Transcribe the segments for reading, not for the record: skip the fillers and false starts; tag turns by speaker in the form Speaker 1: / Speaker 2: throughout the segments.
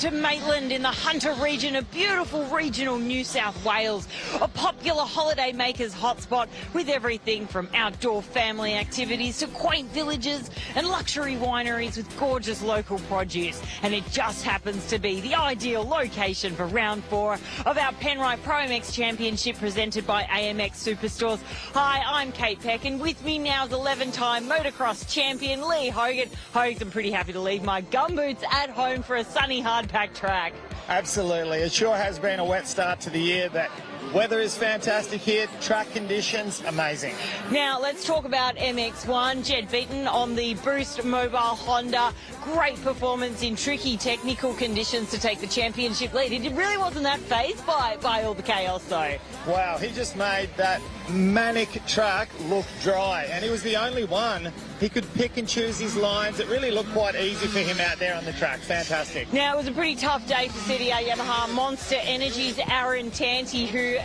Speaker 1: to Maitland in the Hunter region of beautiful regional New South Wales, a popular holiday makers hotspot with everything from outdoor family activities to quaint villages and luxury wineries with gorgeous local produce. And it just happens to be the ideal location for round 4 of our Penrite ProMX Championship presented by AMX Superstores. Hi, I'm Kate Peck, and with me now is 11-time motocross champion Lee Hogan. Hogs, I'm pretty happy to leave my gumboots at home for a sunny hard-packed track.
Speaker 2: Absolutely. It sure has been a wet start to the year. That weather is fantastic here. Track conditions, amazing.
Speaker 1: Now, let's talk about MX1. Jed Beaton on the Boost Mobile Honda. Great performance in tricky technical conditions to take the championship lead. He really wasn't that fazed by all the chaos, though.
Speaker 2: Wow, he just made that manic track look dry, and he was the only one. He could pick and choose his lines. It really looked quite easy for him out there on the track. Fantastic.
Speaker 1: Now, it was a pretty tough day for CDR Yamaha Monster Energy's Aaron Tanti, who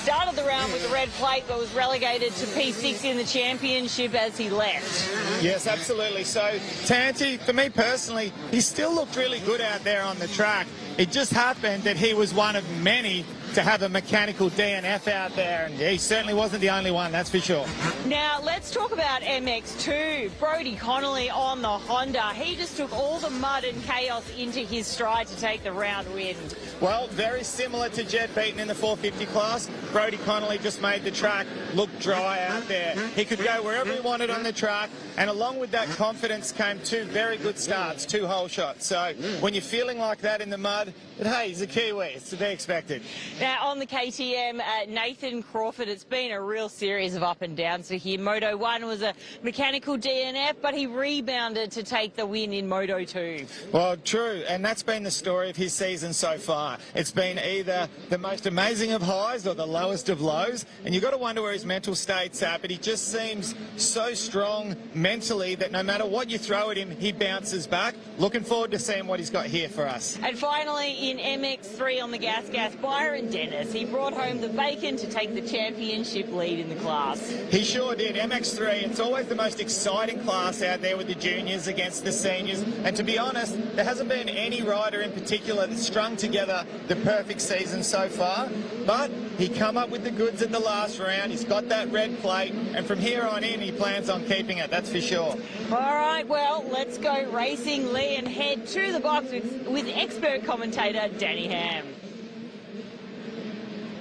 Speaker 1: started the round with the red plate but was relegated to P6 in the championship as he left.
Speaker 2: Yes, absolutely. So, Tanti, for me personally, he still looked really good out there on the track. It just happened that he was one of many to have a mechanical DNF out there, and he certainly wasn't the only one, that's for sure.
Speaker 1: Now, let's talk about MX2. Brodie Connolly on the Honda. He just took all the mud and chaos into his stride to take the round win.
Speaker 2: Well, very similar to Jed Beaton in the 450 class. Brodie Connolly just made the track look dry out there. He could go wherever he wanted on the track, and along with that confidence came 2 very good starts, 2 hole shots. So when you're feeling like that in the mud, but hey, he's a Kiwi. It's to be expected.
Speaker 1: Now, on the KTM, Nathan Crawford, it's been a real series of up and downs for him. Moto 1 was a mechanical DNF, but he rebounded to take the win in Moto 2.
Speaker 2: Well, true, and that's been the story of his season so far. It's been either the most amazing of highs or the lowest of lows, and you've got to wonder where his mental state's at, but he just seems so strong mentally that no matter what you throw at him, he bounces back. Looking forward to seeing what he's got here for us.
Speaker 1: And finally, in MX3 on the gas, Byron Dennis, he brought home the bacon to take the championship lead in the class.
Speaker 2: He sure did. MX3, it's always the most exciting class out there with the juniors against the seniors, and to be honest, there hasn't been any rider in particular that's strung together the perfect season so far, but he come up with the goods at the last round. He's got that red plate, and from here on in, he plans on keeping it, that's for sure.
Speaker 1: All right, well, let's go racing, Lee, and head to the box with expert commentator Danny Ham.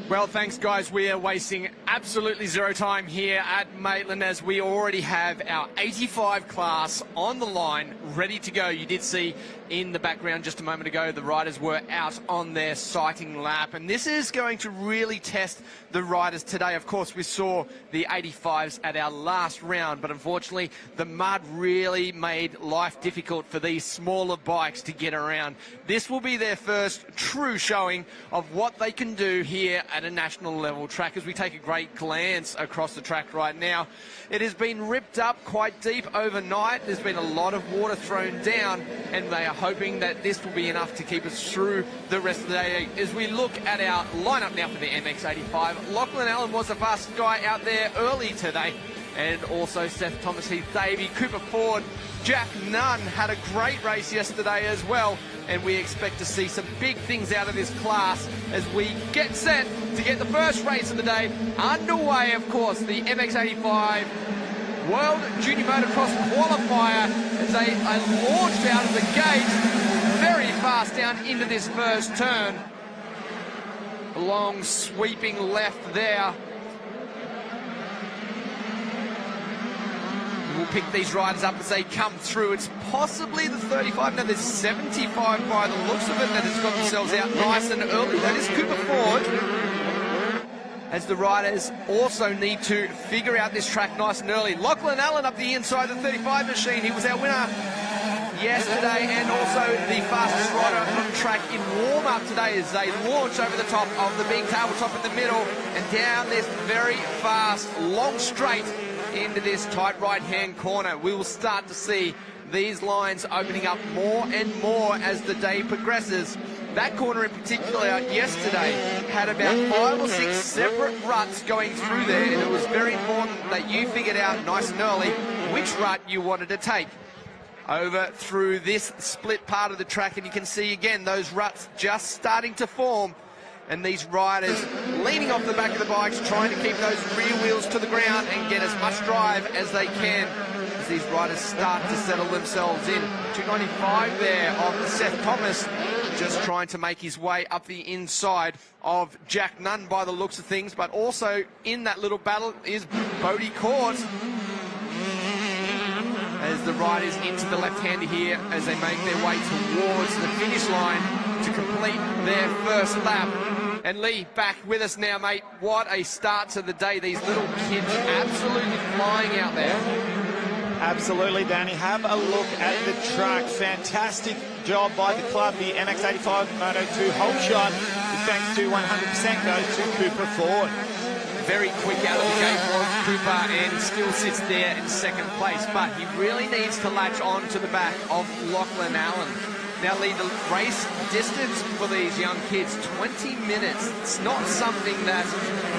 Speaker 3: Well, thanks, guys. We are wasting absolutely zero time here at Maitland as we already have our 85 class on the line, ready to go. You did see in the background just a moment ago, the riders were out on their sighting lap, and this is going to really test the riders today. Of course, we saw the 85s at our last round, but unfortunately, the mud really made life difficult for these smaller bikes to get around. This will be their first true showing of what they can do here at a national level track. As we take a great glance across the track right now, it has been ripped up quite deep overnight. There's been a lot of water thrown down, and they are hoping that this will be enough to keep us through the rest of the day. As we look at our lineup now for the MX85, Lachlan Allen was the fastest guy out there early today, and also Seth Thomas, Heath Davey, Cooper Ford, Jack Nunn had a great race yesterday as well, and we expect to see some big things out of this class as we get set to get the first race of the day underway. Of course, the MX85 World Junior Motocross Qualifier as they are launched out of the gate very fast down into this first turn. Long sweeping left there. We'll pick these riders up as they come through. It's possibly the 35. Now there's 75 by the looks of it that has got themselves out nice and early. That is Cooper Ford. As the riders also need to figure out this track nice and early. Lachlan Allen up the inside of the 35 machine. He was our winner yesterday and also the fastest rider on the track in warm-up today as they launch over the top of the big tabletop in the middle and down this very fast long straight into this tight right-hand corner. We will start to see these lines opening up more and more as the day progresses. That corner in particular yesterday had about 5 or 6 separate ruts going through there, and it was very important that you figured out nice and early which rut you wanted to take. over through this split part of the track, and you can see again those ruts just starting to form, and these riders leaning off the back of the bikes, trying to keep those rear wheels to the ground and get as much drive as they can as these riders start to settle themselves in. 295 there of Seth Thomas, just trying to make his way up the inside of Jack Nunn by the looks of things, but also in that little battle is Bodie Court, as the riders into the left-hander here as they make their way towards the finish line to complete their first lap. And Lee, back with us now, mate. What a start to the day. These little kids absolutely flying out there.
Speaker 2: Absolutely, Danny. Have a look at the track. Fantastic job by the club. The MX85 Moto2 whole shot, thanks to 100% goes to Cooper Ford.
Speaker 3: Very quick out of the gate was Cooper, and still sits there in second place, but he really needs to latch on to the back of Lachlan Allen. Now, Lee, the race distance for these young kids, 20 minutes. It's not something that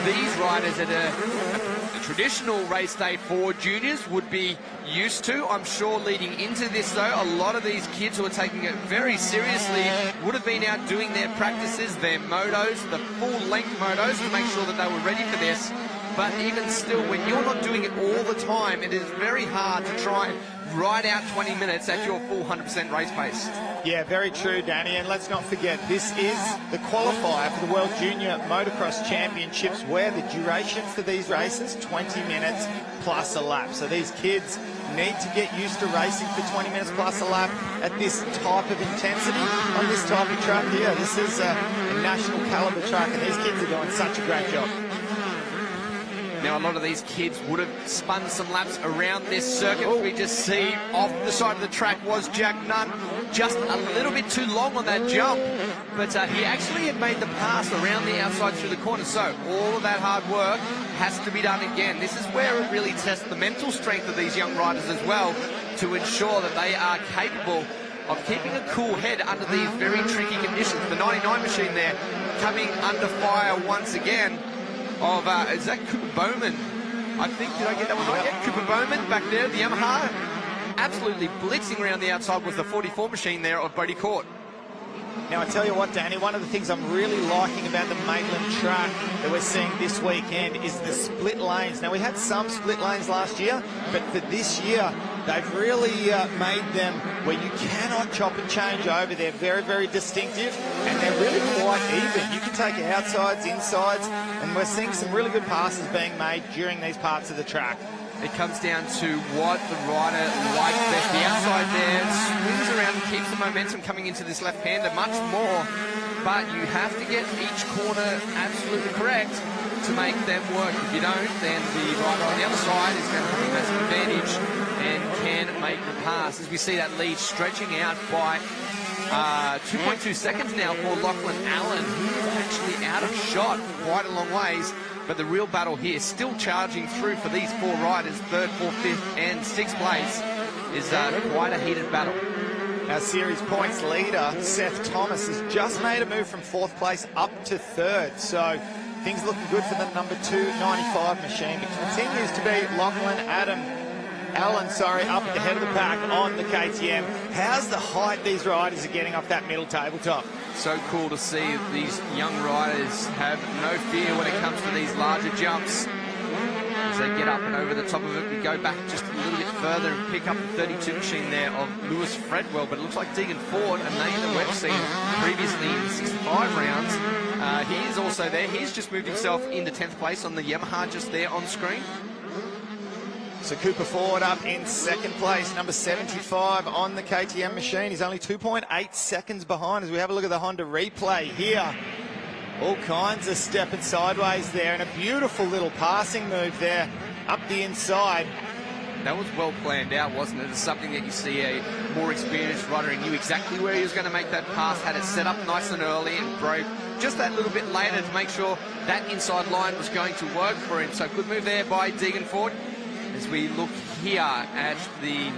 Speaker 3: these riders at a traditional race day for juniors would be used to. I'm sure leading into this, though, a lot of these kids who are taking it very seriously would have been out doing their practices, their motos, the full-length motos, to make sure that they were ready for this. But even still, when you're not doing it all the time, it is very hard to try and ride out 20 minutes at your full 100% race pace.
Speaker 2: Yeah, very true, Danny. And let's not forget, this is the qualifier for the World Junior Motocross Championships, where the duration for these races, 20 minutes plus a lap. So these kids need to get used to racing for 20 minutes plus a lap at this type of intensity on this type of track here. This is a national caliber track, and these kids are doing such a great job.
Speaker 3: Now, a lot of these kids would have spun some laps around this circuit. We just see off the side of the track was Jack Nunn, just a little bit too long on that jump. But he actually had made the pass around the outside through the corner. So all of that hard work has to be done again. This is where it really tests the mental strength of these young riders as well, to ensure that they are capable of keeping a cool head under these very tricky conditions. The 99 machine there coming under fire once again. Is that Cooper Bowman? I think, did I get that one right? Yeah, Cooper Bowman back there, the Yamaha. Absolutely blitzing around the outside was the 44 machine there of Bodie Court.
Speaker 2: Now, I tell you what, Danny, one of the things I'm really liking about the Maitland track that we're seeing this weekend is the split lanes. Now, we had some split lanes last year, but for this year, they've really made them where you cannot chop and change over. They're very, very distinctive, and they're really quite even. You can take outsides, insides, and we're seeing some really good passes being made during these parts of the track.
Speaker 3: It comes down to what the rider likes best. The outside there swings around and keeps the momentum coming into this left-hander much more, but you have to get each corner absolutely correct to make them work. If you don't, then the rider on the other side is going to have a massive advantage and can make the pass. As we see that lead stretching out by 2.2 seconds now for Lachlan Allen, who's actually out of shot quite a long ways. But the real battle here, still charging through for these four riders, third, fourth, fifth, and sixth place, is quite a heated battle.
Speaker 2: Our series points leader, Seth Thomas, has just made a move from fourth place up to third. So things looking good for the number 295 machine. It continues to be Lachlan Allen, up at the head of the pack on the KTM. How's the height these riders are getting off that middle tabletop?
Speaker 3: So cool to see these young riders have no fear when it comes to these larger jumps. As they get up and over the top of it, we go back just a little bit further and pick up the 32 machine there of Lewis Fredwell, but it looks like Deegan Ford, a name that we've seen previously in 65 rounds. He is also there. He's just moved himself into 10th place on the Yamaha just there on screen.
Speaker 2: So Cooper Ford up in second place, number 75 on the KTM machine. He's only 2.8 seconds behind as we have a look at the Honda replay here. All kinds of stepping sideways there, and a beautiful little passing move there up the inside.
Speaker 3: That was well planned out, wasn't it? It's something that you see a more experienced rider and knew exactly where he was going to make that pass, had it set up nice and early and broke just that little bit later to make sure that inside line was going to work for him. So good move there by Deegan Ford. As we look here at the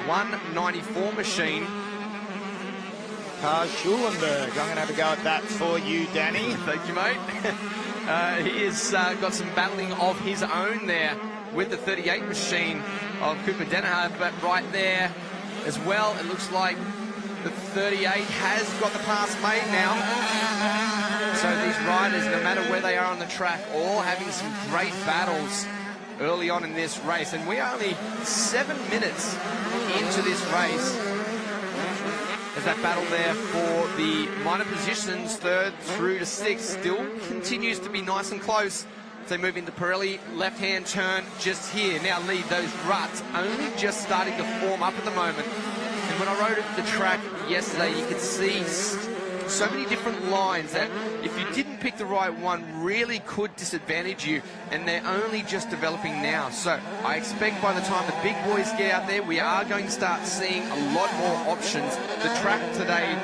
Speaker 3: 194 machine.
Speaker 2: Taj Schulenberg, I'm going to have a go at that for you, Danny.
Speaker 3: Thank you, mate. He has got some battling of his own there with the 38 machine of Cooper Denneher, but right there as well. It looks like the 38 has got the pass made now. So these riders, no matter where they are on the track, all having some great battles early on in this race. And we're only 7 minutes into this race. As that battle there for the minor positions, 3rd through to 6th, still continues to be nice and close. As they move into Pirelli, left-hand turn just here. Now lead those ruts, only just starting to form up at the moment. And when I rode at the track yesterday, you could see so many different lines that if you didn't pick the right one really could disadvantage you, and they're only just developing now. So I expect by the time the big boys get out there, we are going to start seeing a lot more options. The track today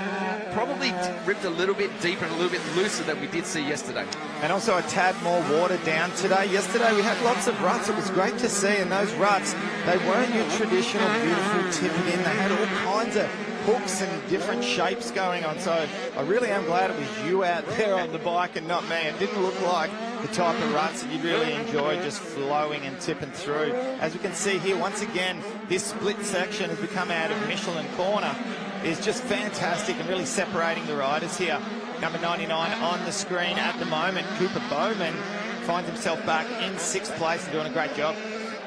Speaker 3: probably ripped a little bit deeper and a little bit looser than we did see yesterday.
Speaker 2: And also a tad more watered down today. Yesterday we had lots of ruts. It was great to see, and those ruts, they weren't your traditional beautiful tip it in. They had all kinds of hooks and different shapes going on. So I really am glad it was you out there on the bike and not me. It didn't look like the type of ruts that you'd really enjoy, just flowing and tipping through. As we can see here, once again, this split section has become out of Michelin corner. Is just fantastic and really separating the riders here. Number 99 on the screen at the moment. Cooper Bowman finds himself back in 6th place and doing a great job.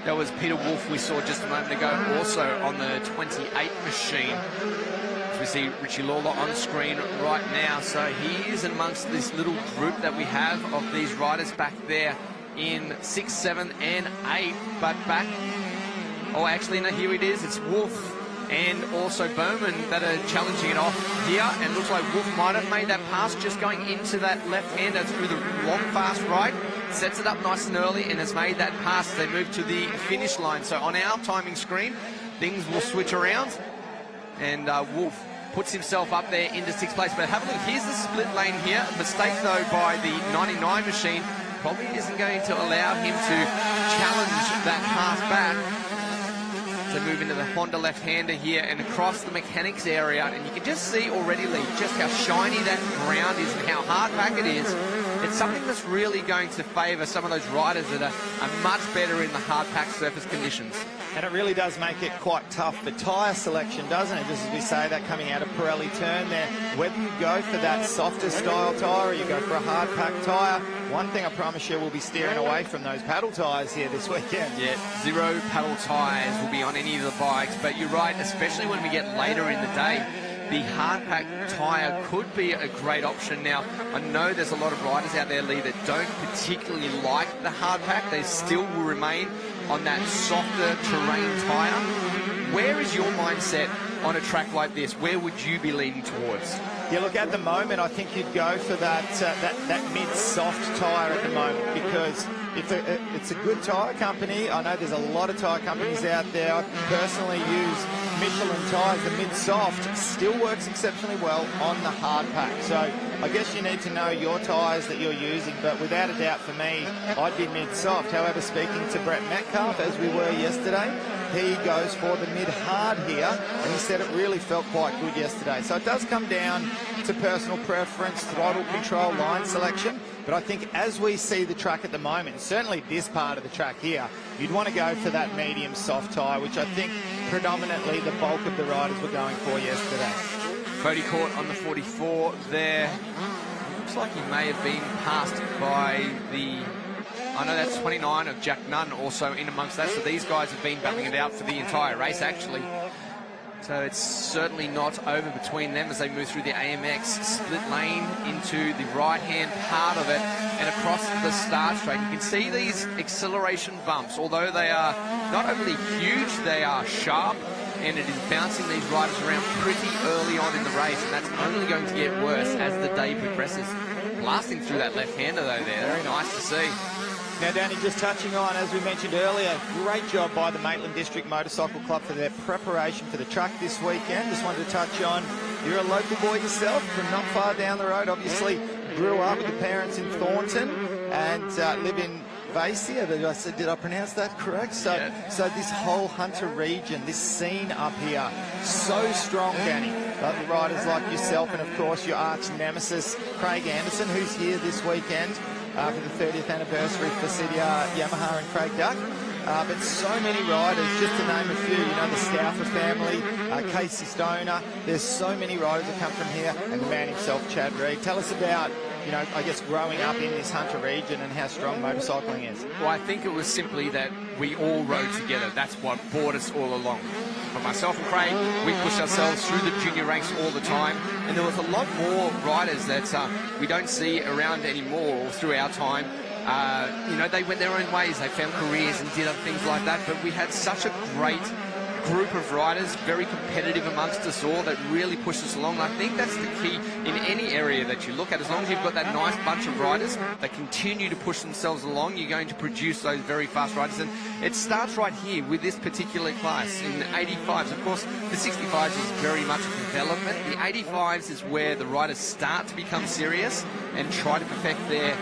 Speaker 3: That was Peter Wolf we saw just a moment ago, also on the 28 machine. As we see Richie Lawler on screen right now. So he is amongst this little group that we have of these riders back there in 6, 7 and 8. But back, oh actually no, here it is, it's Wolf and also Bowman that are challenging it off here, and looks like Wolf might have made that pass just going into that left-hander through the long fast right, sets it up nice and early and has made that pass as they move to the finish line. So on our timing screen, things will switch around, and Wolf puts himself up there into 6th place. But have a look, here's the split lane here. A mistake though by the 99 machine probably isn't going to allow him to challenge that pass back. They move into the Honda left-hander here and across the mechanics area, and you can just see already, Lee, just how shiny that ground is and how hard pack it is. It's something that's really going to favour some of those riders that are much better in the hard pack surface conditions.
Speaker 2: And it really does make it quite tough for tyre selection, doesn't it? Just as we say that coming out of Pirelli turn there, whether you go for that softer style tyre or you go for a hard pack tyre, one thing I promise you, we'll be steering away from those paddle tyres here this weekend.
Speaker 3: Yeah, 0 paddle tyres will be on any of the bikes, but you're right, especially when we get later in the day, the hard pack tyre could be a great option. Now, I know there's a lot of riders out there, Lee, that don't particularly like the hard pack. They still will remain on that softer terrain tyre. Where is your mindset on a track like this? Where would you be leaning towards?
Speaker 2: Yeah, look, at the moment, I think you'd go for that mid-soft tyre at the moment, because if it's a good tyre company, I know there's a lot of tyre companies out there. I personally use Michelin tyres. The mid-soft still works exceptionally well on the hard pack. So I guess you need to know your tyres that you're using, but without a doubt for me, I'd be mid-soft. However, speaking to Brett Metcalf, as we were yesterday, he goes for the mid-hard here, and he said it really felt quite good yesterday. So it does come down to personal preference, throttle control, line selection, but I think as we see the track at the moment, certainly this part of the track here, you'd want to go for that medium soft tyre, which I think predominantly the bulk of the riders were going for yesterday.
Speaker 3: Cody caught on the 44 there. Looks like he may have been passed by the... I know that's 29 of Jack Nunn also in amongst that. So these guys have been battling it out for the entire race, actually. So it's certainly not over between them as they move through the AMX split lane into the right-hand part of it and across the start straight. You can see these acceleration bumps. Although they are not overly huge, they are sharp, and it is bouncing these riders around pretty early on in the race, and that's only going to get worse as the day progresses. Blasting through that left-hander, though, there. Very nice to see.
Speaker 2: Now, Danny, just touching on, as we mentioned earlier, great job by the Maitland District Motorcycle Club for their preparation for the track this weekend. Just wanted to touch on, you're a local boy yourself from not far down the road. Obviously, grew up with the parents in Thornton and live in Vacia. Did I pronounce that correct? So,
Speaker 3: yeah.
Speaker 2: So this whole Hunter region, this scene up here, so strong, Danny. Riders like yourself and, of course, your arch nemesis, Craig Anderson, who's here this weekend. for the 30th anniversary for Cydia Yamaha and Craig Duck. But so many riders, just to name a few, you know, the Stauffer family, Casey Stoner, there's so many riders that come from here, and the man himself, Chad Reed. Tell us about, you know, I guess growing up in this Hunter region and how strong motorcycling is.
Speaker 3: Well, I think it was simply that we all rode together. That's what brought us all along. For myself and Craig, we pushed ourselves through the junior ranks all the time, and there was a lot more riders that we don't see around anymore through our time. You know, they went their own ways. They found careers and did other things like that, but we had such a great group of riders, very competitive amongst us all, that really pushed us along. I think that's the key in any area that you look at. As long as you've got that nice bunch of riders that continue to push themselves along, you're going to produce those very fast riders. And it starts right here with this particular class in the 85s. Of course, the 65s is very much a development. The 85s is where the riders start to become serious and try to perfect their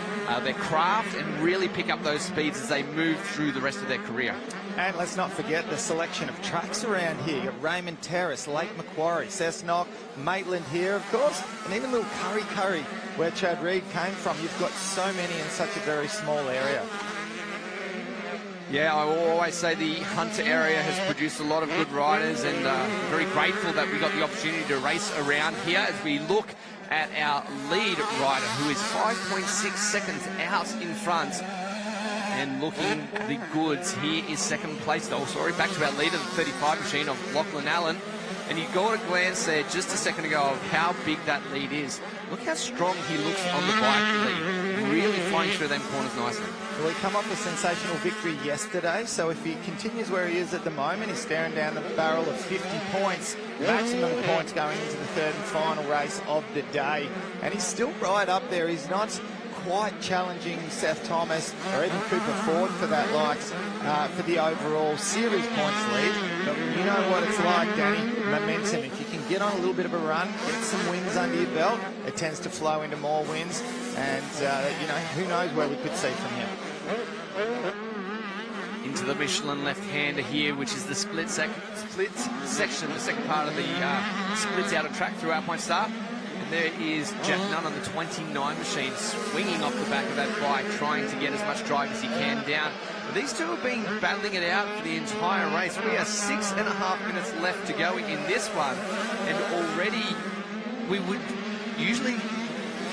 Speaker 3: craft and really pick up those speeds as they move through the rest of their career.
Speaker 2: And let's not forget the selection of tracks around here. You've got Raymond Terrace, Lake Macquarie, Cessnock, Maitland here, of course, and even little Curry, where Chad Reed came from. You've got so many in such a very small area.
Speaker 3: Yeah, I will always say the Hunter area has produced a lot of good riders, and very grateful that we got the opportunity to race around here as we look at our lead rider, who is 5.6 seconds out in front. And looking the goods, here is second place. Oh, sorry, back to our leader, the 35 machine of Lachlan Allen. And you got a glance there just a second ago of how big that lead is. Look how strong he looks on the bike lead. Really flying through them corners nicely.
Speaker 2: Well, he come off a sensational victory yesterday, so if he continues where he is at the moment, he's staring down the barrel of 50 points, maximum points going into the third and final race of the day. And he's still right up there. He's not quite challenging Seth Thomas or even Cooper Ford for that likes for the overall series points lead. But you know what it's like, Danny, momentum. If you can get on a little bit of a run, get some wins under your belt, it tends to flow into more wins. And, you know, who knows where we could see from here.
Speaker 3: Into the Michelin left-hander here, which is the split section, the second part of the splits out of track through our point start. And there is Jack Nunn on the 29 machine, swinging off the back of that bike, trying to get as much drive as he can down. But these two have been battling it out for the entire race. We have 6.5 minutes left to go in this one, and already we would usually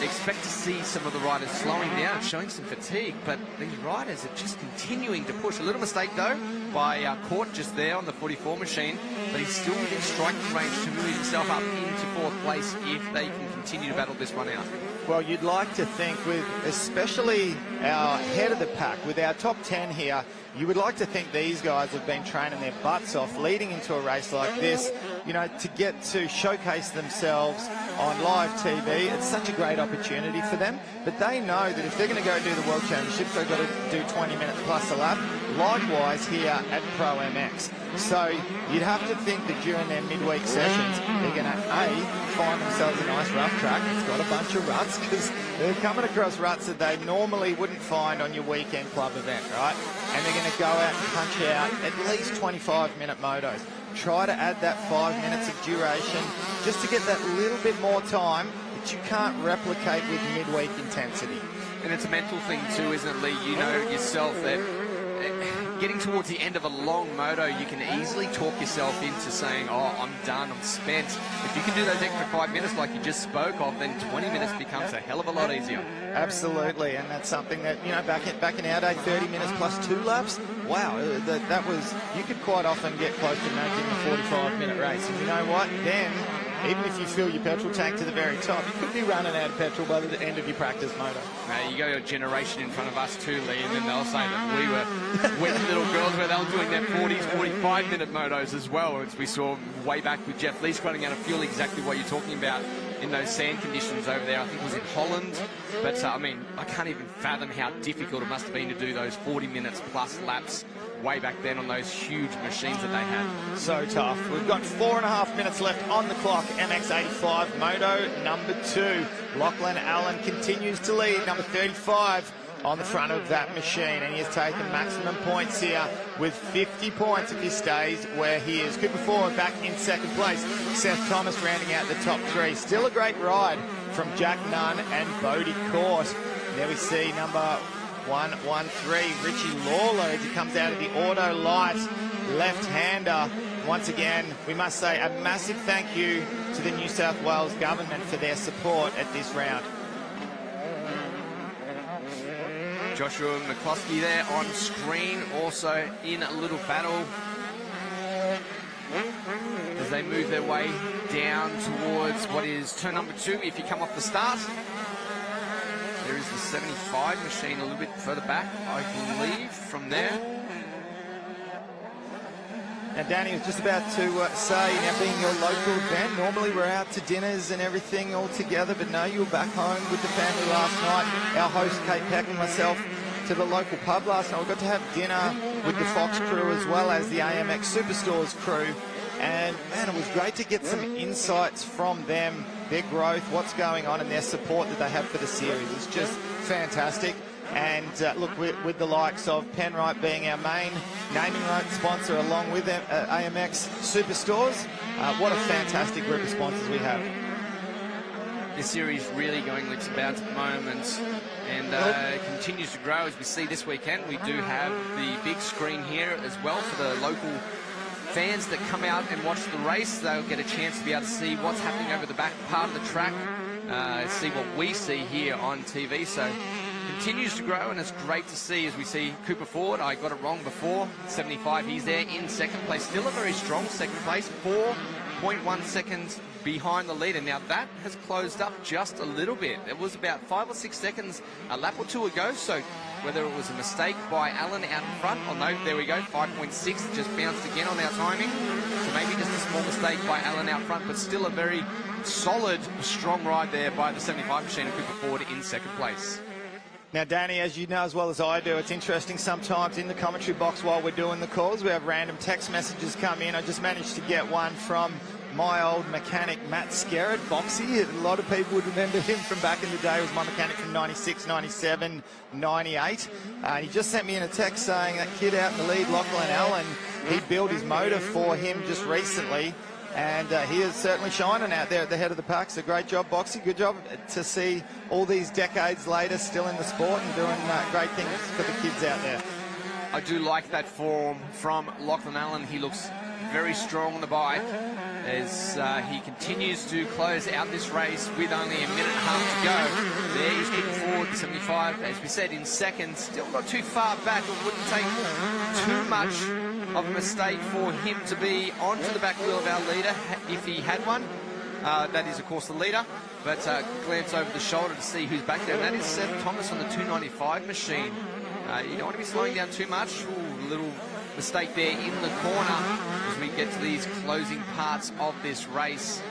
Speaker 3: expect to see some of the riders slowing down, showing some fatigue, but these riders are just continuing to push. A little mistake though by Court just there on the 44 machine, but he's still within striking range to move himself up into fourth place if they can continue to battle this one out.
Speaker 2: Well, you'd like to think, with especially our head of the pack, with our top 10 here, you would like to think these guys have been training their butts off leading into a race like this, you know, to get to showcase themselves on live TV. It's such a great opportunity for them, but they know that if they're going to go do the World Championships, they've got to do 20 minutes plus a lap. Likewise here at ProMX. So you'd have to think that during their midweek sessions, they're going to, find themselves a nice rough track. It's got a bunch of ruts, because they're coming across ruts that they normally wouldn't find on your weekend club event, right? And they're going to go out and punch out at least 25-minute motos. Try to add that 5 minutes of duration just to get that little bit more time that you can't replicate with midweek intensity.
Speaker 3: And it's a mental thing too, isn't it, Lee? You know yourself that getting towards the end of a long moto, you can easily talk yourself into saying, oh, I'm done, I'm spent. If you can do those extra 5 minutes like you just spoke of, then 20 minutes becomes a hell of a lot easier.
Speaker 2: Absolutely, and that's something that, you know, back in our day, 30 minutes plus 2 laps, wow, that was, you could quite often get close to making a 45-minute race. And you know what? Then, even if you fill your petrol tank to the very top, you could be running out of petrol by the end of your practice moto.
Speaker 3: You go a generation in front of us too, Lee, and then they'll say that we were wet little girls where they were doing their 40s, 45-minute motos as well, as we saw way back with Jeff Lees running out of fuel, exactly what you're talking about in those sand conditions over there. I think it was in Holland. But, I mean, I can't even fathom how difficult it must have been to do those 40 minutes plus laps way back then on those huge machines that they had.
Speaker 2: So tough. We've got 4.5 minutes left on the clock. MX85 Moto number 2. Lachlan Allen continues to lead, number 35 on the front of that machine, and he has taken maximum points here with 50 points if he stays where he is. Cooper Ford back in second place. Seth Thomas rounding out the top 3. Still a great ride from Jack Nunn and Bodie Court. There we see number 113, Richie Lawler, as he comes out of the auto light, left-hander. Once again, we must say a massive thank you to the New South Wales government for their support at this round.
Speaker 3: Joshua McCloskey there on screen, also in a little battle as they move their way down towards what is turn number 2 if you come off the start. There is the 75 machine a little bit further back, I believe, from there.
Speaker 2: Now, Danny was just about to say, now being your local event, normally we're out to dinners and everything all together, but no, you were back home with the family last night. Our host, Kate Peck, and myself to the local pub last night. We got to have dinner with the Fox crew as well as the AMX Superstores crew. And, man, it was great to get some insights from them, their growth, what's going on, and their support that they have for the series. It's just fantastic. And look, with the likes of Penrite being our main naming rights sponsor, along with AMX Superstores, what a fantastic group of sponsors we have.
Speaker 3: This series really going leaps and bounds at the moment, and continues to grow as we see this weekend. We do have the big screen here as well for the local fans that come out and watch the race. They'll get a chance to be able to see what's happening over the back part of the track, see what we see here on TV. So continues to grow, and it's great to see as we see Cooper Ford. I got it wrong before. 75, he's there in second place. Still a very strong second place, 4.1 seconds behind the leader. Now that has closed up just a little bit. It was about 5 or 6 seconds a lap or two ago, so whether it was a mistake by Allen out in front, or no, there we go, 5.6, just bounced again on our timing. So maybe just a small mistake by Allen out front, but still a very solid, strong ride there by the 75 machine of Cooper Ford in second place.
Speaker 2: Now, Danny, as you know as well as I do, it's interesting sometimes in the commentary box while we're doing the calls, we have random text messages come in. I just managed to get one from my old mechanic, Matt Skerritt, Boxy. A lot of people would remember him from back in the day. He was my mechanic from 96, 97, 98. He just sent me in a text saying that kid out in the lead, Lachlan Allen, he built his motor for him just recently. And he is certainly shining out there at the head of the pack. So great job, Boxy. Good job to see all these decades later still in the sport and doing great things for the kids out there.
Speaker 3: I do like that form from Lachlan Allen. He looks very strong on the bike as he continues to close out this race with only a minute and a half to go. There he's looking forward to 75, as we said, in second. Still not too far back. It wouldn't take too much of a mistake for him to be onto the back wheel of our leader if he had one. That is, of course, the leader. But glance over the shoulder to see who's back there. And that is Seth Thomas on the 295 machine. You don't want to be slowing down too much. Ooh, little mistake there in the corner as we get to these closing parts of this race.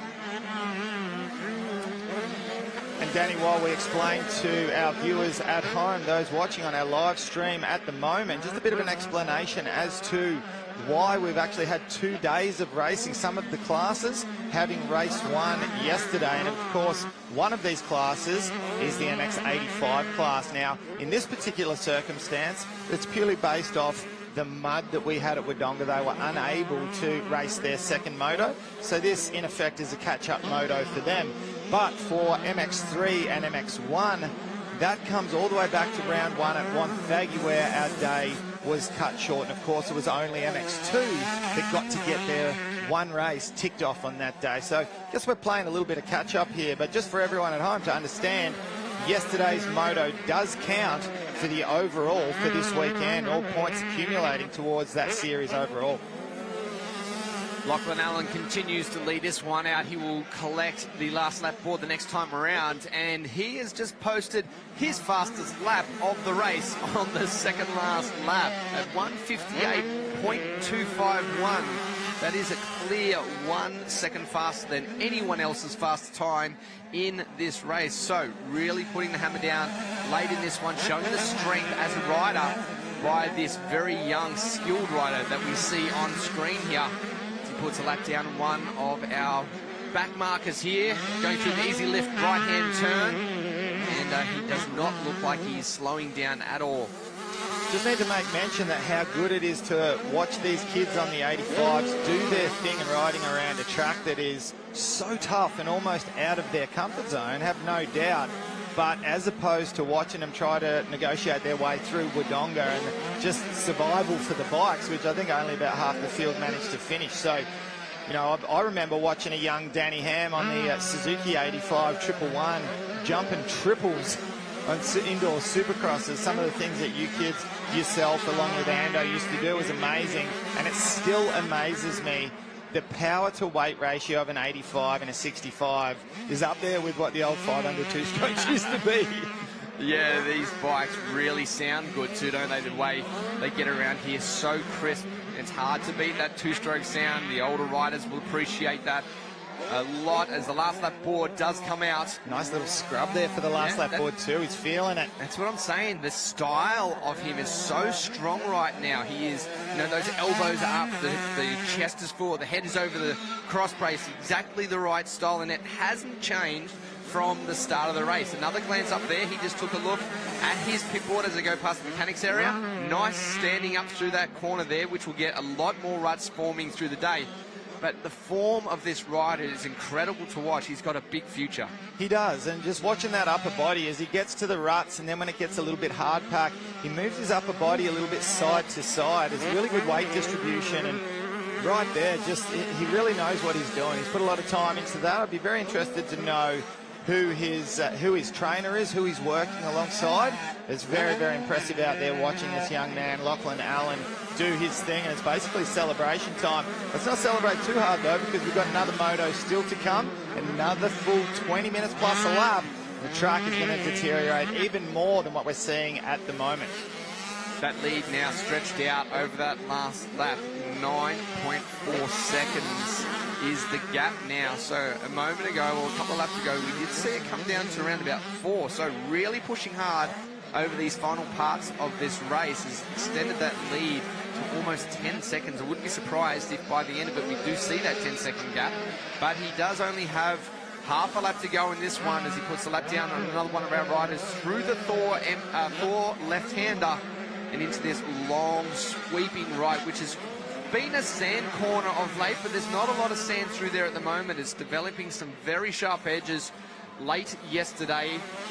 Speaker 2: And Danny, while we explain to our viewers at home, those watching on our live stream at the moment, just a bit of an explanation as to why we've actually had 2 days of racing, some of the classes having race 1 yesterday. And of course, one of these classes is the MX85 class. Now, in this particular circumstance, it's purely based off the mud that we had at Wodonga. They were unable to race their second moto. So this, in effect, is a catch-up moto for them. But for MX3 and MX1, that comes all the way back to round 1 at Wonthaggi, where our day was cut short. And of course, it was only MX2 that got to get their one race ticked off on that day. So I guess we're playing a little bit of catch-up here. But just for everyone at home to understand, yesterday's moto does count for the overall for this weekend, all points accumulating towards that series overall.
Speaker 3: Lachlan Allen continues to lead this one out. He will collect the last lap board the next time around, and he has just posted his fastest lap of the race on the second last lap at 1:58.251. That is a clear 1 second faster than anyone else's fastest time in this race. So really putting the hammer down late in this one, showing the strength as a rider by this very young, skilled rider that we see on screen here. He puts a lap down one of our back markers here, going through the easy lift right-hand turn, and he does not look like he's slowing down at all.
Speaker 2: Just need to make mention that how good it is to watch these kids on the 85s do their thing and riding around a track that is so tough and almost out of their comfort zone. Have no doubt but as opposed to watching them try to negotiate their way through Wodonga and just survival for the bikes, which I think only about half the field managed to finish. So, you know, I remember watching a young Danny Ham on the Suzuki 85 111 jumping triples on indoor supercrosses. Some of the things that you kids, yourself, along with Ando, used to do was amazing, and it still amazes me. The power to weight ratio of an 85 and a 65 is up there with what the old 500 two-strokes used to be.
Speaker 3: Yeah, these bikes really sound good too, don't they? The way they get around here, so crisp. It's hard to beat that two-stroke sound. The older riders will appreciate that a lot as the last lap board does come out.
Speaker 2: Nice little scrub there for the last lap board too. He's feeling it.
Speaker 3: That's what I'm saying. The style of him is so strong right now. He is, you know, those elbows are up, the chest is forward, the head is over the cross brace, exactly the right style, and it hasn't changed from the start of the race. Another glance up there, he just took a look at his pit board as they go past the mechanics area. Nice standing up through that corner there, which will get a lot more ruts forming through the day. But the form of this rider is incredible to watch. He's got a big future.
Speaker 2: He does, and just watching that upper body as he gets to the ruts, and then when it gets a little bit hard pack, he moves his upper body a little bit side to side. There's really good weight distribution, and right there, just he really knows what he's doing. He's put a lot of time into that. I'd be very interested to know who his trainer is, who he's working alongside. It's very, very impressive out there watching this young man, Lachlan Allen, do his thing, and it's basically celebration time. Let's not celebrate too hard, though, because we've got another moto still to come, another full 20 minutes plus a lap. The track is going to deteriorate even more than what we're seeing at the moment.
Speaker 3: That lead now stretched out over that last lap. 9.4 seconds is the gap now. So a moment ago, or a couple of laps ago, we did see it come down to around about 4. So really pushing hard over these final parts of this race has extended that lead to almost 10 seconds. I wouldn't be surprised if by the end of it we do see that 10-second gap. But he does only have half a lap to go in this one as he puts the lap down on another one of our riders through the Thor left-hander and into this long sweeping right, which has been a sand corner of late, but there's not a lot of sand through there at the moment. It's developing some very sharp edges late yesterday,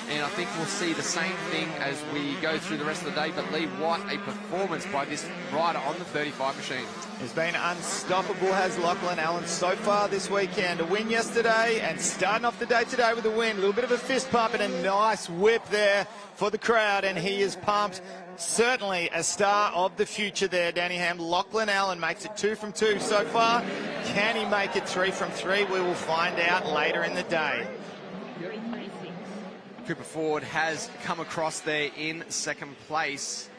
Speaker 3: and I think we'll see the same thing as we go through the rest of the day. But Lee, what a performance by this rider on the 35 machine.
Speaker 2: He's been unstoppable, has Lachlan Allen, so far this weekend. A win yesterday and starting off the day today with a win. A little bit of a fist pump and a nice whip there for the crowd, and he is pumped. Certainly a star of the future there, Danny Ham. Lachlan Allen makes it 2 from 2 so far. Can he make it 3 from 3? We will find out later in the day.
Speaker 3: Cooper Ford has come across there in second place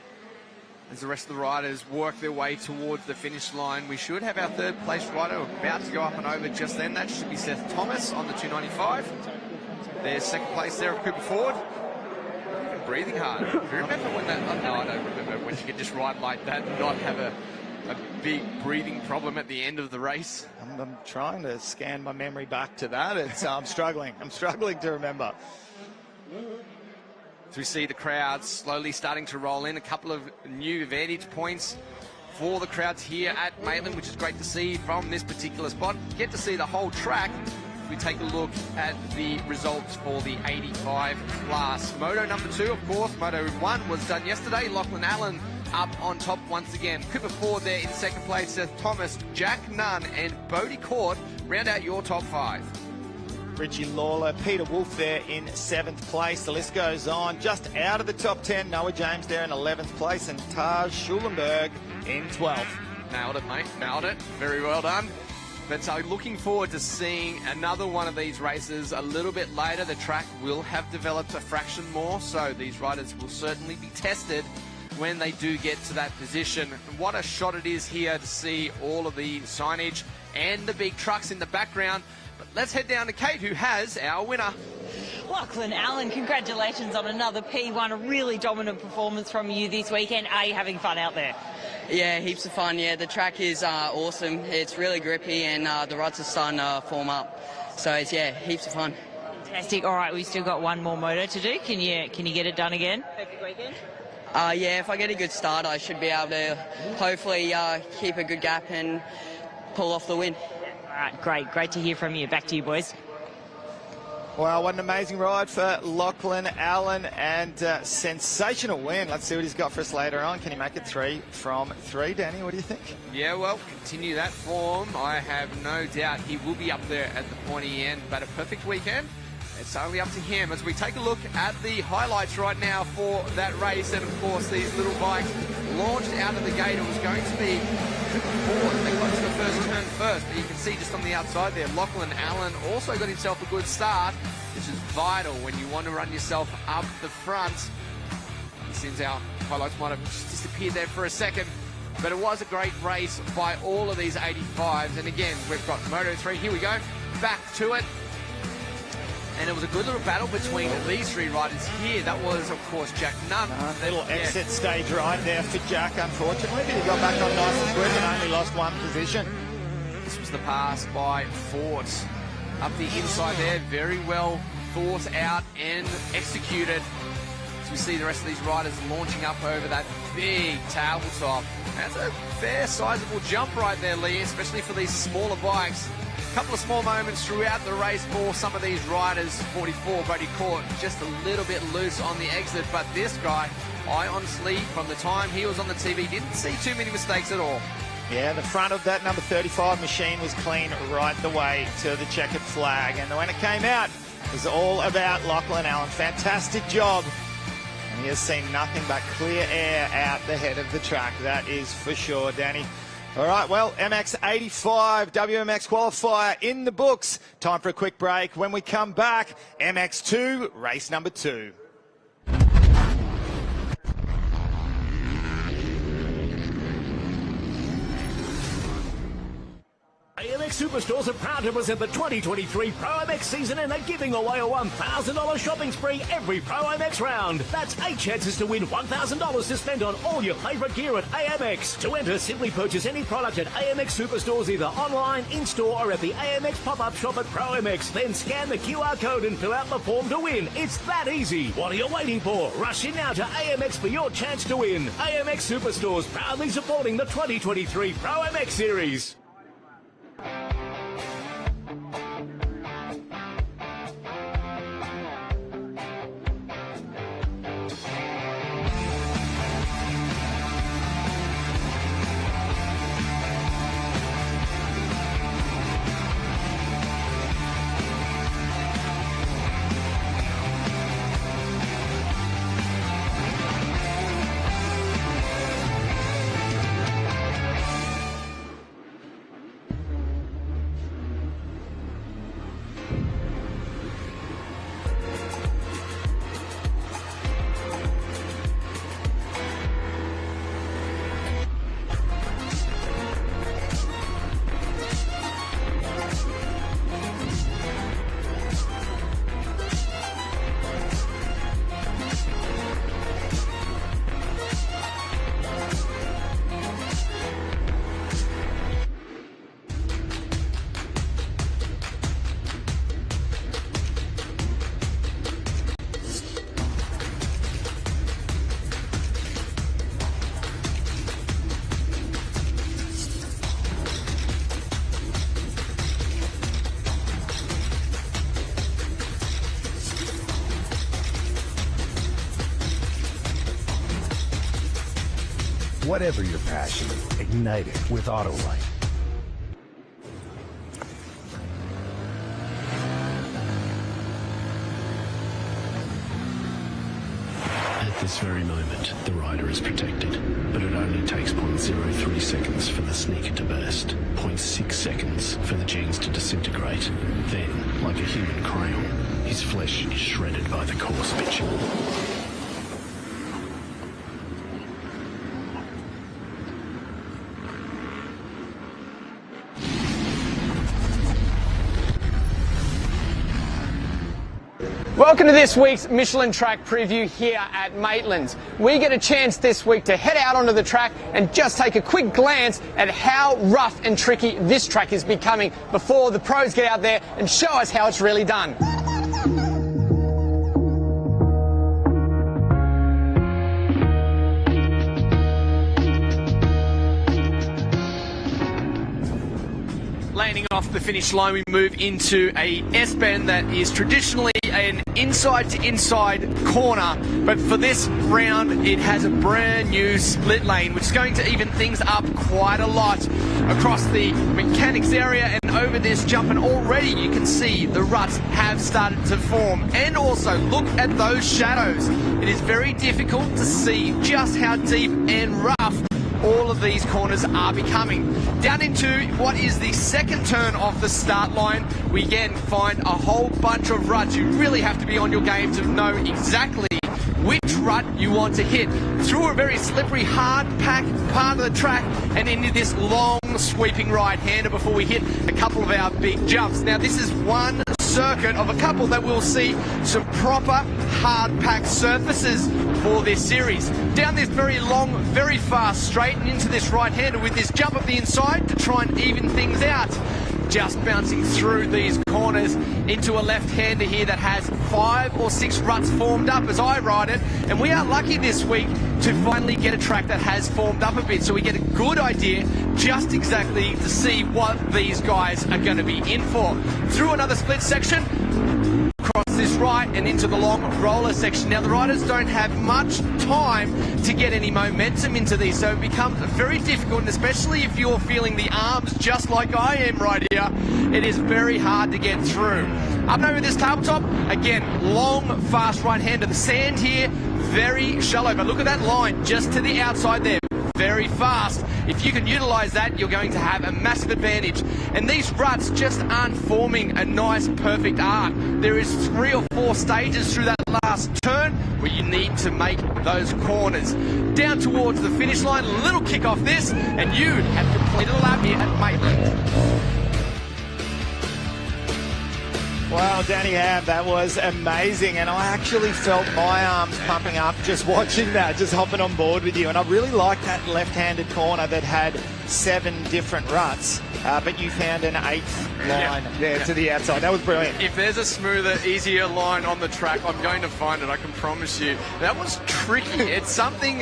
Speaker 3: as the rest of the riders work their way towards the finish line. We should have our third place rider about to go up and over just then. That should be Seth Thomas on the 295. There's second place there of Cooper Ford. Breathing hard. Do you remember when that? Oh, no, I don't remember when you could just ride like that and not have a big breathing problem at the end of the race.
Speaker 2: I'm trying to scan my memory back to that. I'm struggling. I'm struggling to remember.
Speaker 3: So we see the crowd slowly starting to roll in. A couple of new vantage points for the crowds here at Maitland, which is great to see from this particular spot. Get to see the whole track. We take a look at the results for the 85 class. Moto number 2, of course. Moto 1 was done yesterday. Lachlan Allen up on top once again. Cooper Ford there in second place. Seth Thomas, Jack Nunn and Bodie Court round out your top 5.
Speaker 2: Richie Lawler, Peter Wolf there in 7th place. The list goes on. Just out of the top 10, Noah James there in 11th place, and Taj Schulenberg in 12th.
Speaker 3: Nailed it, mate. Nailed it. Very well done. But so looking forward to seeing another one of these races a little bit later. The track will have developed a fraction more, so these riders will certainly be tested when they do get to that position. And what a shot it is here to see all of the signage and the big trucks in the background. But let's head down to Kate, who has our winner.
Speaker 1: Lachlan Allen, congratulations on another P1, a really dominant performance from you this weekend. Are you having fun out there?
Speaker 4: Yeah, heaps of fun. Yeah, the track is awesome. It's really grippy, and the ruts are starting to form up. So it's, yeah, heaps of fun.
Speaker 1: Fantastic. All right, we've still got one more moto to do. Can you get it done again? Perfect weekend.
Speaker 4: Yeah, if I get a good start, I should be able to hopefully keep a good gap and pull off the win.
Speaker 1: All right, great to hear from you. Back to you, boys.
Speaker 2: Well, what an amazing ride for Lachlan Allen, and sensational win. Let's see what he's got for us later on. Can he make it 3 from 3, Danny? What do you think?
Speaker 3: Yeah, well, continue that form. I have no doubt he will be up there at the pointy end, but a perfect weekend. It's only up to him as we take a look at the highlights right now for that race. And of course, these little bikes launched out of the gate. It was going to be fourth. They got to the first turn first, but you can see just on the outside there, Lachlan Allen also got himself a good start, which is vital when you want to run yourself up the front. It seems our highlights might have just disappeared there for a second, but it was a great race by all of these 85s. And again, we've got Moto3. Here we go, back to it. And it was a good little battle between these 3 riders here. That was, of course, Jack Nunn.
Speaker 2: Little exit stage right there for Jack, unfortunately, but he got back on nice and quick and only lost 1 position.
Speaker 3: This was the pass by Fort. Up the inside there, very well thought out and executed. As we see the rest of these riders launching up over that big tabletop. That's a fair, sizable jump right there, Lee, especially for these smaller bikes. A couple of small moments throughout the race for some of these riders. 44, Brody Court, just a little bit loose on the exit, but this guy, I honestly, from the time he was on the TV, didn't see too many mistakes at all.
Speaker 2: Yeah, the front of that number 35 machine was clean right the way to the checkered flag, and when it came out, it was all about Lachlan Allen. Fantastic job. And he has seen nothing but clear air out the head of the track, that is for sure, Danny. All right, well, MX 85 WMX qualifier in the books. Time for a quick break. When we come back, MX2, race number 2.
Speaker 5: AMX Superstores are proud to present the 2023 ProMX season and are giving away a $1,000 shopping spree every ProMX round. That's 8 chances to win $1,000 to spend on all your favourite gear at AMX. To enter, simply purchase any product at AMX Superstores, either online, in-store or at the AMX pop-up shop at ProMX. Then scan the QR code and fill out the form to win. It's that easy. What are you waiting for? Rush in now to AMX for your chance to win. AMX Superstores, proudly supporting the 2023 ProMX series.
Speaker 6: Whatever your passion, ignite it with Autolite.
Speaker 7: At this very moment, the rider is protected, but it only takes 0.03 seconds for the sneaker to burst, 0.6 seconds for the jeans to disintegrate. Then, like a human crayon, his flesh is shredded by the coarse bitumen.
Speaker 3: Welcome to this week's Michelin track preview here at Maitland. We get a chance this week to head out onto the track and just take a quick glance at how rough and tricky this track is becoming before the pros get out there and show us how it's really done. Laning off the finish line, we move into a S-bend that is traditionally an inside-to-inside corner, but for this round it has a brand new split lane, which is going to even things up quite a lot across the mechanics area and over this jump, and already you can see the ruts have started to form. And also look at those shadows. It is very difficult to see just how deep and rough all of these corners are becoming. Down into what is the second turn of the start line, we again find a whole bunch of ruts. You really have to be on your game to know exactly which rut you want to hit. Through a very slippery, hard pack part of the track and into this long sweeping right-hander before we hit a couple of our big jumps. Now this is one circuit of a couple that we'll see some proper hard pack surfaces for this series. Down this very long, very fast straight and into this right-hander with this jump up the inside to try and even things out. Just bouncing through these corners into a left-hander here that has 5 or 6 ruts formed up as I ride it, and we are lucky this week to finally get a track that has formed up a bit, so we get a good idea just exactly to see what these guys are going to be in for. Through another split section, across this right and into the long roller section. Now the riders don't have much time to get any momentum into these, so it becomes very difficult, and especially if you're feeling the arms just like I am right here, it is very hard to get through. Up and over this tabletop, again, long, fast right-hander. The sand here, very shallow, but look at that line just to the outside there. Very fast. If you can utilize that, you're going to have a massive advantage. And these ruts just aren't forming a nice, perfect arc. There is 3 or 4 stages through that last turn where you need to make those corners. Down towards the finish line, a little kick off this, and you have completed a lap here at Maitland.
Speaker 2: Wow, Danny Ham, that was amazing, and I actually felt my arms pumping up just watching that, just hopping on board with you. And I really liked that left-handed corner that had 7 different ruts, but you found an 8th line there to the outside. That was brilliant.
Speaker 3: If there's a smoother, easier line on the track, I'm going to find it, I can promise you. That was tricky. It's something,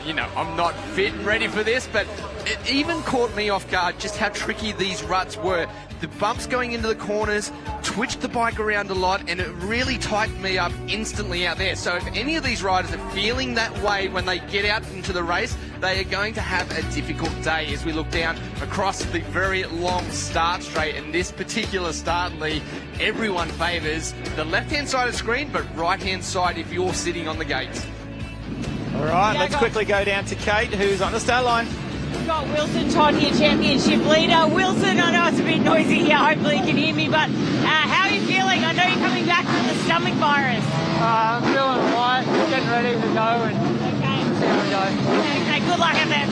Speaker 3: you know, I'm not fit and ready for this, but it even caught me off guard just how tricky these ruts were. The bumps going into the corners twitched the bike around a lot, and it really tightened me up instantly out there. So if any of these riders are feeling that way when they get out into the race, they are going to have a difficult day as we look down across the very long start straight. And this particular start, Lee, everyone favours the left-hand side of the screen, but right-hand side if you're sitting on the gates.
Speaker 2: All right, let's quickly go down to Kate, who's on the start line.
Speaker 1: We've got Wilson Todd here, championship leader. Wilson, I know it's a bit noisy here, hopefully you can hear me, but how are you feeling? I know you're coming back from the stomach virus.
Speaker 8: I'm feeling alright, getting ready to go and see how we go.
Speaker 1: Okay, good luck at that.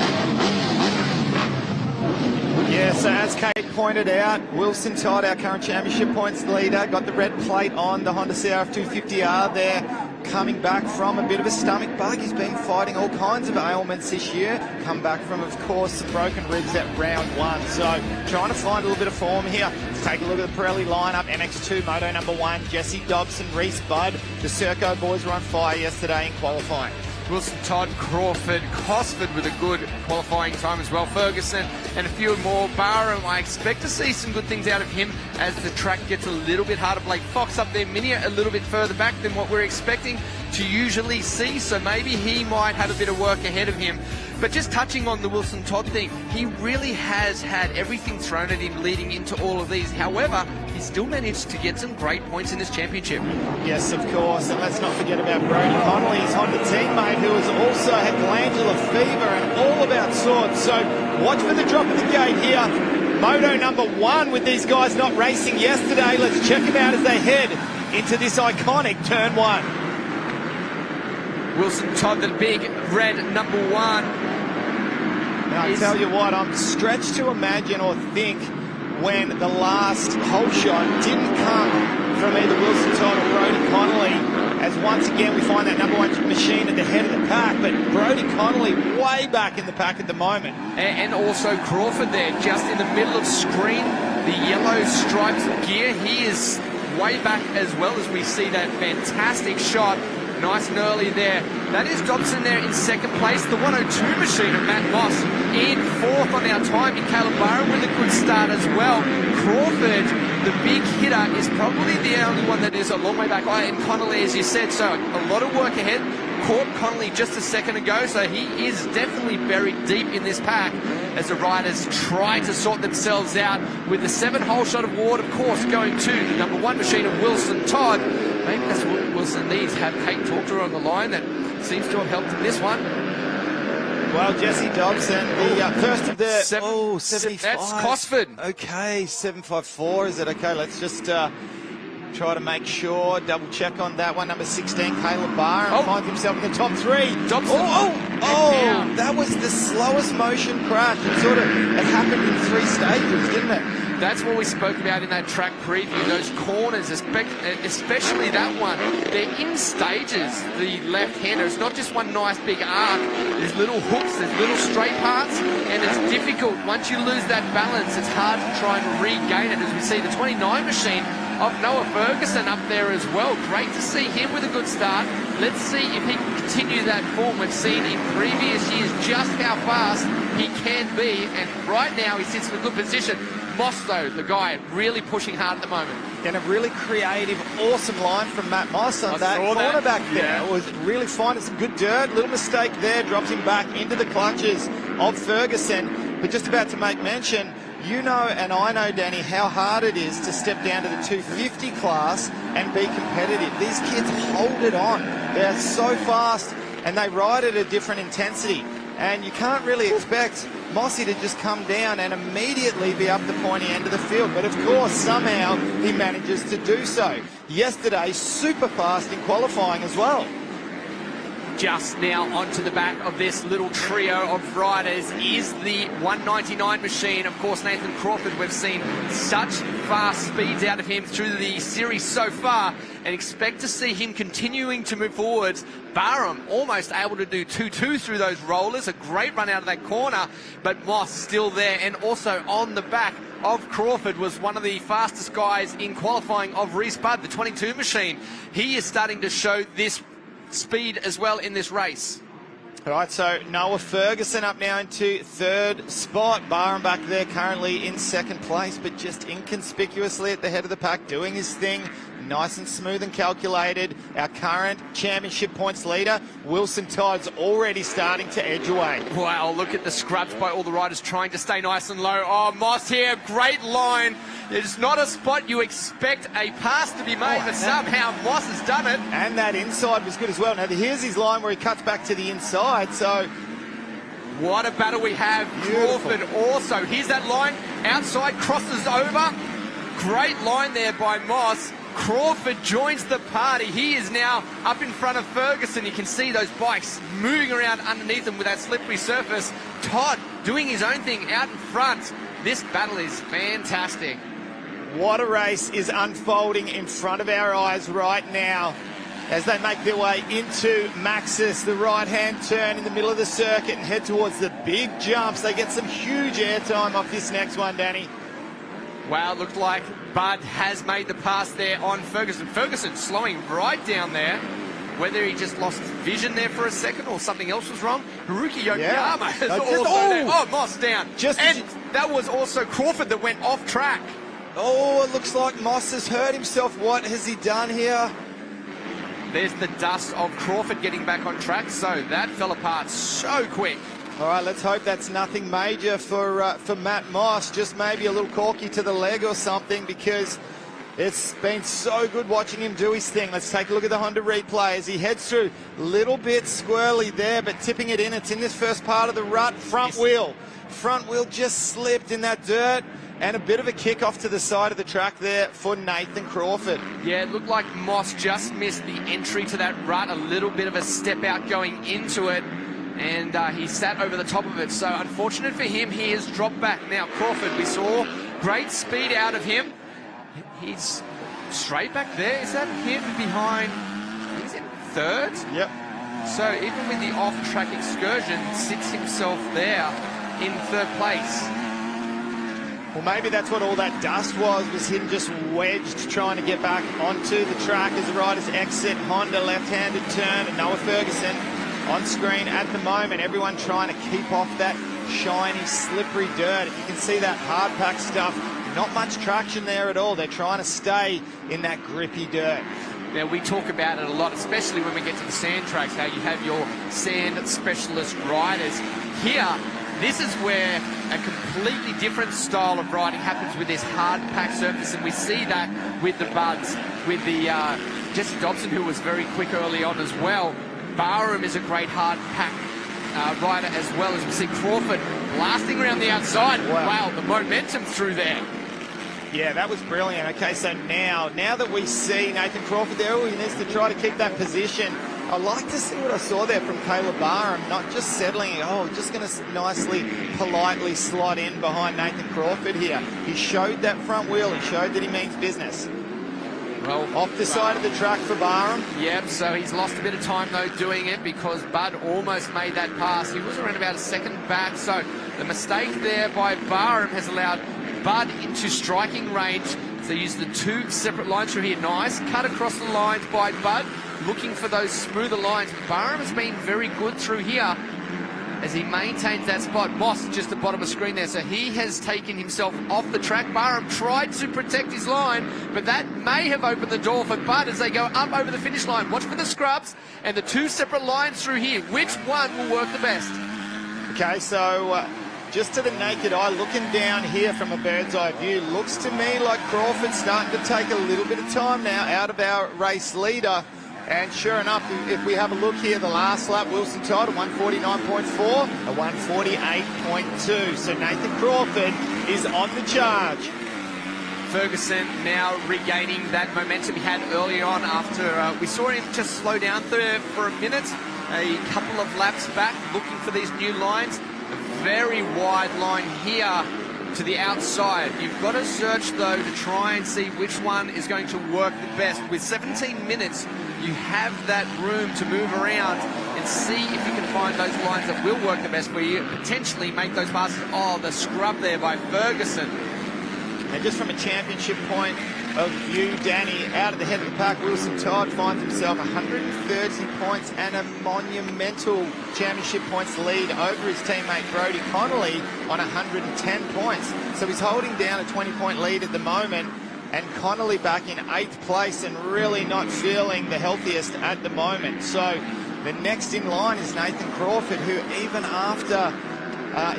Speaker 2: Yeah, so as Kate pointed out, Wilson Todd, our current championship points leader, got the red plate on the Honda CRF 250R there, coming back from a bit of a stomach bug. He's been fighting all kinds of ailments this year. Come back from, of course, some broken ribs at round 1. So trying to find a little bit of form here. Let's take a look at the Pirelli lineup. MX2, Moto number 1, Jesse Dobson, Reese Budd. The Serco boys were on fire yesterday in qualifying.
Speaker 3: Wilson, Todd, Crawford, Cosford with a good qualifying time as well. Ferguson and a few more. Barham, I expect to see some good things out of him as the track gets a little bit harder. Blake Fox up there, Minia a little bit further back than what we're expecting to usually see, so maybe he might have a bit of work ahead of him. But just touching on the Wilson Todd thing, he really has had everything thrown at him leading into all of these. However, he still managed to get some great points in this championship.
Speaker 2: Yes, of course, and let's not forget about Brody Connolly, his Honda teammate, who has also had glandular fever and all about sorts. So watch for the drop of the gate here. Moto number 1 with these guys not racing yesterday. Let's check them out as they head into this iconic turn 1.
Speaker 3: Wilson Todd, the big red number 1.
Speaker 2: Now, I tell you what, I'm stretched to imagine or think when the last whole shot didn't come from either Wilson Todd or Brody Connolly, as once again we find that number 1 machine at the head of the pack, but Brody Connolly way back in the pack at the moment.
Speaker 3: And also Crawford there, just in the middle of screen, the yellow striped gear. He is way back as well as we see that fantastic shot Nice and early there. That is Dobson there in second place. The 102 machine of Matt Moss in fourth on our time. In Caleb Barham with a good start as well. Crawford, the big hitter, is probably the only one that is a long way back. And Connolly, as you said, so a lot of work ahead. Caught Connolly just a second ago, so he is definitely buried deep in this pack as the riders try to sort themselves out with the 7-hole shot of Ward, of course, going to the number 1 machine of Wilson Todd. Maybe that's what Wilson needs. Have Kate talk to her on the line. That seems to have helped in this one.
Speaker 2: Well, Jesse Dobson, the first of the...
Speaker 3: 75. That's Cosford.
Speaker 2: Okay, 754, is it? Okay, let's just try to make sure, double check on that one. Number 16, Caleb Barham, finds himself in the top 3.
Speaker 3: Dobson.
Speaker 2: That was the slowest motion crash. It happened in 3 stages, didn't it?
Speaker 3: That's what we spoke about in that track preview. Those corners, especially that one, they're in stages, the left-hander. It's not just one nice big arc. There's little hooks, there's little straight parts, and it's difficult. Once you lose that balance, it's hard to try and regain it, as we see the 29 machine of Noah Ferguson up there as well. Great to see him with a good start. Let's see if he can continue that form we've seen in previous years, just how fast he can be. And right now he sits in a good position. Moss, though, the guy really pushing hard at the moment. And a really creative, awesome line from Matt Moss on that cornerback there. It was really fine. It's some good dirt. Little mistake there. Drops him back into the clutches of Ferguson. But just about to make mention, you know and I know, Danny, how hard it is to step down to the 250 class and be competitive. These kids hold it on. They're so fast and they ride at a different intensity. And you can't really expect Mossy to just come down and immediately be up the pointy end of the field. But of course, somehow he manages to do so. Yesterday, super fast in qualifying as well. Just now onto the back of this little trio of riders is the 199 machine. Of course, Nathan Crawford, we've seen such fast speeds out of him through the series so far and expect to see him continuing to move forwards. Barham almost able to do 2-2 through those rollers. A great run out of that corner, but Moss still there. And also on the back of Crawford was one of the fastest guys in qualifying of Reese Budd, the 22 machine. He is starting to show this speed as well in this race.
Speaker 2: All right, so Noah Ferguson up now into 3rd spot. Barham back there currently in 2nd place, but just inconspicuously at the head of the pack, doing his thing. Nice and smooth and calculated. Our current championship points leader, Wilson Todd's already starting to edge away.
Speaker 3: Wow, look at the scrubs by all the riders trying to stay nice and low. Oh, Moss here, great line. It's not a spot you expect a pass to be made, but somehow Moss has done it.
Speaker 2: And that inside was good as well. Now, here's his line where he cuts back to the inside, so...
Speaker 3: What a battle we have.
Speaker 2: Beautiful.
Speaker 3: Crawford also. Here's that line, outside, crosses over. Great line there by Moss. Crawford joins the party. He is now up in front of Ferguson. You can see those bikes moving around underneath them with that slippery surface. Todd doing his own thing out in front. This battle is fantastic.
Speaker 2: What a race is unfolding in front of our eyes right now as they make their way into Maxis, the right-hand turn in the middle of the circuit, and head towards the big jumps. They get some huge airtime off this next one, Danny.
Speaker 3: Wow, looked like Bud has made the pass there on Ferguson. Ferguson slowing right down there. Whether he just lost vision there for a second or something else was wrong. Haruki Yokoyama is also there. Oh, Moss down. And that was also Crawford that went off track.
Speaker 2: Oh, it looks like Moss has hurt himself. What has he done here?
Speaker 3: There's the dust of Crawford getting back on track. So that fell apart so quick.
Speaker 2: All right, let's hope that's nothing major for Matt Moss. Just maybe a little corky to the leg or something, because it's been so good watching him do his thing. Let's take a look at the Honda replay as he heads through. Little bit squirrely there, but tipping it in. It's in this first part of the rut. Front wheel just slipped in that dirt. And a bit of a kick off to the side of the track there for Nathan Crawford. Yeah, it looked like Moss just missed the entry to that rut. A little bit of a step out going into it. And he sat over the top of it. So unfortunate for him, he has dropped back. Now Crawford, we saw great speed out of him. He's straight back there. Is that him behind? He's in 3rd? Yep.
Speaker 3: So even with the off-track excursion, sits himself there in 3rd place.
Speaker 2: Well, maybe that's what all that dust was him just wedged trying to get back onto the track as the riders exit. Honda left-handed turn, and Noah Ferguson on screen at the moment. Everyone trying to keep off that shiny, slippery dirt. If you can see that hard pack stuff, not much traction there at all. They're trying to stay in that grippy dirt.
Speaker 3: Now, we talk about it a lot, especially when we get to the sand tracks, how you have your sand specialist riders. Here, this is where a completely different style of riding happens with this hard pack surface, and we see that with the Buds, with the Jesse Dobson, who was very quick early on as well. Barham is a great hard pack rider as well, as we see Crawford blasting around the outside. Wow, the momentum through there.
Speaker 2: Yeah, that was brilliant. Okay, so now that we see Nathan Crawford there, he needs to try to keep that position. I like to see what I saw there from Caleb Barham, not just settling, just going to nicely, politely slot in behind Nathan Crawford here. He showed that front wheel. He showed that he means business.
Speaker 3: Well,
Speaker 2: off the side of the track for Barham.
Speaker 3: Yep, so he's lost a bit of time, though, doing it because Bud almost made that pass. He was around about a second back, so the mistake there by Barham has allowed Bud into striking range. So use the two separate lines through here. Nice cut across the lines by Bud, looking for those smoother lines. Barham has been very good through here as he maintains that spot. Moss just at the bottom of the screen there, so he has taken himself off the track. Barham tried to protect his line, but that may have opened the door for Bud as they go up over the finish line. Watch for the scrubs and the two separate lines through here. Which one will work the best?
Speaker 2: Okay, so just to the naked eye, looking down here from a bird's eye view, looks to me like Crawford's starting to take a little bit of time now out of our race leader. And sure enough, if we have a look here, the last lap, Wilson Todd, a 149.4, a 148.2. So Nathan Crawford is on the charge.
Speaker 3: Ferguson now regaining that momentum he had early on after we saw him just slow down there for a minute, a couple of laps back, looking for these new lines. A very wide line here to the outside. You've got to search, though, to try and see which one is going to work the best. With 17 minutes, you have that room to move around and see if you can find those lines that will work the best for you, potentially make those passes. Oh, the scrub there by Ferguson.
Speaker 2: And just from a championship point of view, Danny, out of the head of the pack, Wilson Todd finds himself 130 points and a monumental championship points lead over his teammate Brodie Connolly on 110 points. So he's holding down a 20-point lead at the moment, and Connolly back in 8th place and really not feeling the healthiest at the moment. So the next in line is Nathan Crawford, who even after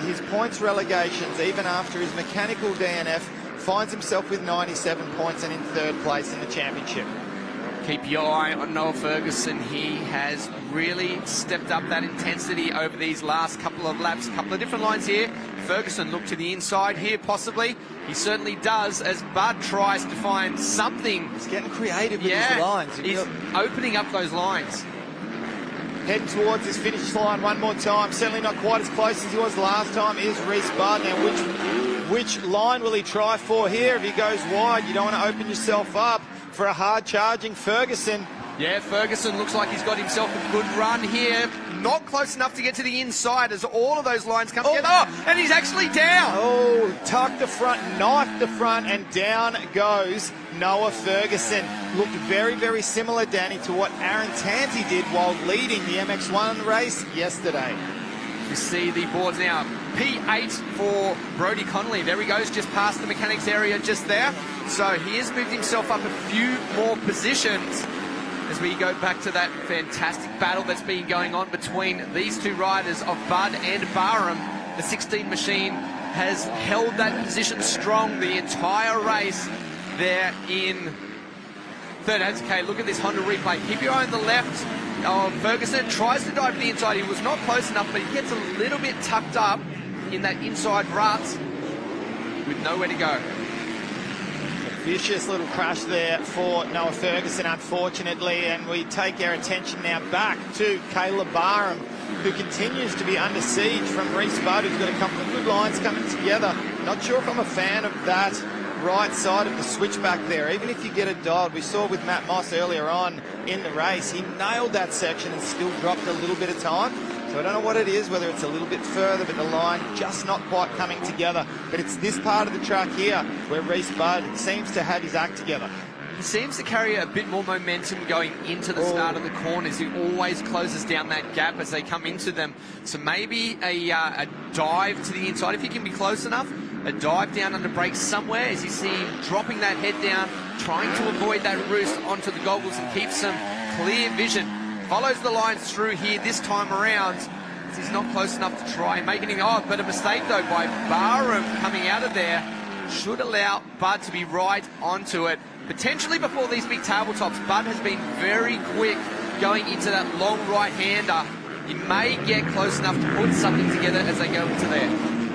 Speaker 2: his points relegations, even after his mechanical DNF, finds himself with 97 points and in 3rd place in the championship.
Speaker 3: Keep your eye on Noah Ferguson. He has really stepped up that intensity over these last couple of laps. A couple of different lines here. Ferguson look to the inside here, possibly. He certainly does, as Bud tries to find something.
Speaker 2: He's getting creative with his lines.
Speaker 3: He's opening up those lines.
Speaker 2: Heading towards his finish line one more time. Certainly not quite as close as he was last time. Is Reece Bud. Now, which line will he try for here? If he goes wide, you don't want to open yourself up for a hard-charging Ferguson.
Speaker 3: Yeah, Ferguson looks like he's got himself a good run here. Not close enough to get to the inside as all of those lines come together. Oh, and he's actually down.
Speaker 2: Oh, tucked the front, knifed the front, and down goes Noah Ferguson. Looked very, very similar, Danny, to what Aaron Tanti did while leading the MX1 race yesterday.
Speaker 3: You see the boards now. P8 for Brodie Connolly. There he goes, just past the mechanics area just there. So he has moved himself up a few more positions as we go back to that fantastic battle that's been going on between these two riders of Bud and Barham. The 16 machine has held that position strong the entire race there in 3rd. Okay, look at this Honda replay. Keep your eye on the left. Ferguson tries to dive to the inside. He was not close enough, but he gets a little bit tucked up in that inside rut with nowhere to go.
Speaker 2: Vicious little crash there for Noah Ferguson, unfortunately, and we take our attention now back to Caleb Barham, who continues to be under siege from Reece Bud, who's got a couple of good lines coming together. Not sure if I'm a fan of that right side of the switchback there, even if you get it dialed. We saw with Matt Moss earlier on in the race, he nailed that section and still dropped a little bit of time. So I don't know what it is, whether it's a little bit further, but the line just not quite coming together. But it's this part of the track here where Reece Budd seems to have his act together.
Speaker 3: He seems to carry a bit more momentum going into the start of the corners. He always closes down that gap as they come into them. So maybe a dive to the inside, if he can be close enough. A dive down under brakes somewhere as you see him dropping that head down, trying to avoid that roost onto the goggles and keep some clear vision. Follows the lines through here this time around. He's not close enough to try and make anything. Oh, but a mistake though by Barham coming out of there. Should allow Budd to be right onto it. Potentially before these big tabletops, Budd has been very quick going into that long right-hander. He may get close enough to put something together as they go into there.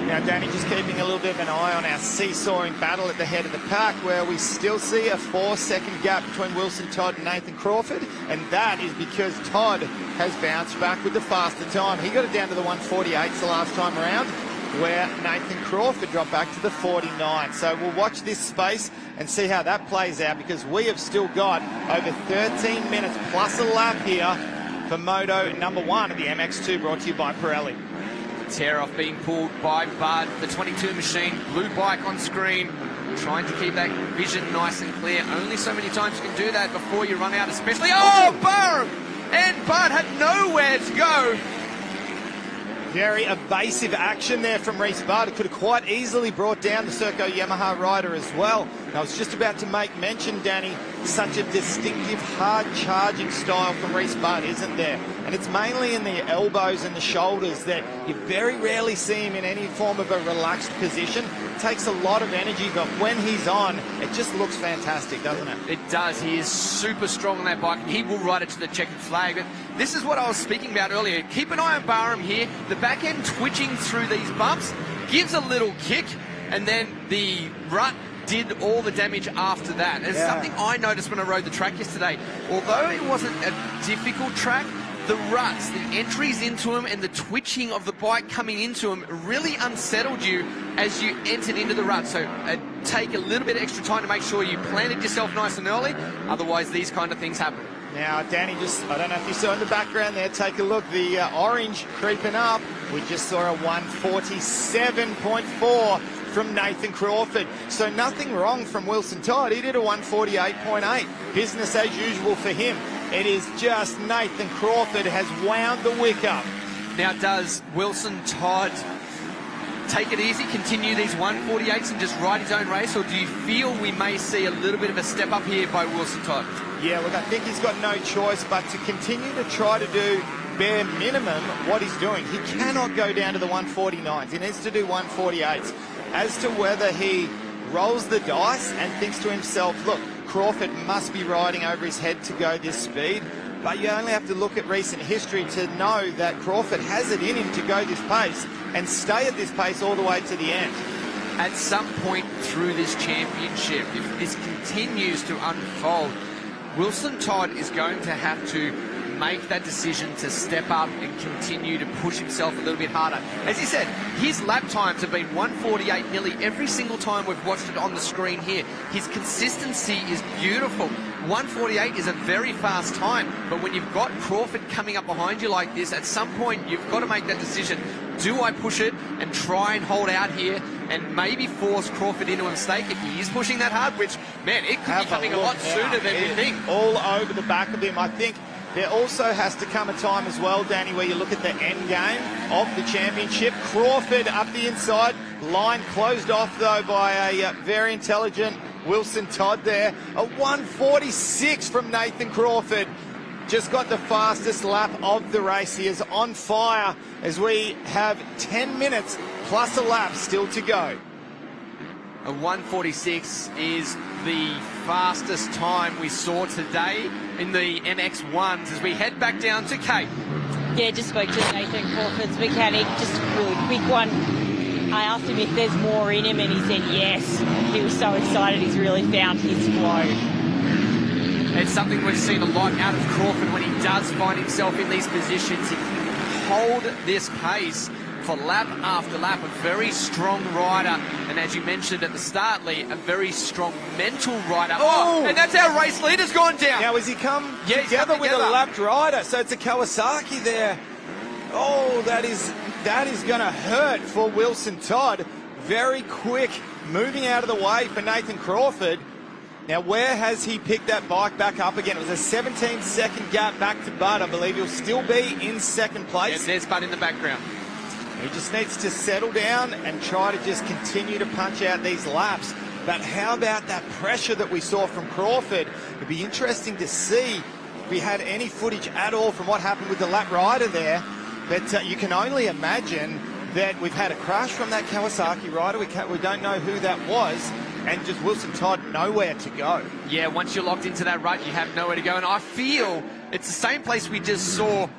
Speaker 2: Now, Danny, just keeping a little bit of an eye on our seesawing battle at the head of the pack, where we still see a 4-second gap between Wilson Todd and Nathan Crawford, and that is because Todd has bounced back with the faster time. He got it down to the 148s the last time around, where Nathan Crawford dropped back to the 49. So we'll watch this space and see how that plays out, because we have still got over 13 minutes plus a lap here for Moto number 1 of the MX2, brought to you by Pirelli.
Speaker 3: Tear off being pulled by Budd, the 22 machine, blue bike on screen, trying to keep that vision nice and clear. Only so many times you can do that before you run out, especially, Barham! And Budd had nowhere to go.
Speaker 2: Very evasive action there from Reece Budd. It could have quite easily brought down the Serco Yamaha rider as well. And I was just about to make mention, Danny, such a distinctive, hard-charging style from Reece Budd, isn't there? And it's mainly in the elbows and the shoulders that you very rarely see him in any form of a relaxed position. It takes a lot of energy, but when he's on, it just looks fantastic, doesn't it?
Speaker 3: It does. He is super strong on that bike, and he will ride it to the checkered flag. But this is what I was speaking about earlier. Keep an eye on Barham here. The back end twitching through these bumps, gives a little kick, and then the rut did all the damage after that. It's something I noticed when I rode the track yesterday. Although it wasn't a difficult track, the ruts, the entries into them, and the twitching of the bike coming into them really unsettled you as you entered into the rut. So take a little bit of extra time to make sure you planted yourself nice and early. Otherwise, these kind of things happen.
Speaker 2: Now, Danny, I don't know if you saw in the background there, take a look, the orange creeping up. We just saw a 147.4 from Nathan Crawford. So nothing wrong from Wilson Todd. He did a 148.8. Business as usual for him. It is just Nathan Crawford has wound the wick up.
Speaker 3: Now, does Wilson Todd take it easy, continue these 148s and just ride his own race, or do you feel we may see a little bit of a step up here by Wilson Todd?
Speaker 2: Yeah, look, I think he's got no choice but to continue to try to do bare minimum what he's doing. He cannot go down to the 149s. He needs to do 148s. As to whether he rolls the dice and thinks to himself, look, Crawford must be riding over his head to go this speed, but you only have to look at recent history to know that Crawford has it in him to go this pace and stay at this pace all the way to the end.
Speaker 3: At some point through this championship, if this continues to unfold, Wilson Todd is going to have to make that decision to step up and continue to push himself a little bit harder. As he said, his lap times have been 148 nearly every single time we've watched it on the screen here. His consistency is beautiful. 148 is a very fast time, but when you've got Crawford coming up behind you like this, at some point you've got to make that decision. Do I push it and try and hold out here and maybe force Crawford into a mistake if he is pushing that hard, which, man, it could be coming a lot sooner than we think.
Speaker 2: All over the back of him. I think there also has to come a time as well, Danny, where you look at the end game of the championship. Crawford up the inside, line closed off though by a very intelligent Wilson Todd there. A 146 from Nathan Crawford. Just got the fastest lap of the race. He is on fire as we have 10 minutes plus a lap still to go.
Speaker 3: A 146 is the fastest time we saw today in the MX1s as we head back down to Kate.
Speaker 1: Yeah, just spoke to Nathan Crawford's mechanic, just a really quick one. I asked him if there's more in him and he said yes. He was so excited, he's really found his flow.
Speaker 3: It's something we've seen a lot out of Crawford when he does find himself in these positions. He can hold this pace for lap after lap. A very strong rider, and as you mentioned at the start, Lee, a very strong mental rider. Oh, and that's how race leader's gone down.
Speaker 2: Now, has he come together with a lapped rider? So it's a Kawasaki there. Oh, that is going to hurt for Wilson Todd. Very quick moving out of the way for Nathan Crawford. Now, where has he picked that bike back up again? It was a 17-second gap back to Bud. I believe he'll still be in second place.
Speaker 3: Yeah, there's Bud in the background.
Speaker 2: He just needs to settle down and try to just continue to punch out these laps. But how about that pressure that we saw from Crawford? It'd be interesting to see if we had any footage at all from what happened with the lap rider there. But you can only imagine that we've had a crash from that Kawasaki rider. We don't know who that was. And just Wilson Todd nowhere to go.
Speaker 3: Yeah, once you're locked into that rut, you have nowhere to go. And I feel it's the same place we just saw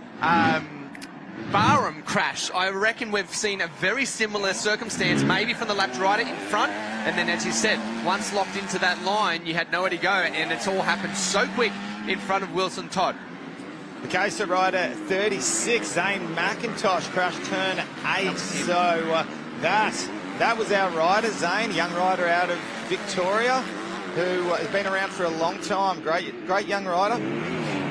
Speaker 3: Barham crash. I reckon we've seen a very similar circumstance, maybe from the lap rider in front. And then, as you said, once locked into that line, you had nowhere to go. And it's all happened so quick in front of Wilson Todd.
Speaker 2: The Kaiser rider 36, Zane McIntosh, crashed turn 8. So that was our rider, Zane, young rider out of Victoria, who has been around for a long time. Great young rider.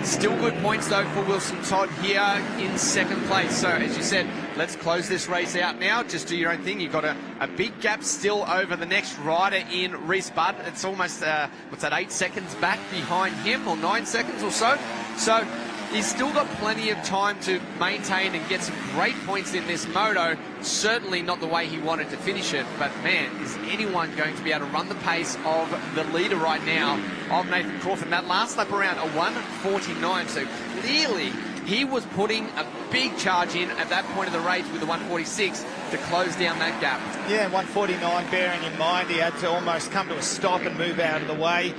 Speaker 3: Still good points, though, for Wilson Todd here in second place. So, as you said, let's close this race out now. Just do your own thing. You've got a big gap still over the next rider in Reese Budd. It's almost, 8 seconds back behind him, or 9 seconds or so. So, he's still got plenty of time to maintain and get some great points in this moto. Certainly not the way he wanted to finish it, but man, is anyone going to be able to run the pace of the leader right now, of Nathan Crawford? That last lap around a 1:49, so clearly he was putting a big charge in at that point of the race with the 1:46 to close down that gap.
Speaker 2: Yeah, 1:49, bearing in mind he had to almost come to a stop and move out of the way.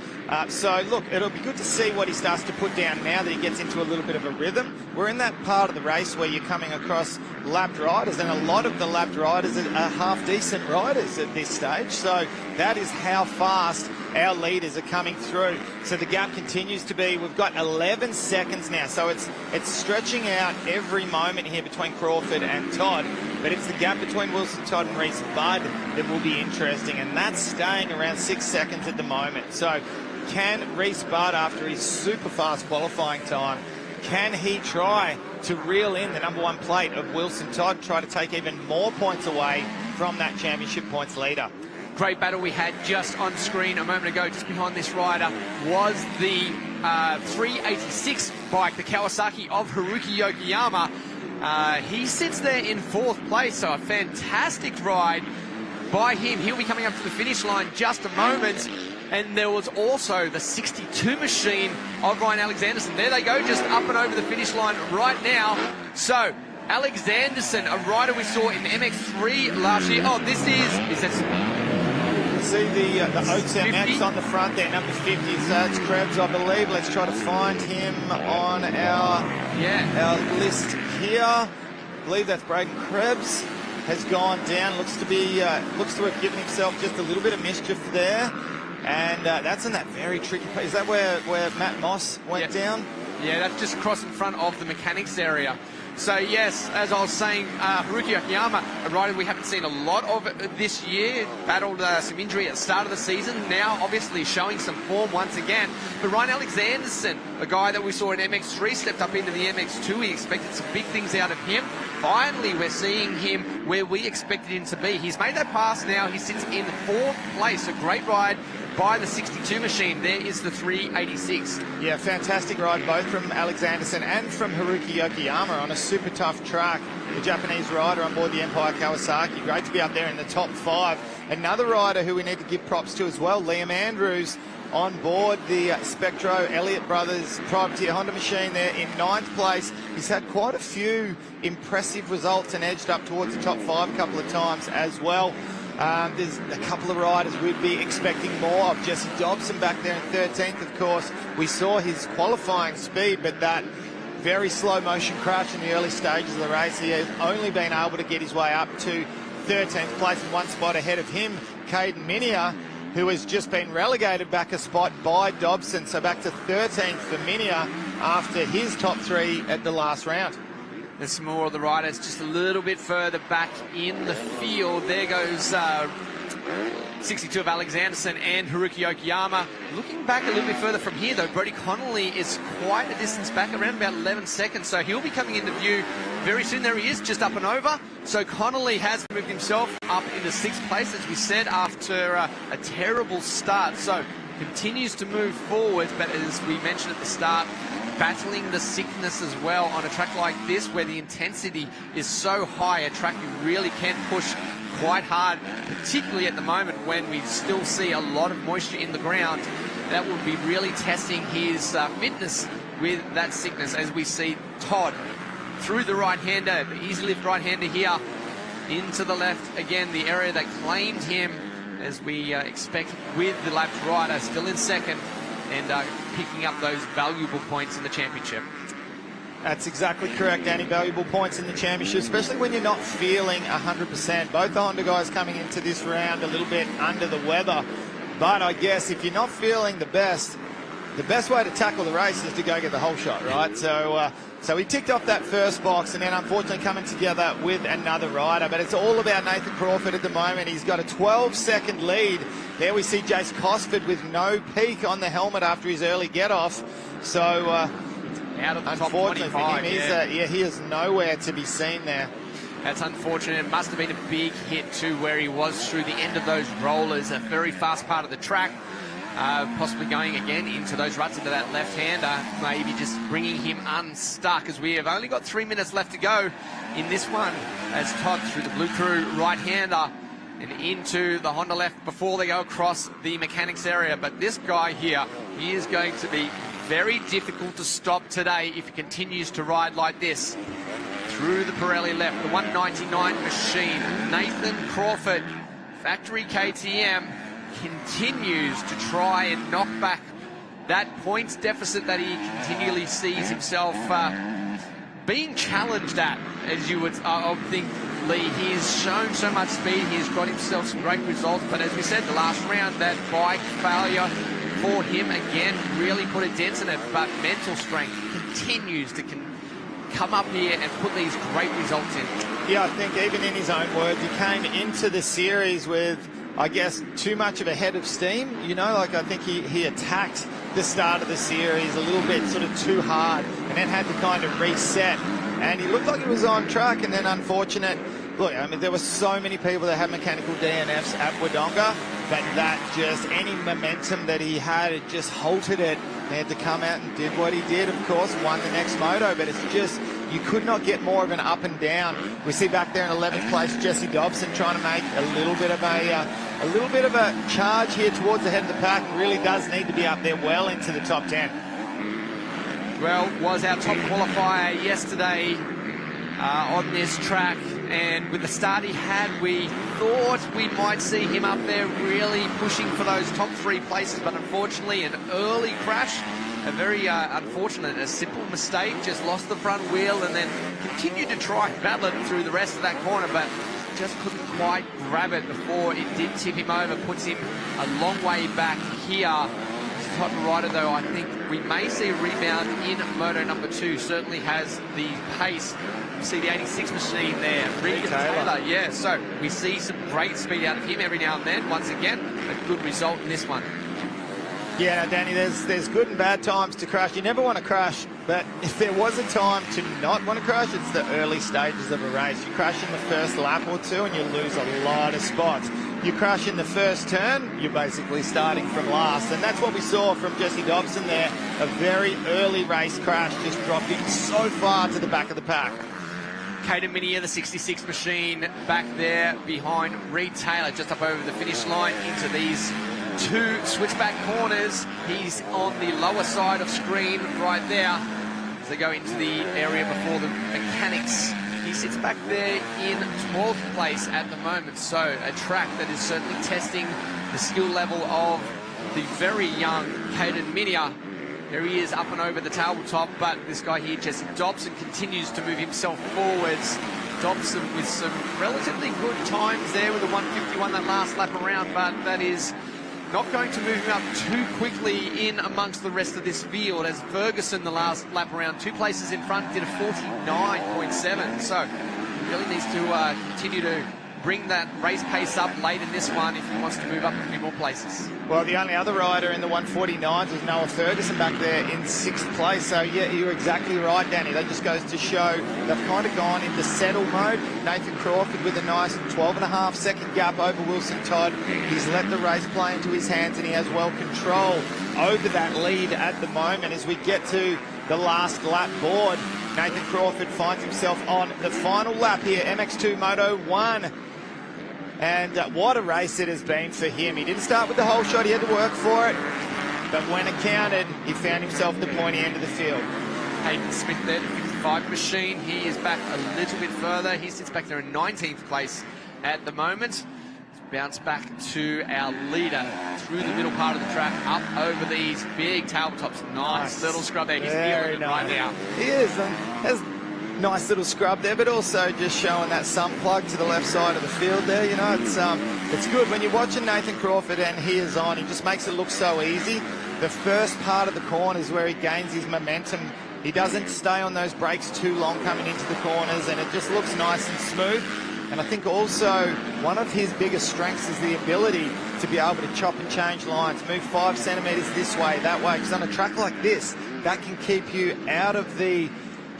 Speaker 2: So, look, it'll be good to see what he starts to put down now that he gets into a little bit of a rhythm. We're in that part of the race where you're coming across lapped riders, and a lot of the lapped riders are half-decent riders at this stage. So that is how fast our leaders are coming through. So the gap continues to be, we've got 11 seconds now. So it's stretching out every moment here between Crawford and Todd. But it's the gap between Wilson Todd and Reese Budd that will be interesting, and that's staying around 6 seconds at the moment. So can Reese Budd, after his super fast qualifying time, can he try to reel in the number 1 plate of Wilson Todd, try to take even more points away from that championship points leader?
Speaker 3: Great battle we had just on screen a moment ago. Just behind this rider was the 386 bike, the Kawasaki of Haruki Yokoyama. He sits there in 4th place, so a fantastic ride by him. He'll be coming up to the finish line just a moment. And there was also the 62 machine of Ryan Alexanderson. There they go, just up and over the finish line right now. So, Alexanderson, a rider we saw in MX3 last year. Oh, this is that...
Speaker 2: See the Oaks AMX on the front there, number 50. So that's Krebs, I believe. Let's try to find him on our list here. I believe that's Braden Krebs. Has gone down. Looks to have given himself just a little bit of mischief there. And that's in that very tricky place. Is that where Matt Moss went down?
Speaker 3: Yeah, that's just across in front of the mechanics area. So, yes, as I was saying, Haruki Yokoyama, a rider we haven't seen a lot of this year, battled some injury at the start of the season, now obviously showing some form once again. But Ryan Alexanderson, a guy that we saw in MX3, stepped up into the MX2. We expected some big things out of him. Finally, we're seeing him where we expected him to be. He's made that pass now. He sits in 4th place. A great ride by the 62 machine. There is the 386.
Speaker 2: Yeah, fantastic ride both from Alexanderson and from Haruki Yokoyama on a super tough track. The Japanese rider on board the Empire Kawasaki. Great to be up there in the top 5. Another rider who we need to give props to as well, Liam Andrews, on board the Spectro Elliott Brothers privateer Honda machine there in 9th place. He's had quite a few impressive results and edged up towards the top 5 a couple of times as well. There's a couple of riders we'd be expecting more of. Jesse Dobson back there in 13th, of course. We saw his qualifying speed, but that very slow motion crash in the early stages of the race. He has only been able to get his way up to 13th place, and 1 spot ahead of him, Caden Minia, who has just been relegated back a spot by Dobson. So back to 13th for Minia after his top 3 at the last round.
Speaker 3: There's some more of the riders just a little bit further back in the field. There goes 62 of Alexanderson and Haruki Okiyama. Looking back a little bit further from here, though, Brody Connolly is quite a distance back, around about 11 seconds, so he'll be coming into view very soon. There he is, just up and over. So Connolly has moved himself up into 6th place, as we said, after a terrible start. So continues to move forward, but as we mentioned at the start, battling the sickness as well on a track like this, where the intensity is so high, a track you really can push quite hard, particularly at the moment when we still see a lot of moisture in the ground. That will be really testing his fitness with that sickness, as we see Todd through the right-hander, the easy lift right-hander here, into the left. Again, the area that claimed him, as we expect with the lapped rider, still in second, and picking up those valuable points in the championship.
Speaker 2: That's exactly correct, Danny. Valuable points in the championship, especially when you're not feeling 100%. Both the Honda guys coming into this round a little bit under the weather. But I guess if you're not feeling the best way to tackle the race is to go get the whole shot, right? So he ticked off that first box, and then unfortunately coming together with another rider. But it's all about Nathan Crawford at the moment. He's got a 12-second lead. There we see Jace Cosford with no peak on the helmet after his early get-off. So
Speaker 3: out of the top
Speaker 2: unfortunately
Speaker 3: 25,
Speaker 2: for him, he is nowhere to be seen there.
Speaker 3: That's unfortunate. It must have been a big hit to where he was through the end of those rollers, a very fast part of the track. Possibly going again into those ruts, into that left-hander, maybe just bringing him unstuck, as we have only got 3 minutes left to go in this one, as Todd through the Blue Crew right-hander and into the Honda left before they go across the mechanics area. But this guy here, he is going to be very difficult to stop today if he continues to ride like this. Through the Pirelli left, the 199 machine, Nathan Crawford, factory KTM, continues to try and knock back that points deficit that he continually sees himself being challenged at, as you would think, Lee. He has shown so much speed, he has got himself some great results, but as we said, the last round, that bike failure for him again really put a dent in it, but mental strength continues to come up here and put these great results in.
Speaker 2: Yeah, I think even in his own words, he came into the series with, I guess, too much of a head of steam. You know, like I think he attacked the start of the series a little bit sort of too hard and then had to kind of reset. And he looked like he was on track, and then unfortunate. Look, I mean, there were so many people that had mechanical DNFs at Wodonga, but that just, any momentum that he had, it just halted it. He had to come out and did what he did, of course, won the next moto, but it's just, you could not get more of an up and down. We see back there in 11th place, Jesse Dobson trying to make a little bit of a charge here towards the head of the pack, and really does need to be up there well into the top 10.
Speaker 3: Well, was our top qualifier yesterday on this track, and with the start he had, we thought we might see him up there really pushing for those top 3 places, but unfortunately an early crash, a very unfortunate, a simple mistake, just lost the front wheel and then continued to try and battle it through the rest of that corner, but just couldn't quite grab it before it did tip him over, puts him a long way back here. This type of rider, though, I think we may see a rebound in Moto number 2, certainly has the pace. You see the 86 machine there, Regan Taylor, yeah, so we see some great speed out of him every now and then. Once again, a good result in this one.
Speaker 2: Yeah, no, Danny, there's good and bad times to crash. You never want to crash, but if there was a time to not want to crash, it's the early stages of a race. You crash in the first lap or two and you lose a lot of spots. You crash in the first turn, you're basically starting from last. And that's what we saw from Jesse Dobson there. A very early race crash, just dropped him so far to the back of the pack.
Speaker 3: Caden Minier, the 66 machine, back there behind Reed Taylor, just up over the finish line into these 2 switchback corners. He's on the lower side of screen right there as they go into the area before the mechanics. He sits back there in 12th place at the moment, so a track that is certainly testing the skill level of the very young Caden Minier. There he is up and over the tabletop, but this guy here, Jesse Dobson, continues to move himself forwards. Dobson with some relatively good times there with a 151 that last lap around, but that is not going to move him up too quickly in amongst the rest of this field, as Ferguson, the last lap around, 2 places in front, did a 49.7. So he really needs to continue to bring that race pace up late in this one if he wants to move up a few more places.
Speaker 2: Well, the only other rider in the 149s was Noah Ferguson back there in 6th place. So, yeah, you're exactly right, Danny. That just goes to show they've kind of gone into settle mode. Nathan Crawford with a nice 12.5 second gap over Wilson Todd. He's let the race play into his hands, and he has well control over that lead at the moment. As we get to the last lap board, Nathan Crawford finds himself on the final lap here, MX2 Moto 1. And what a race it has been for him. He didn't start with the whole shot, he had to work for it. But when it counted, he found himself at the pointy end of the field.
Speaker 3: Hayden Smith there, the 55 machine. He is back a little bit further. He sits back there in 19th place at the moment. Bounce back to our leader through the middle part of the track, up over these big tabletops. Nice little scrub there. He's feeling it right now.
Speaker 2: He is. Has nice little scrub there, but also just showing that sun plug to the left side of the field there. You know, it's good when you're watching Nathan Crawford and he is on. He just makes it look so easy. The first part of the corner is where he gains his momentum. He doesn't stay on those brakes too long coming into the corners, and it just looks nice and smooth. And I think also one of his biggest strengths is the ability to be able to chop and change lines, move 5 centimetres this way, that way, because on a track like this, that can keep you out of the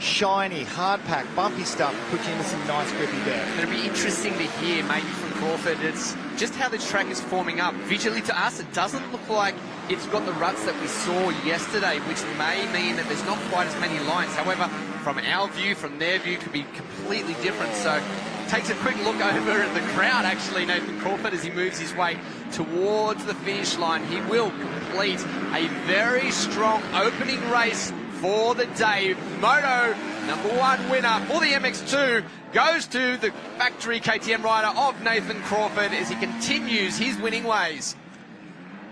Speaker 2: shiny, hard pack, bumpy stuff, and put you into some nice grippy dirt.
Speaker 3: It'll be interesting to hear maybe from Crawford. It's just how this track is forming up. Visually to us, it doesn't look like it's got the ruts that we saw yesterday, which may mean that there's not quite as many lines. However, from our view, from their view, could be completely different. So takes a quick look over at the crowd, actually, Nathan Crawford, as he moves his way towards the finish line. He will complete a very strong opening race for the day. Moto #1 winner for the MX2 goes to the factory KTM rider of Nathan Crawford as he continues his winning ways.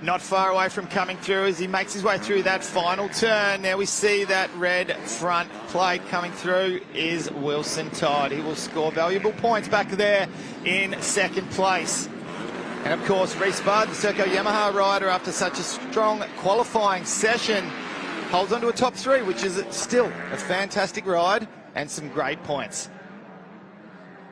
Speaker 2: Not far away from coming through as he makes his way through that final turn. Now we see that red front plate coming through is Wilson Todd. He will score valuable points back there in 2nd place. And of course, Reese Budd, the Serco Yamaha rider, after such a strong qualifying session, holds on to a top 3, which is still a fantastic ride and some great points.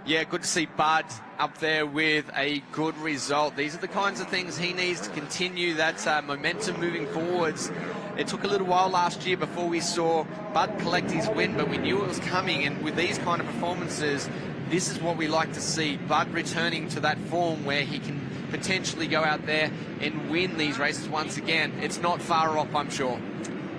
Speaker 3: Yeah, good to see Bud up there with a good result. These are the kinds of things he needs to continue that momentum moving forwards. It took a little while last year before we saw Bud collect his win, but we knew it was coming, and with these kind of performances, this is what we like to see. Bud returning to that form where he can potentially go out there and win these races once again. It's not far off, I'm sure.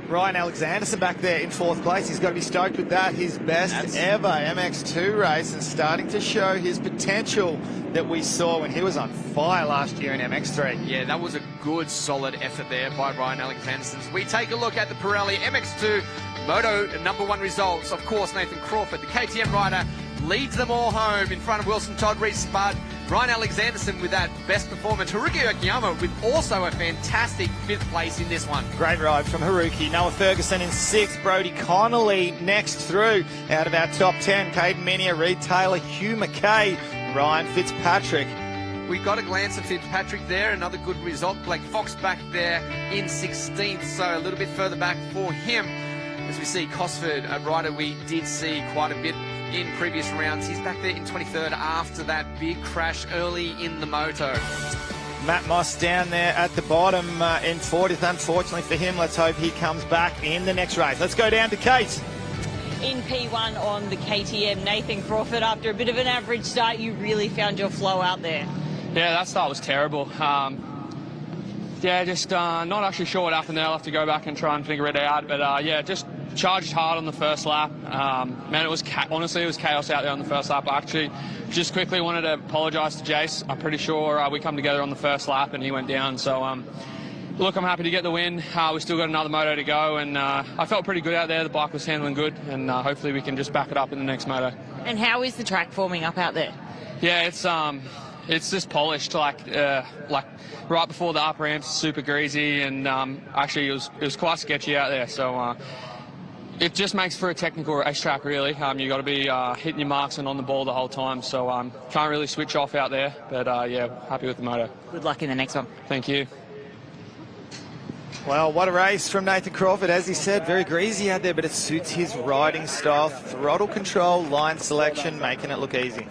Speaker 2: Ryan Alexanderson back there in 4th place. He's got to be stoked with that. His best ever MX2 race, and starting to show his potential that we saw when he was on fire last year in MX3.
Speaker 3: Yeah, that was a good, solid effort there by Ryan Alexanderson. We take a look at the Pirelli MX2 Moto #1 results. Of course, Nathan Crawford, the KTM rider, leads them all home in front of Wilson Todd, Reese Budd, Ryan Alexanderson with that best performance. Haruki Akiyama with also a fantastic 5th place in this one.
Speaker 2: Great ride from Haruki. Noah Ferguson in 6th. Brody Connolly next through. Out of our top 10, Caden Minia, Reed Taylor, Hugh McKay, Ryan Fitzpatrick.
Speaker 3: We got a glance at Fitzpatrick there. Another good result. Blake Fox back there in 16th, so a little bit further back for him. As we see Cosford, a rider we did see quite a bit in previous rounds. He's back there in 23rd after that big crash early in the moto.
Speaker 2: Matt Moss down there at the bottom in 40th. Unfortunately for him, let's hope he comes back in the next race. Let's go down to Kate.
Speaker 1: In P1 on the KTM, Nathan Crawford, after a bit of an average start, you really found your flow out there.
Speaker 8: Yeah, that start was terrible. Yeah, just not actually sure what happened there. I'll have to go back and try and figure it out. But yeah, just charged hard on the first lap. Man, it was honestly, it was chaos out there on the first lap. I actually just quickly wanted to apologise to Jace. I'm pretty sure we come together on the first lap and he went down. So look, I'm happy to get the win. We still got another moto to go, and I felt pretty good out there. The bike was handling good, and hopefully we can just back it up in the next moto.
Speaker 1: And how is the track forming up out there?
Speaker 8: Yeah, it's just polished, like right before the up ramps, super greasy, and actually it was quite sketchy out there. So it just makes for a technical racetrack, really. You got to be hitting your marks and on the ball the whole time. So can't really switch off out there. But yeah, happy with the moto.
Speaker 1: Good luck in the next one.
Speaker 8: Thank you.
Speaker 2: Well, what a race from Nathan Crawford. As he said, very greasy out there, but it suits his riding style. Throttle control, line selection, making it look easy.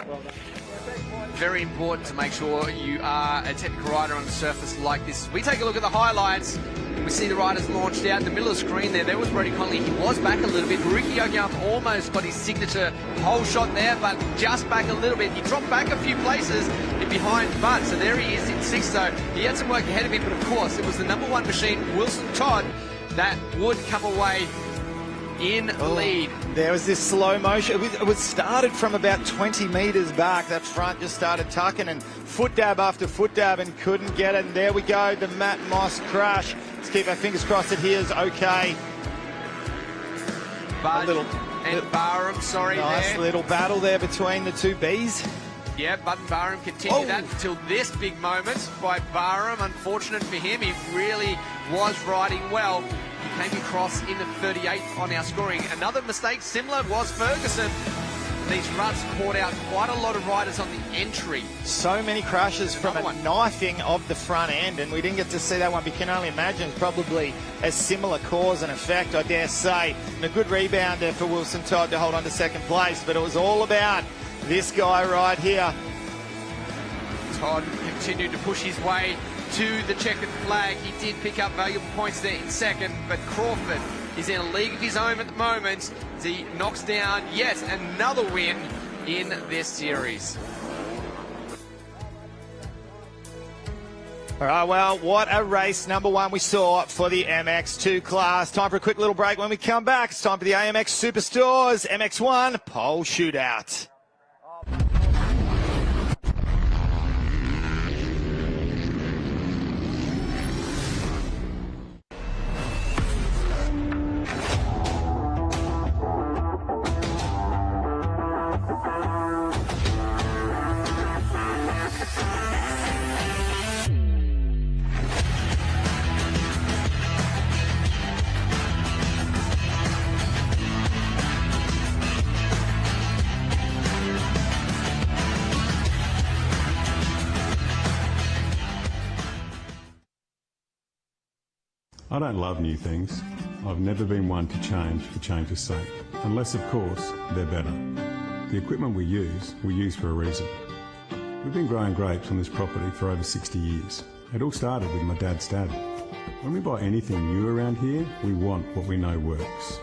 Speaker 3: very important to make sure you are a technical rider on a surface like this. We take a look at the highlights. We see the riders launched out in the middle of the screen there. There was Brody Connolly. He was back a little bit. Ricky Yogyamp almost got his signature pole shot there, but just back a little bit. He dropped back a few places behind Bud, so there he is in 6th. So he had some work ahead of him, but of course it was the number 1 machine, Wilson Todd, that would come away in lead.
Speaker 2: There was this slow motion. It was started from about 20 metres back. That front just started tucking and foot dab after foot dab and couldn't get it. And there we go, the Matt Moss crash. Let's keep our fingers crossed that he is okay.
Speaker 3: Bud and Barham, sorry,
Speaker 2: nice
Speaker 3: there.
Speaker 2: Little battle there between the two Bs.
Speaker 3: Yeah, Bud and Barham continued that until this big moment by Barham. Unfortunate for him, he really was riding well. He came across in the 38th on our scoring. Another mistake similar was Ferguson. These ruts caught out quite a lot of riders on the entry.
Speaker 2: So many crashes from a knifing of the front end, and we didn't get to see that one. We can only imagine probably a similar cause and effect, I dare say. And a good rebound there for Wilson Todd to hold on to 2nd place, but it was all about this guy right here.
Speaker 3: Todd continued to push his way to the checkered flag. He did pick up valuable points there in 2nd, but Crawford is in a league of his own at the moment as he knocks down yet another win in this series.
Speaker 2: All right, well, what a race, number 1 we saw for the MX2 class. Time for a quick little break. When we come back, it's time for the AMX Superstores MX1 pole shootout.
Speaker 9: I don't love new things. I've never been one to change for change's sake, unless of course they're better. The equipment we use for a reason. We've been growing grapes on this property for over 60 years. It all started with my dad's dad. When we buy anything new around here, we want what we know works.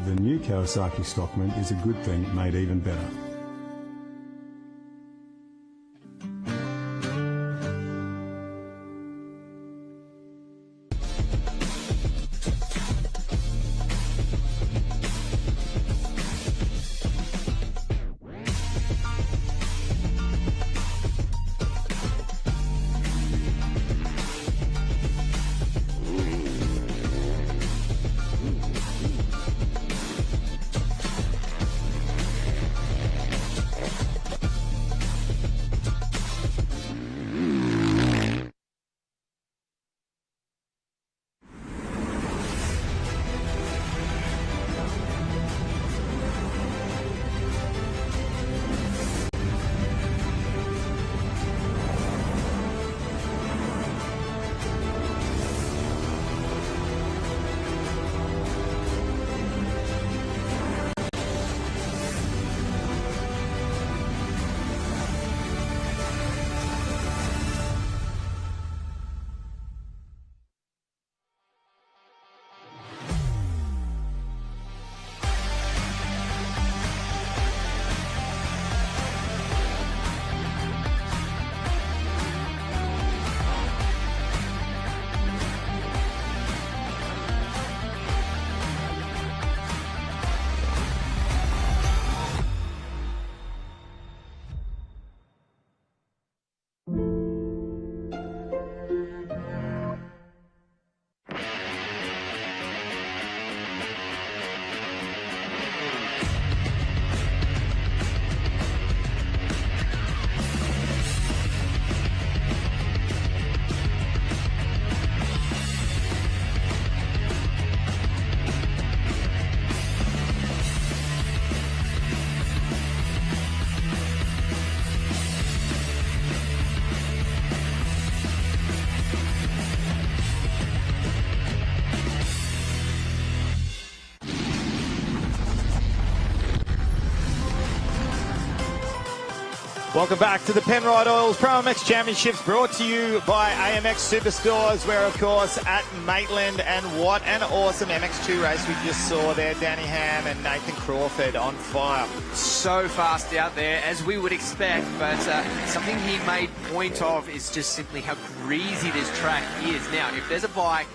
Speaker 9: The new Kawasaki Stockman is a good thing made even better.
Speaker 2: Welcome back to the Penrite Oils ProMX Championships, brought to you by AMX Superstores. We're, of course, at Maitland, and what an awesome MX2 race we just saw there. Danny Ham and Nathan Crawford on fire.
Speaker 3: So fast out there, as we would expect, but something he made point of is just simply how greasy this track is. Now, if there's a bike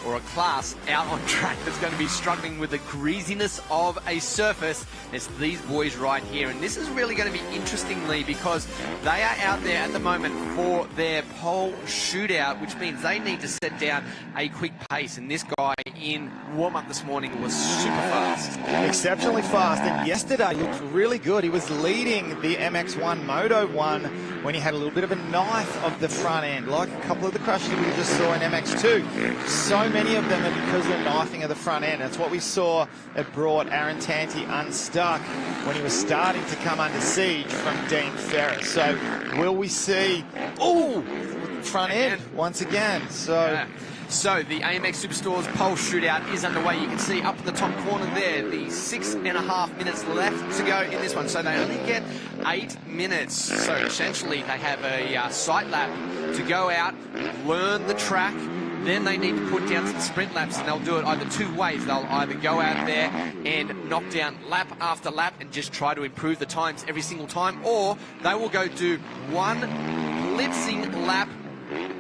Speaker 3: or a class out on track that's going to be struggling with the greasiness of a surface, it's these boys right here. And this is really going to be interesting, Lee, because they are out there at the moment for their pole shootout, which means they need to set down a quick pace. And this guy in warm-up this morning was super fast.
Speaker 2: Exceptionally fast, and yesterday looked really good. He was leading the MX1 Moto 1 when he had a little bit of a knife of the front end, like a couple of the crashes we just saw in MX2. So many of them are because of the knifing of the front end. That's what we saw. It brought Aaron Tanti unstuck when he was starting to come under siege from Dean Ferris. So will we see, front end once again?
Speaker 3: So the AMX Superstores pole shootout is underway. You can see up in the top corner there, the 6.5 minutes left to go in this one. So they only get 8 minutes. So essentially they have a sight lap to go out, learn the track. Then they need to put down some sprint laps, and they'll do it either two ways. They'll either go out there and knock down lap after lap and just try to improve the times every single time, or they will go do one blitzing lap,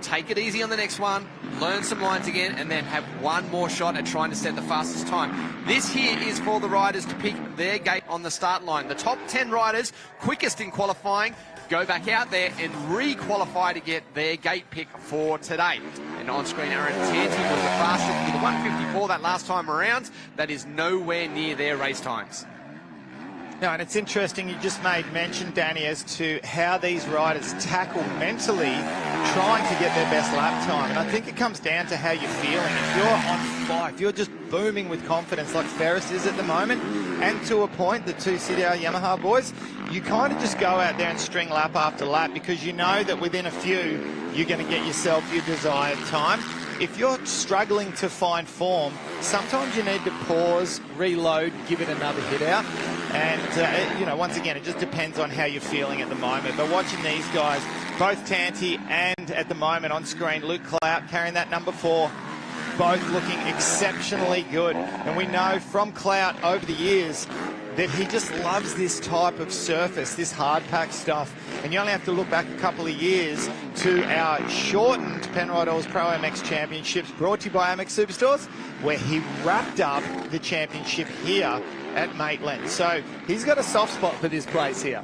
Speaker 3: take it easy on the next one, learn some lines again, and then have one more shot at trying to set the fastest time. This here is for the riders to pick their gate on the start line. The top 10 riders, quickest in qualifying, go back out there and re-qualify to get their gate pick for today. And on screen, Aaron Tanti was the fastest with a 154 that last time around. That is nowhere near their race times.
Speaker 2: No, and it's interesting, you just made mention, Danny, as to how these riders tackle mentally trying to get their best lap time. And I think it comes down to how you're feeling. If you're on fire, if you're just booming with confidence like Ferris is at the moment, and to a point, the two CDR Yamaha boys, you kind of just go out there and string lap after lap because you know that within a few, you're going to get yourself your desired time. If you're struggling to find form, sometimes you need to pause, reload, give it another hit out. And, you know, once again, it just depends on how you're feeling at the moment. But watching these guys, both Tanti and at the moment on screen, Luke Clout carrying that number 4, both looking exceptionally good. And we know from Clout over the years that he just loves this type of surface, this hard pack stuff. And you only have to look back a couple of years to our shortened Penrite Oils ProMX Championships brought to you by AMX Superstores, where he wrapped up the championship here at Maitland. So he's got a soft spot for this place here.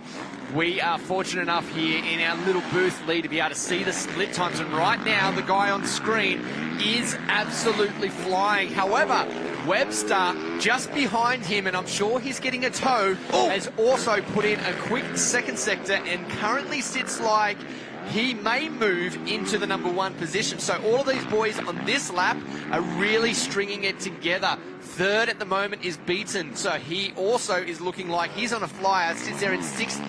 Speaker 3: We are fortunate enough here in our little booth, Lee, to be able to see the split times. And right now, the guy on screen is absolutely flying. However, Webster, just behind him, and I'm sure he's getting a tow, has also put in a quick second sector and currently sits like he may move into the number 1 position. So all of these boys on this lap are really stringing it together. Third at the moment is Beaton, so he also is looking like he's on a flyer, sits there in 6th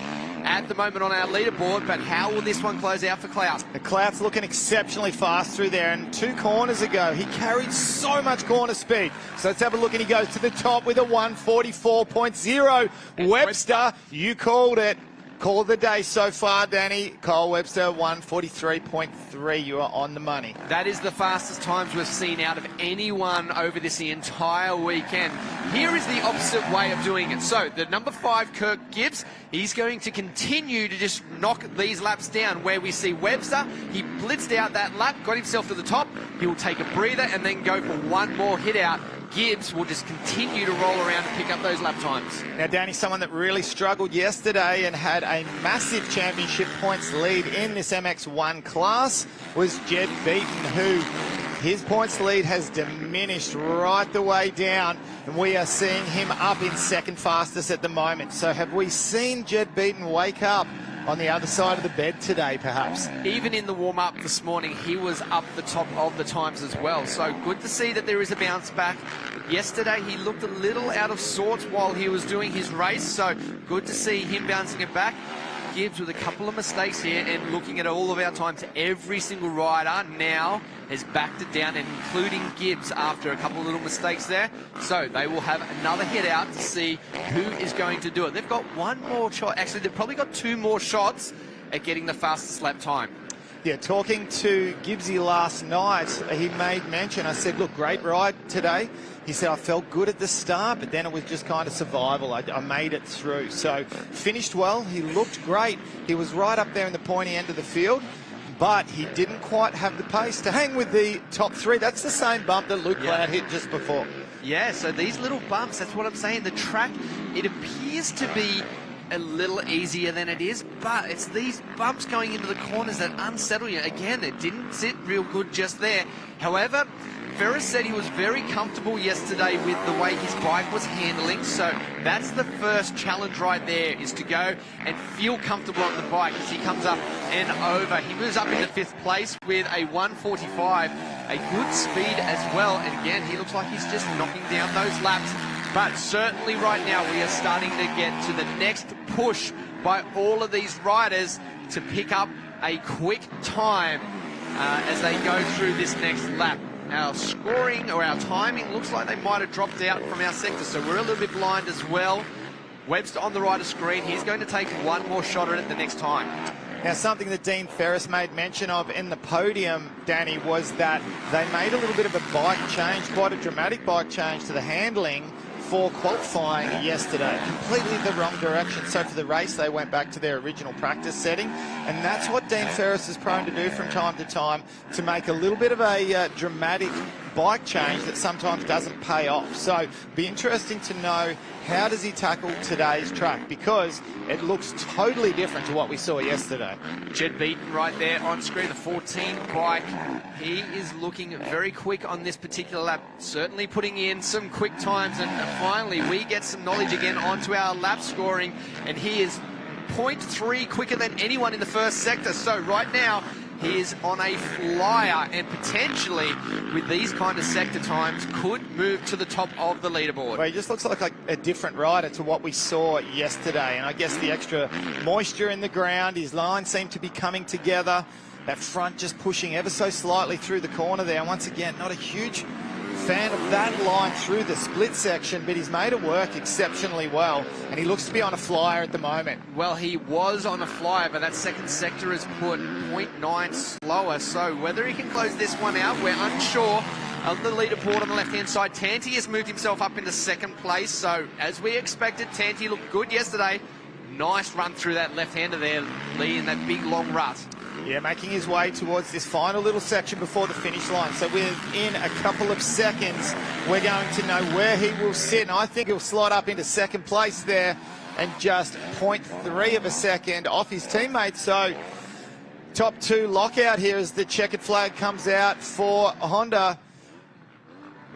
Speaker 3: at the moment on our leaderboard. But how will this one close out for Clout?
Speaker 2: The Clout's looking exceptionally fast through there, and 2 corners ago he carried so much corner speed. So let's have a look, and he goes to the top with a 144.0. Webster, you called it. Call of the day so far, Danny. Cole Webster, 143.3. You are on the money.
Speaker 3: That is the fastest times we've seen out of anyone over this entire weekend. Here is the opposite way of doing it. So the number 5, Kirk Gibbs, he's going to continue to just knock these laps down. Where we see Webster, he blitzed out that lap, got himself to the top. He will take a breather and then go for one more hit out. Gibbs will just continue to roll around and pick up those lap times.
Speaker 2: Now, Danny, someone that really struggled yesterday and had a massive championship points lead in this MX1 class was Jed Beaton, who his points lead has diminished right the way down, and we are seeing him up in 2nd fastest at the moment. So have we seen Jed Beaton wake up on the other side of the bed today, perhaps?
Speaker 3: Even in the warm-up this morning, he was up the top of the times as well. So good to see that there is a bounce back. Yesterday, he looked a little out of sorts while he was doing his race. So good to see him bouncing it back. Gibbs with a couple of mistakes here, and looking at all of our times, every single rider now has backed it down, and including Gibbs after a couple of little mistakes there. So they will have another head out to see who is going to do it. They've got one more shot. Actually, they've probably got two more shots at getting the fastest lap time.
Speaker 2: Yeah, talking to Gibbsy last night, he made mention. I said, look, great ride today. He said, I felt good at the start, but then it was just kind of survival. I made it through. So finished well. He looked great. He was right up there in the pointy end of the field, but he didn't quite have the pace to hang with the top three. That's the same bump that Luke Cloud hit just before.
Speaker 3: Yeah, so these little bumps, that's what I'm saying. The track, it appears to be a little easier than it is, but it's these bumps going into the corners that unsettle you. Again, it didn't sit real good just there. However, Ferris said he was very comfortable yesterday with the way his bike was handling, so that's the first challenge right there, is to go and feel comfortable on the bike as he comes up and over. He moves up into 5th place with a 1:45, a good speed as well, and again, he looks like he's just knocking down those laps. But certainly right now we are starting to get to the next push by all of these riders to pick up a quick time as they go through this next lap. Our scoring or our timing looks like they might have dropped out from our sector, so we're a little bit blind as well. Webster on the rider screen. He's going to take one more shot at it the next time.
Speaker 2: Now, something that Dean Ferris made mention of in the podium, Danny, was that they made a little bit of a bike change, quite a dramatic bike change to the handling for qualifying yesterday. Completely the wrong direction. So for the race, they went back to their original practice setting. And that's what Dean Ferris is prone to do from time to time, to make a little bit of a dramatic bike change that sometimes doesn't pay off. So be interesting to know, how does he tackle today's track, because it looks totally different to what we saw yesterday.
Speaker 3: Jed Beaton right there on screen, the 14 bike. He is looking very quick on this particular lap, certainly putting in some quick times, and finally we get some knowledge again onto our lap scoring, and he is 0.3 quicker than anyone in the first sector. So right now he is on a flyer, and potentially with these kind of sector times could move to the top of the leaderboard.
Speaker 2: Well, he just looks like a different rider to what we saw yesterday, and I guess the extra moisture in the ground, his lines seem to be coming together, that front just pushing ever so slightly through the corner there. And once again, not a huge fan of that line through the split section, but he's made it work exceptionally well, and he looks to be on a flyer at the moment.
Speaker 3: Well, he was on a flyer, but that second sector is put 0.9 slower, so whether he can close this one out, we're unsure. On the leaderboard on the left-hand side, Tanti has moved himself up into 2nd place, so as we expected, Tanti looked good yesterday. Nice run through that left-hander there, Lee, in that big long rut.
Speaker 2: Yeah, making his way towards this final little section before the finish line. So within a couple of seconds, we're going to know where he will sit. And I think he'll slide up into 2nd place there, and just 0.3 of a second off his teammates. So top 2 lockout here as the checkered flag comes out for Honda.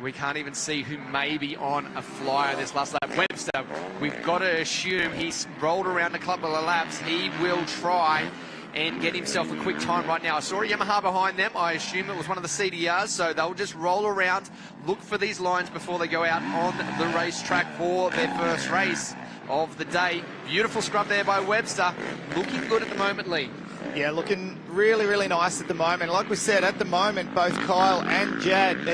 Speaker 3: We can't even see who may be on a flyer this last lap. Webster, we've got to assume he's rolled around a couple of laps. He will try and get himself a quick time right now. I saw a Yamaha behind them. I assume it was one of the CDRs, so they'll just roll around, look for these lines before they go out on the racetrack for their first race of the day. Beautiful scrub there by Webster. Looking good at the moment, Lee.
Speaker 2: Yeah, looking really, really nice at the moment. Like we said, at the moment, both Kyle and Jed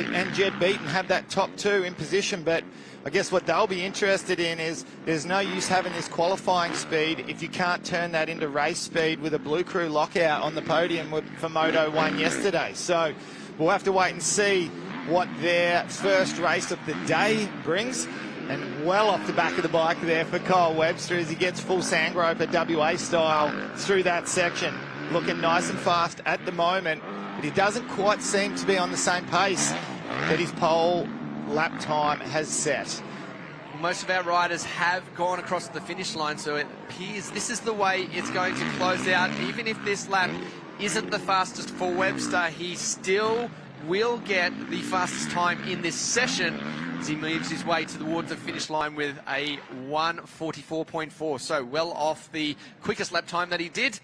Speaker 2: Beaton have that top 2 in position, but I guess what they'll be interested in is there's no use having this qualifying speed if you can't turn that into race speed with a Blue Crew lockout on the podium for Moto 1 yesterday. So we'll have to wait and see what their first race of the day brings. And well off the back of the bike there for Kyle Webster as he gets full Sandgroper WA style through that section. Looking nice and fast at the moment, but he doesn't quite seem to be on the same pace that his pole lap time has set.
Speaker 3: Most of our riders have gone across the finish line, so it appears this is the way it's going to close out. Even if this lap isn't the fastest for Webster, he still will get the fastest time in this session as he moves his way towards the finish line with a 1:44.4, so well off the quickest lap time that he did.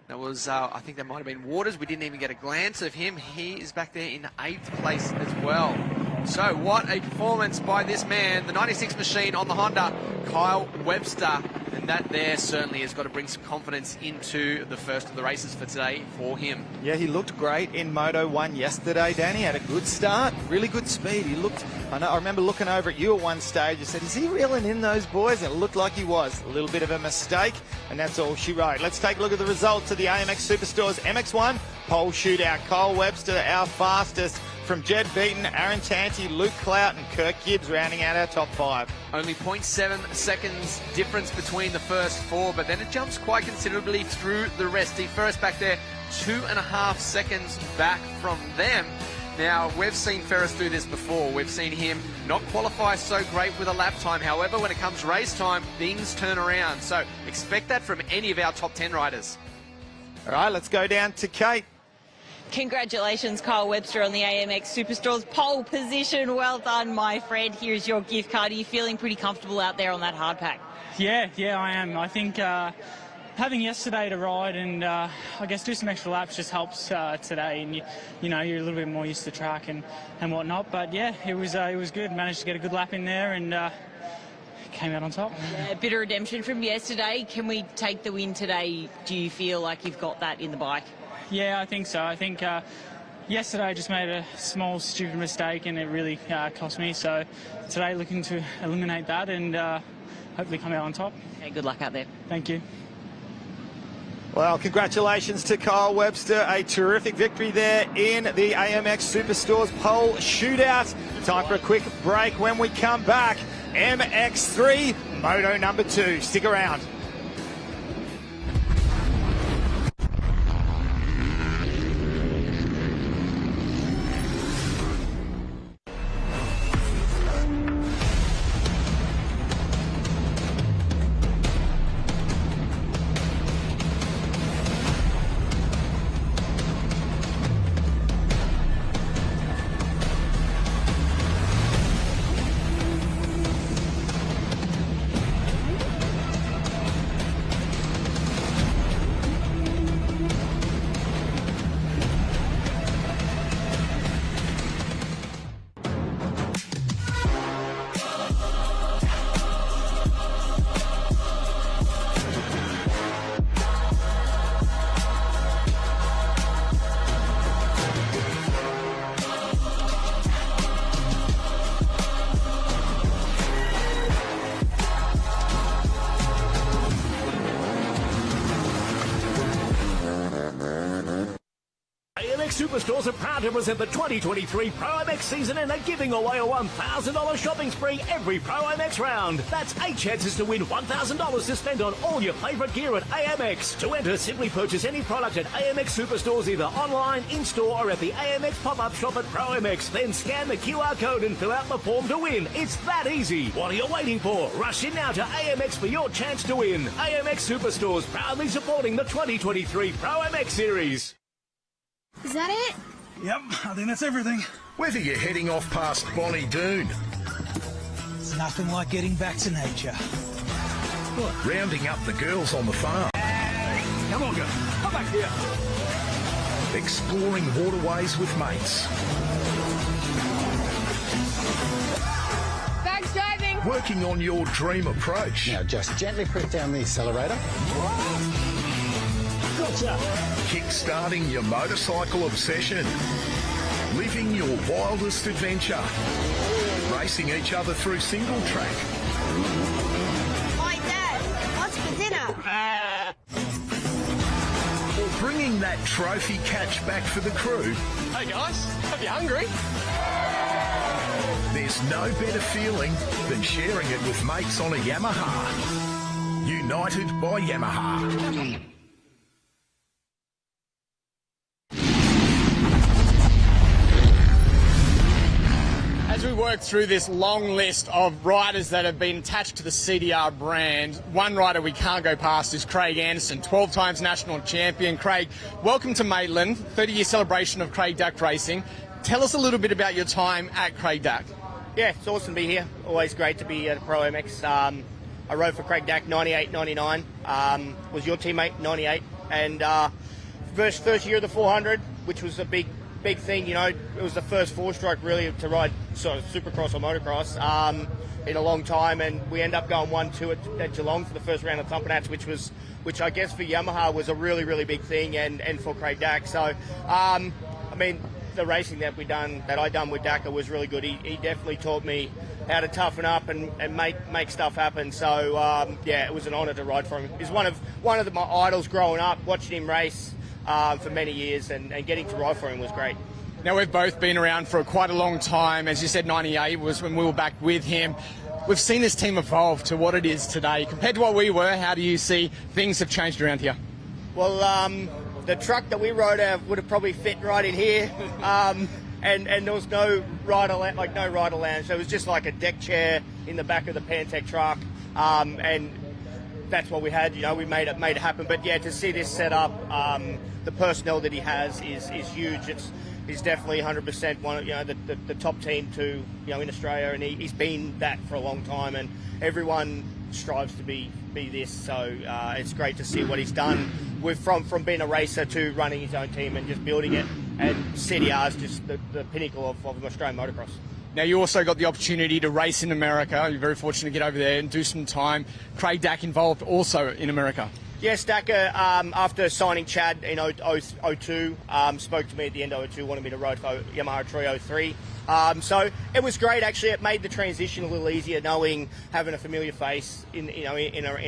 Speaker 3: That was, I think that might have been Waters. We didn't even get a glance of him. He is back there in 8th place as well. So what a performance by this man, the 96 machine on the Honda, Kyle Webster. And that there certainly has got to bring some confidence into the first of the races for today for him.
Speaker 2: Yeah, he looked great in Moto 1 yesterday, Danny. Had a good start, really good speed. He looked, I remember looking over at you at one stage. You said, is he reeling in those boys? And it looked like he was. A little bit of a mistake, and that's all she wrote. Let's take a look at the results of the AMX Superstores MX1 pole shootout. Cole Webster, our fastest, from Jed Beaton, Aaron Tanti, Luke Clout and Kirk Gibbs rounding out our top 5.
Speaker 3: Only 0.7 seconds difference between the first 4, but then it jumps quite considerably through the rest. The first back there, 2.5 seconds back from them. Now, we've seen Ferris do this before. We've seen him not qualify so great with a lap time. However, when it comes race time, things turn around. So expect that from any of our top 10 riders.
Speaker 2: All right, let's go down to Kate.
Speaker 1: Congratulations, Kyle Webster, on the AMX Superstores pole position. Well done, my friend. Here's your gift card. Are you feeling pretty comfortable out there on that hard pack?
Speaker 10: Yeah, I am. I think having yesterday to ride and I guess do some extra laps just helps today. And you know, you're a little bit more used to the track and whatnot. But yeah, it was good. Managed to get a good lap in there and came out on top.
Speaker 1: Yeah, a bit of redemption from yesterday. Can we take the win today? Do you feel like you've got that in the bike?
Speaker 10: Yeah, I think so. I think yesterday I just made a small, stupid mistake and it really cost me. So today looking to eliminate that and hopefully come out on top.
Speaker 1: Okay, good luck out there.
Speaker 10: Thank you.
Speaker 2: Well, congratulations to Kyle Webster. A terrific victory there in the AMX Superstores pole shootout. Time for a quick break. When we come back, MX3 Moto number 2. Stick around.
Speaker 5: Superstores are proud to present the 2023 ProMX season and are giving away a $1,000 shopping spree every ProMX round. That's 8 chances to win $1,000 to spend on all your favourite gear at AMX. To enter, simply purchase any product at AMX Superstores, either online, in-store or at the AMX pop-up shop at ProMX. Then scan the QR code and fill out the form to win. It's that easy. What are you waiting for? Rush in now to AMX for your chance to win. AMX Superstores, proudly supporting the 2023 ProMX series.
Speaker 11: Is that it?
Speaker 12: Yep, I think that's everything.
Speaker 13: Whether you're heading off past Bonnie Doon,
Speaker 12: it's nothing like getting back to nature.
Speaker 13: Rounding up the girls on the farm.
Speaker 5: Come on, girl. Come back here.
Speaker 13: Exploring waterways with mates.
Speaker 11: Thanks, driving.
Speaker 13: Working on your dream approach.
Speaker 6: Now just gently press down the accelerator.
Speaker 5: Gotcha.
Speaker 13: Kick-starting your motorcycle obsession. Living your wildest adventure. Racing each other through single track.
Speaker 11: Hi, Dad. What's for dinner?
Speaker 13: Or bringing that trophy catch back for the crew.
Speaker 8: Hey guys, hope you're hungry.
Speaker 13: There's no better feeling than sharing it with mates on a Yamaha. United by Yamaha.
Speaker 3: As we work through this long list of riders that have been attached to the CDR brand, one rider we can't go past is Craig Anderson, 12 times national champion. Craig, welcome to Maitland, 30-year celebration of Craig Dack Racing. Tell us a little bit about your time at Craig Dack.
Speaker 14: Yeah, it's awesome to be here. Always great to be at ProMX. I rode for Craig Dack 98, 99. Was your teammate 98. And first year of the 400, which was a big thing, you know. It was the first four-stroke really to ride sort of supercross or motocross. in a long time, and we end up going 1-2 at Geelong for the first round of Thumpernats, which I guess for Yamaha was a really, really big thing, and for Craig Dack. So, I mean, the racing that I done with Dacker was really good. He definitely taught me how to toughen up and make stuff happen. So yeah, it was an honour to ride for him. He's one of my idols growing up, watching him race for many years, and getting to ride for him was great.
Speaker 3: Now, we've both been around for quite a long time. As you said, 98 was when we were back with him. We've seen this team evolve to what it is today. Compared to what we were, how do you see things have changed around here?
Speaker 14: Well, the truck that we rode out would have probably fit right in here. And there was no rider lounge. So it was just like a deck chair in the back of the Pantech truck. And that's what we had, we made it happen. But yeah, to see this set up, the personnel that he has is huge. He's definitely 100% one of the top team in Australia, and he's been that for a long time, and everyone strives to be this. So it's great to see what he's done from being a racer to running his own team and just building it. And CDR is just the pinnacle of Australian motocross.
Speaker 3: Now, you also got the opportunity to race in America. You're very fortunate to get over there and do some time. Craig Dack involved also in America.
Speaker 14: Yes, Dacker, after signing Chad in 02, spoke to me at the end of 02, wanted me to ride for Yamaha 303. So it was great, actually. It made the transition a little easier, having a familiar face in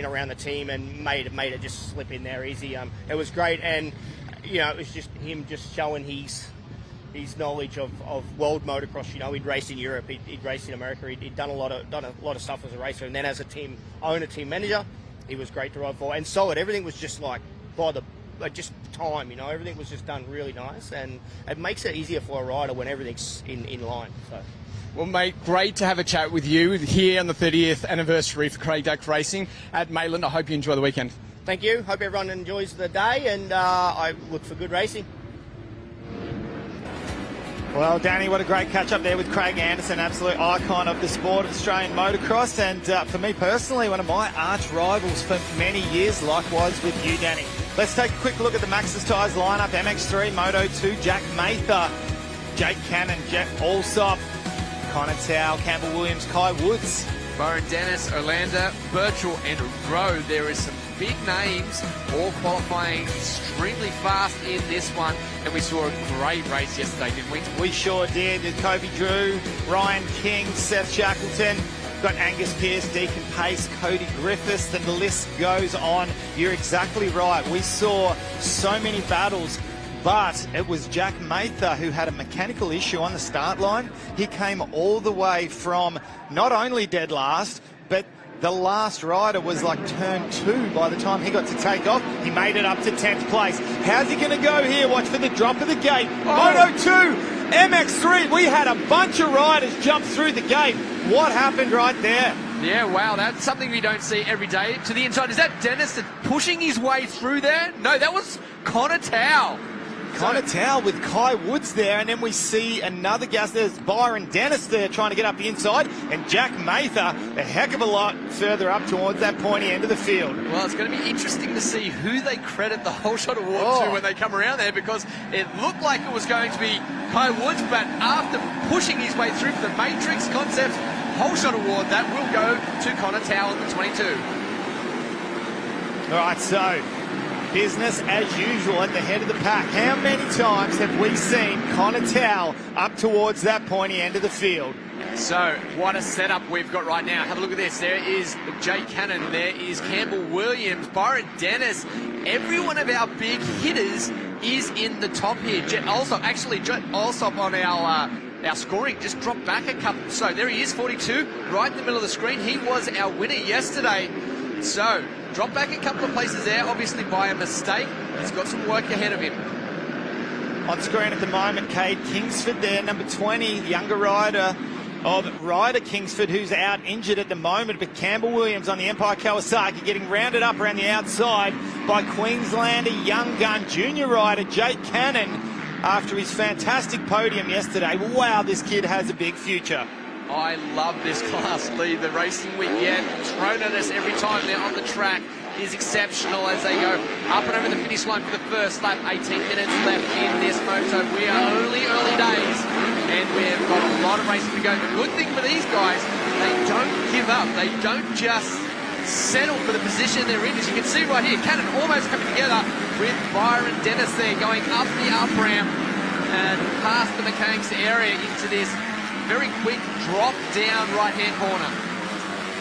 Speaker 14: around the team, and made it just slip in there easy. It was great, and it was just him just showing his knowledge of world motocross. He'd raced in Europe, he'd raced in America, he'd done a lot of stuff as a racer, and then as a team manager, he was great to ride for, and solid. Everything was just like just time, everything was just done really nice, and it makes it easier for a rider when everything's in line. So.
Speaker 3: Well, mate, great to have a chat with you here on the 30th anniversary for Craig Dack Racing at Maitland. I hope you enjoy the weekend.
Speaker 14: Thank you. Hope everyone enjoys the day, and I look for good racing.
Speaker 2: Well, Danny, what a great catch-up there with Craig Anderson, absolute icon of the sport of Australian motocross, and for me personally, one of my arch rivals for many years, likewise with you, Danny. Let's take a quick look at the Maxxis Tyres lineup. MX3, Moto2, Jack Mather, Jake Cannon, Jet Alsop, Connor Tao, Campbell Williams, Kai Woods,
Speaker 3: Byron Dennis, Orlando, Birchall and Rowe. There is some big names all qualifying extremely fast in this one, and we saw a great race yesterday, didn't we?
Speaker 2: We sure did. Kobe Drew, Ryan King, Seth Shackleton, got Angus Pearce, Deacon Pace, Cody Griffiths, and the list goes on. You're exactly right. We saw so many battles, but it was Jack Mather who had a mechanical issue on the start line. He came all the way from not only dead last, but the last rider was like turn 2 by the time he got to take off. He made it up to 10th place. How's he going to go here? Watch for the drop of the gate. Moto2, MX3. We had a bunch of riders jump through the gate. What happened right there?
Speaker 3: Yeah, wow, that's something we don't see every day. To the inside, is that Dennis pushing his way through there? No, that was Connor Tao.
Speaker 2: Connor Tao with Kai Woods there, and then we see another gas. There's Byron Dennis there trying to get up the inside, and Jack Mather a heck of a lot further up towards that pointy end of the field.
Speaker 3: Well, it's going to be interesting to see who they credit the whole shot award to when they come around there, because it looked like it was going to be Kai Woods, but after pushing his way through for the Matrix Concepts whole shot award, that will go to Connor Tao in the 22.
Speaker 2: All right, so business as usual at the head of the pack. How many times have we seen Connor Tao up towards that pointy end of the field?
Speaker 3: So, what a setup we've got right now. Have a look at this. There is Jake Cannon. There is Campbell Williams, Byron Dennis. Every one of our big hitters is in the top here. Jet Alsop on our scoring just dropped back a couple. So, there he is, 42, right in the middle of the screen. He was our winner yesterday. So, dropped back a couple of places there, obviously by a mistake. He's got some work ahead of him.
Speaker 2: On screen at the moment, Cade Kingsford there, number 20, younger rider of Ryder Kingsford, who's out injured at the moment. But Campbell Williams on the Empire Kawasaki getting rounded up around the outside by Queenslander young gun junior rider Jake Cannon after his fantastic podium yesterday. Wow, this kid has a big future.
Speaker 3: I love this class, Lee. The racing we get thrown at us every time they're on the track is exceptional as they go up and over the finish line for the first lap. 18 minutes left in this moto. We are early days, and we've got a lot of racing to go. The good thing for these guys they don't give up. They don't just settle for the position they're in. As you can see right here, Cannon almost coming together with Byron Dennis there, going up the up ramp and past the mechanics area into this very quick drop down right-hand corner.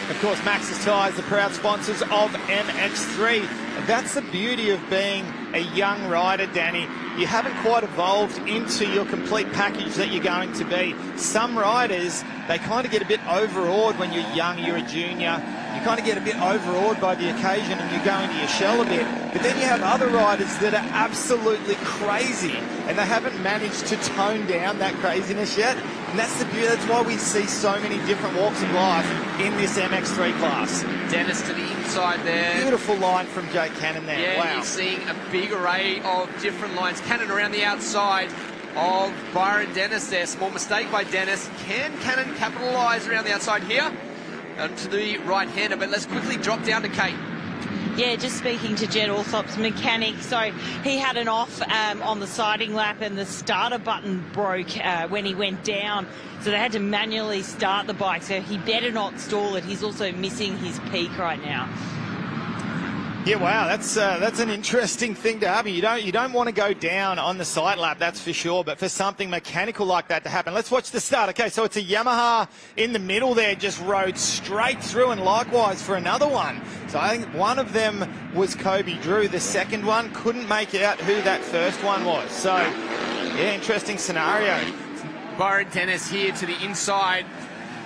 Speaker 2: Of course, Max's Tyres, the proud sponsors of MX3. And that's the beauty of being a young rider, Danny. You haven't quite evolved into your complete package that you're going to be. Some riders, they kind of get a bit overawed when you're young, you're a junior. You kind of get a bit overawed by the occasion and you go into your shell a bit. But then you have other riders that are absolutely crazy and they haven't managed to tone down that craziness yet. And that's the beauty. That's why we see so many different walks of life in this MX3 class.
Speaker 3: Dennis to the inside there.
Speaker 2: Beautiful line from Jake Cannon there.
Speaker 3: Yeah,
Speaker 2: wow.
Speaker 3: You're seeing a big array of different lines. Cannon around the outside of Byron Dennis there. Small mistake by Dennis. Can Cannon capitalise around the outside here? To the right-hander, but let's quickly drop down to Kate.
Speaker 1: Yeah, just speaking to Jed Alsop's mechanic. So he had an off on the siding lap and the starter button broke when he went down. So they had to manually start the bike. So he better not stall it. He's also missing his peak right now.
Speaker 2: Yeah, wow, that's an interesting thing to happen. You don't want to go down on the side lap, that's for sure, but for something mechanical like that to happen. Let's watch the start. Okay, so it's a Yamaha in the middle there, just rode straight through, and likewise for another one. So I think one of them was Kobe Drew. The second one couldn't make out who that first one was. So, yeah, interesting scenario.
Speaker 3: Byron Dennis here to the inside,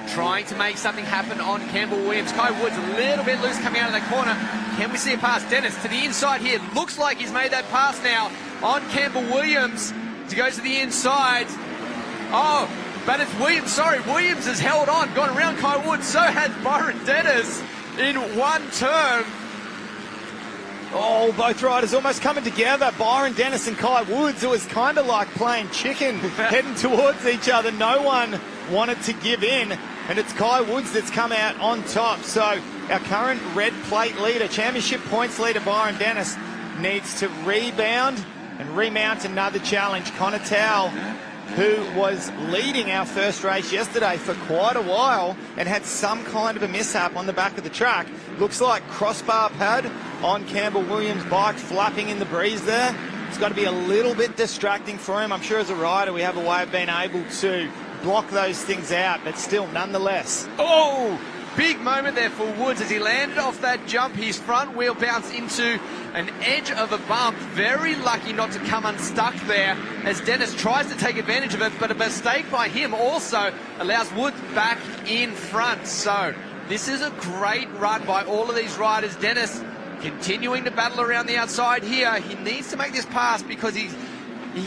Speaker 3: trying to make something happen on Campbell Williams. Kai Woods a little bit loose coming out of that corner. Can we see a pass? Dennis to the inside here. Looks like he's made that pass now on Campbell Williams to go to the inside. Oh, but it's Williams. Sorry, Williams has held on, gone around Kai Woods. So has Byron Dennis in one turn.
Speaker 2: Oh, both riders almost coming together. Byron Dennis and Kai Woods. It was kind of like playing chicken, heading towards each other. No one wanted to give in, and it's Kai Woods that's come out on top. So our current red plate leader, championship points leader Byron Dennis, needs to rebound and remount another challenge. Connor Towell, who was leading our first race yesterday for quite a while and had some kind of a mishap on the back of the track. Looks like crossbar pad on Campbell Williams' bike flapping in the breeze there. It's got to be a little bit distracting for him. I'm sure as a rider we have a way of being able to block those things out, but still, nonetheless.
Speaker 3: Oh, big moment there for Woods as he landed off that jump. His front wheel bounced into an edge of a bump. Very lucky not to come unstuck there as Dennis tries to take advantage of it, but a mistake by him also allows Woods back in front. So this is a great run by all of these riders. Dennis continuing to battle around the outside here. He needs to make this pass because he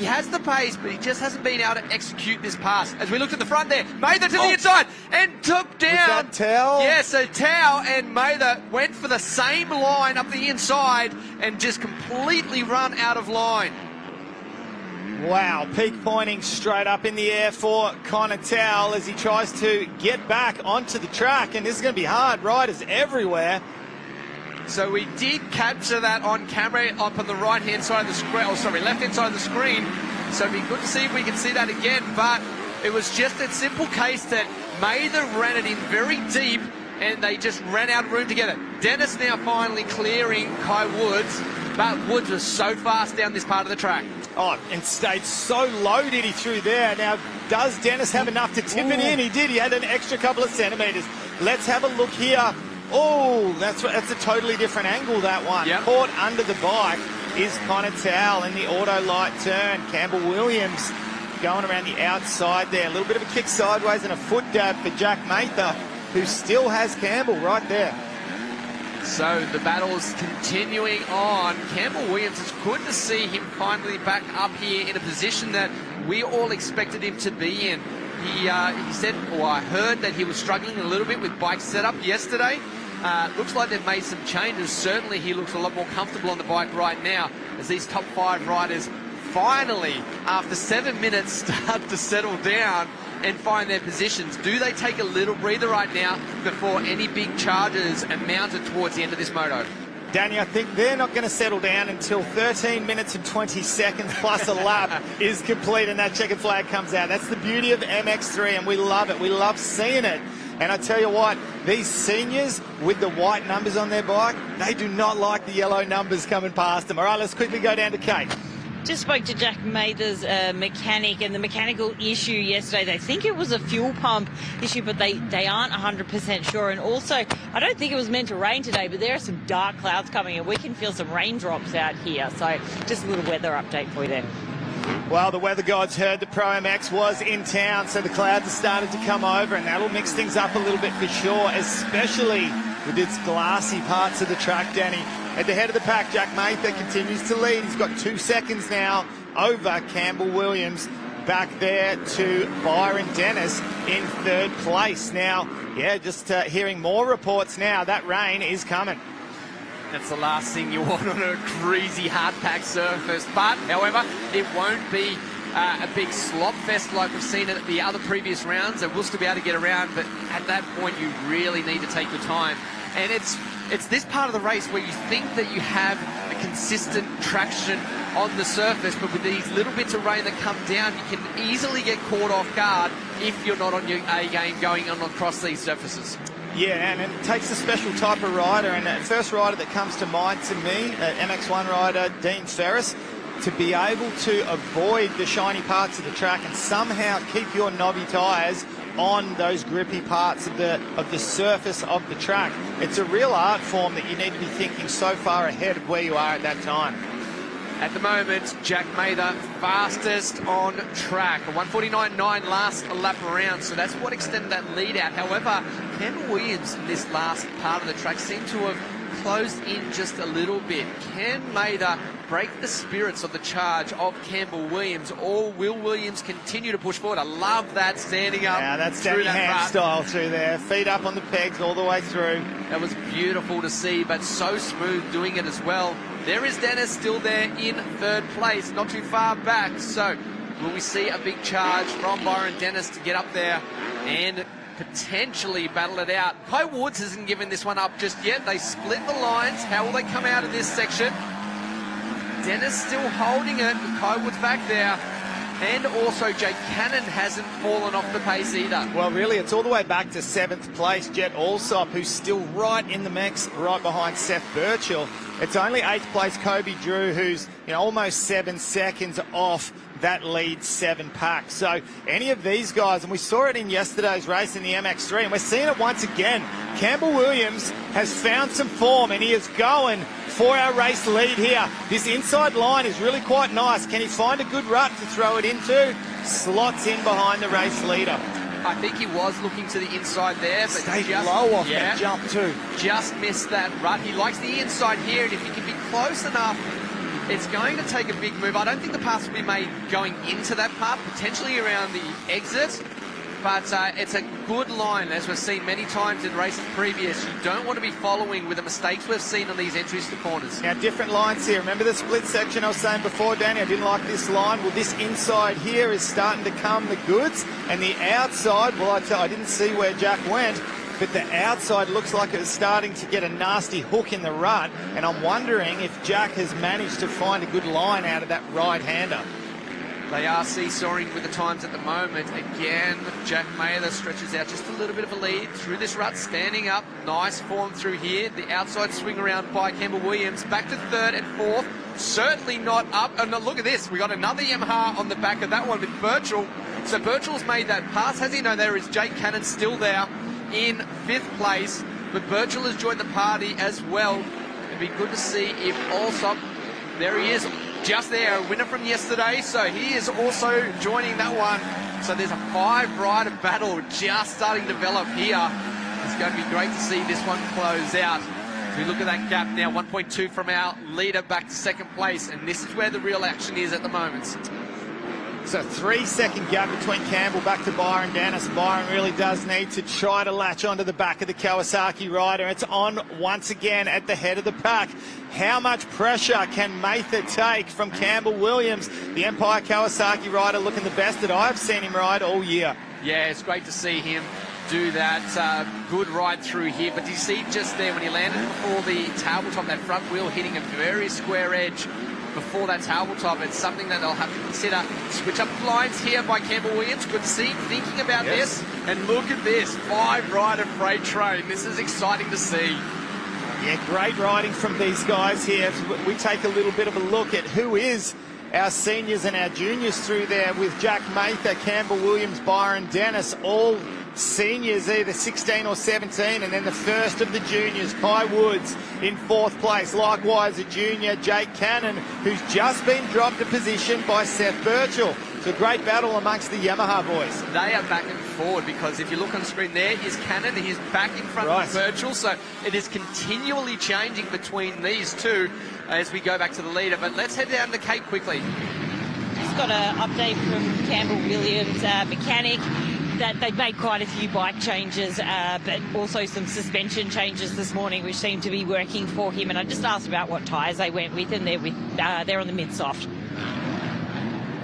Speaker 3: has the pace, but he just hasn't been able to execute this pass. As we looked at the front there, Mather to the inside and took down.
Speaker 2: Was that Towell?
Speaker 3: Yeah, so Towell and Mather went for the same line up the inside and just completely run out of line.
Speaker 2: Wow, peak pointing straight up in the air for Connor Towell as he tries to get back onto the track, and this is going to be hard. Riders everywhere.
Speaker 3: So we did capture that on camera up on the right-hand side of the screen, left-hand side of the screen. So it'd be good to see if we can see that again. But it was just a simple case that Mather ran it in very deep and they just ran out of room together. Dennis now finally clearing Kai Woods, but Woods was so fast down this part of the track.
Speaker 2: Oh, and stayed so low did he through there. Now, does Dennis have enough to tip it in? He did. He had an extra couple of centimetres. Let's have a look here. Oh, that's a totally different angle, that one.
Speaker 3: Yep.
Speaker 2: Caught under the bike is Connor Towell in the auto light turn. Campbell Williams going around the outside there. A little bit of a kick sideways and a foot dab for Jack Mather, who still has Campbell right there.
Speaker 3: So the battle's continuing on. Campbell Williams, it's good to see him finally back up here in a position that we all expected him to be in. He said, or I heard that he was struggling a little bit with bike setup yesterday. Looks like they've made some changes. Certainly he looks a lot more comfortable on the bike right now as these top 5 riders finally, after 7 minutes, start to settle down and find their positions. Do they take a little breather right now before any big charges are mounted towards the end of this moto?
Speaker 2: Danny, I think they're not going to settle down until 13 minutes and 20 seconds plus a lap is complete and that checkered flag comes out. That's the beauty of MX3 and we love it. We love seeing it. And I tell you what, these seniors with the white numbers on their bike, they do not like the yellow numbers coming past them. All right, let's quickly go down to Kate.
Speaker 1: Just spoke to Jack Mather's mechanic, and the mechanical issue yesterday, they think it was a fuel pump issue, but they aren't 100% sure. And also, I don't think it was meant to rain today, but there are some dark clouds coming, and we can feel some raindrops out here. So just a little weather update for you there.
Speaker 2: Well, the weather gods heard that ProMX was in town, so the clouds have started to come over, and that'll mix things up a little bit for sure, especially with its glassy parts of the track, Danny. At the head of the pack, Jack Mather continues to lead. He's got 2 seconds now over Campbell Williams. Back there to Byron Dennis in 3rd place. Now, yeah, just hearing more reports now. That rain is coming.
Speaker 3: That's the last thing you want on a greasy, hard-packed surface. But, however, it won't be a big slop fest like we've seen at the other previous rounds. They will still be able to get around, but at that point, you really need to take your time. And it's this part of the race where you think that you have a consistent traction on the surface, but with these little bits of rain that come down, you can easily get caught off guard if you're not on your A game going on across these surfaces.
Speaker 2: Yeah, and it takes a special type of rider, and the first rider that comes to mind to me, MX1 rider Dean Ferris, to be able to avoid the shiny parts of the track and somehow keep your knobby tyres on those grippy parts of the surface of the track. It's a real art form that you need to be thinking so far ahead of where you are at that time.
Speaker 3: At the moment, Jack Mather fastest on track. A 1:49.9 last lap around, so that's what extended that lead out. However, Campbell Williams in this last part of the track seemed to have closed in just a little bit. Can Mather break the spirits of the charge of Campbell Williams, or will Williams continue to push forward? I love that standing up.
Speaker 2: Yeah, that's Danny Ham style through there. Feet up on the pegs all the way through.
Speaker 3: That was beautiful to see, but so smooth doing it as well. There is Dennis still there in 3rd place, not too far back. So will we see a big charge from Byron Dennis to get up there and potentially battle it out? Kai Woods hasn't given this one up just yet. They split the lines. How will they come out of this section? Dennis still holding it. Kai Woods back there. And also Jake Cannon hasn't fallen off the pace either.
Speaker 2: Well, really, it's all the way back to 7th place. Jet Alsop, who's still right in the mix, right behind Seth Birchall. It's only 8th place Kobe Drew, who's almost 7 seconds off that lead 7 pack. So any of these guys, and we saw it in yesterday's race in the MX3, and we're seeing it once again. Campbell Williams has found some form, and he is going for our race lead here. This inside line is really quite nice. Can he find a good rut to throw it into? Slots in behind the race leader.
Speaker 3: I think he was looking to the inside there, but
Speaker 2: stayed low off that jump too.
Speaker 3: Just missed that rut. He likes the inside here, and if he can be close enough, it's going to take a big move. I don't think the pass will be made going into that part, potentially around the exit, but it's a good line, as we've seen many times in races previous. You don't want to be following with the mistakes we've seen on these entries to corners.
Speaker 2: Now, different lines here. Remember the split section I was saying before, Danny? I didn't like this line. Well, this inside here is starting to come the goods, and the outside, well, I didn't see where Jack went, but the outside looks like it's starting to get a nasty hook in the rut, and I'm wondering if Jack has managed to find a good line out of that right-hander.
Speaker 3: They are seesawing with the times at the moment. Again, Jack Mather stretches out just a little bit of a lead through this rut, standing up. Nice form through here. The outside swing around by Campbell Williams. Back to 3rd and 4th. Certainly not up. And look at this. We got another Yamaha on the back of that one with Birchall. So Birchall's made that pass. As you know, there is Jake Cannon still there in 5th place. But Birchall has joined the party as well. It'd be good to see if Alsop, there he is, just there, a winner from yesterday, so he is also joining that one. So there's a 5-rider battle just starting to develop here. It's going to be great to see this one close out. We look at that gap now, 1.2 from our leader back to 2nd place, and this is where the real action is at the moment.
Speaker 2: So 3-second gap between Campbell back to Byron Dennis. Byron really does need to try to latch onto the back of the Kawasaki rider. It's on once again at the head of the pack. How much pressure can Mather take from Campbell Williams, the Empire Kawasaki rider, looking the best that I've seen him ride all year?
Speaker 3: Yeah, it's great to see him do that good ride through here. But do you see just there when he landed before the tabletop, that front wheel hitting a very square edge before that tabletop. It's something that they'll have to consider. Switch up lines here by Campbell Williams. Good to see him thinking about this. And look at this, 5-rider freight train. This is exciting to see.
Speaker 2: Yeah, great riding from these guys here. We take a little bit of a look at who is our seniors and our juniors through there with Jack Mather, Campbell Williams, Byron Dennis, all seniors, either 16 or 17, and then the first of the juniors, Kai Woods, in 4th place. Likewise, a junior, Jake Cannon, who's just been dropped a position by Seth Birchall. It's a great battle amongst the Yamaha boys.
Speaker 3: They are back and forward, because if you look on screen, there is Cannon, and he's back in front of Birchall, so it is continually changing between these two as we go back to the leader. But let's head down to Kate quickly.
Speaker 1: Just got an update from Campbell Williams, mechanic, that they've made quite a few bike changes, but also some suspension changes this morning, which seem to be working for him. And I just asked about what tyres they went with, and they're on the mid-soft.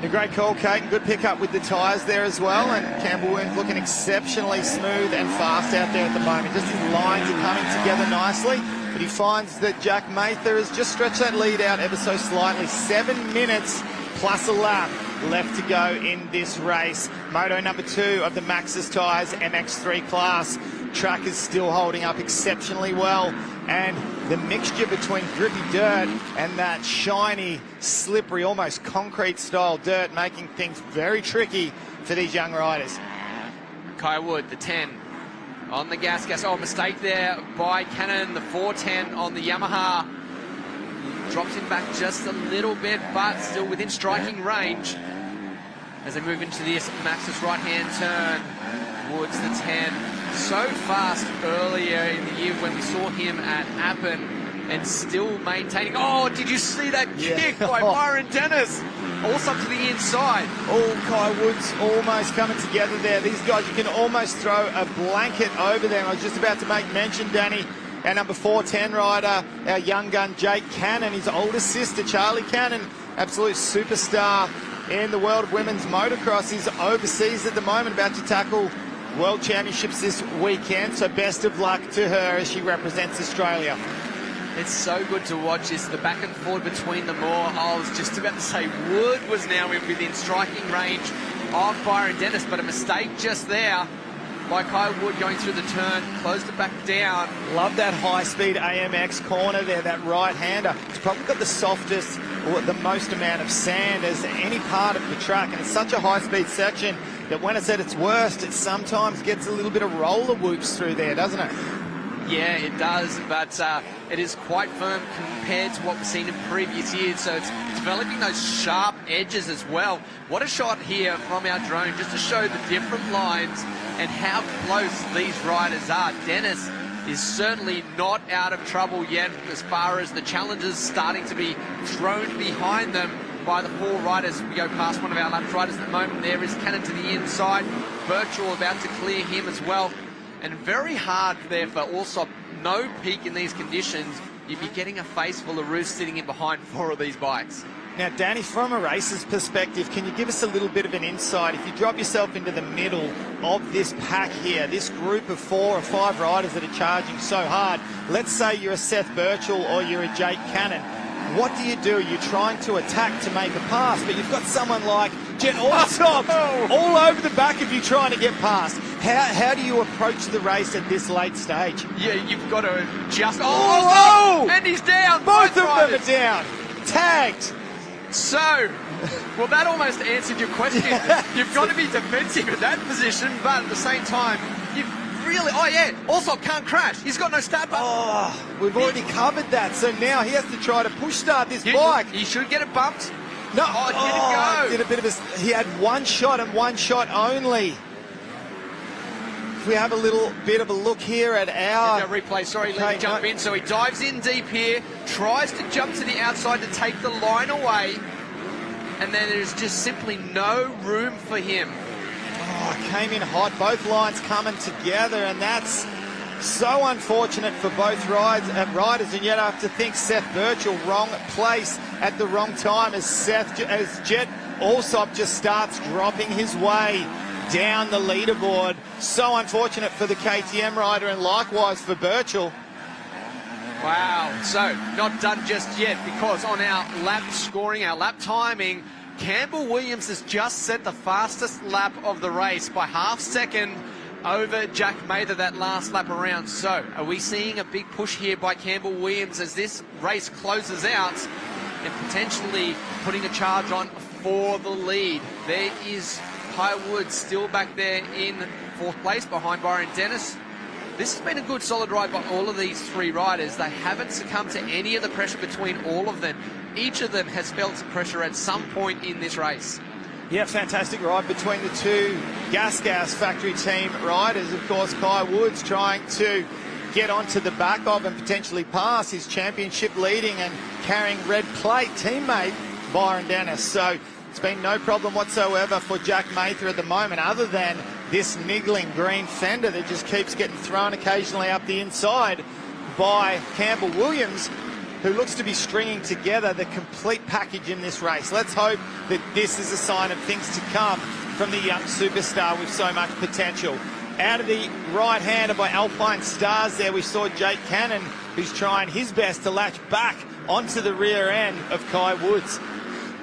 Speaker 2: A great call, Kate, and good pick-up with the tyres there as well. And Campbell Williams looking exceptionally smooth and fast out there at the moment. Just his lines are coming together nicely. But he finds that Jack Mather has just stretched that lead out ever so slightly. 7 minutes plus a lap left to go in this race. Moto number 2 of the Maxxis tyres, MX3 class. Track is still holding up exceptionally well. And the mixture between grippy dirt and that shiny, slippery, almost concrete-style dirt making things very tricky for these young riders.
Speaker 3: Kai Wood, the 10. On the gas. Oh, mistake there by Cannon. The 410 on the Yamaha. Drops him back just a little bit, but still within striking range. As they move into this Maxxis right-hand turn. Woods, the 10. So fast earlier in the year when we saw him at Appen, and still maintaining. Oh, did you see that kick by Byron Dennis? Also up to the inside.
Speaker 2: All Kai Woods almost coming together there. These guys, you can almost throw a blanket over them. I was just about to make mention, Danny, our number 410 rider, our young gun, Jake Cannon, his older sister, Charlie Cannon, absolute superstar in the world of women's motocross. He's overseas at the moment, about to tackle World Championships this weekend. So best of luck to her as she represents Australia.
Speaker 3: It's so good to watch this, the back and forth between them all. I was just about to say Wood was now within striking range of Byron Dennis, but a mistake just there by Kai Wood going through the turn, closed it back down.
Speaker 2: Love that high-speed AMX corner there, that right-hander. It's probably got the softest or the most amount of sand as any part of the track, and it's such a high-speed section that when it's at its worst, it sometimes gets a little bit of roller whoops through there, doesn't it?
Speaker 3: Yeah, it does, but it is quite firm compared to what we've seen in previous years, so it's developing those sharp edges as well. What a shot here from our drone, just to show the different lines and how close these riders are. Dennis is certainly not out of trouble yet as far as the challenges starting to be thrown behind them by the 4 riders. We go past one of our lap riders at the moment. There is Cannon to the inside. Birchall about to clear him as well. And very hard there for Allsop. No peak in these conditions. You'd be getting a face full of roofs sitting in behind 4 of these bikes.
Speaker 2: Now, Danny, from a racer's perspective, can you give us a little bit of an insight? If you drop yourself into the middle of this pack here, this group of 4 or 5 riders that are charging so hard, let's say you're a Seth Birchall or you're a Jake Cannon, what do? You're trying to attack to make a pass, but you've got someone like Jet Allsop all over the back of you trying to get past. How do you approach the race at this late stage?
Speaker 3: Yeah, you've got to just... Oh! And he's down!
Speaker 2: Both of them are down! Tagged!
Speaker 3: So, well, that almost answered your question. You've got to be defensive in that position, but at the same time, you've really... Oh, yeah, Allsop can't crash. He's got no start button.
Speaker 2: Oh, we've already covered that, so now he has to try to push start this bike.
Speaker 3: He should get it bumped.
Speaker 2: No,
Speaker 3: did
Speaker 2: a bit of a... He had one shot and one shot only. If we have a little bit of a look here at our...
Speaker 3: replay, sorry, let me jump in. So he dives in deep here, tries to jump to the outside to take the line away, and then there's just simply no room for him.
Speaker 2: Oh, came in hot, both lines coming together, and that's so unfortunate for both riders, and yet I have to think Seth Birchall, wrong place at the wrong time as Jet Allsop just starts dropping his way down the leaderboard. So unfortunate for the KTM rider and likewise for Birchall.
Speaker 3: Wow, so not done just yet, because on our lap scoring, our lap timing, Campbell Williams has just set the fastest lap of the race by half second over Jack Mather that last lap around. So are we seeing a big push here by Campbell Williams as this race closes out and potentially putting a charge on for the lead? There is Kai Woods still back there in fourth place behind Byron Dennis. This has been a good solid ride by all of these three riders. They haven't succumbed to any of the pressure between all of them. Each of them has felt pressure at some point in this race.
Speaker 2: Yeah, fantastic ride between the two Gas factory team riders. Of course, Kai Woods trying to get onto the back of and potentially pass his championship leading and carrying red plate teammate Byron Dennis. So it's been no problem whatsoever for Jack Mather at the moment, other than this niggling green fender that just keeps getting thrown occasionally up the inside by Campbell Williams, who looks to be stringing together the complete package in this race. Let's hope that this is a sign of things to come from the young superstar with so much potential. Out of the right-hander by Alpine Stars there, we saw Jake Cannon, who's trying his best to latch back onto the rear end of Kai Woods.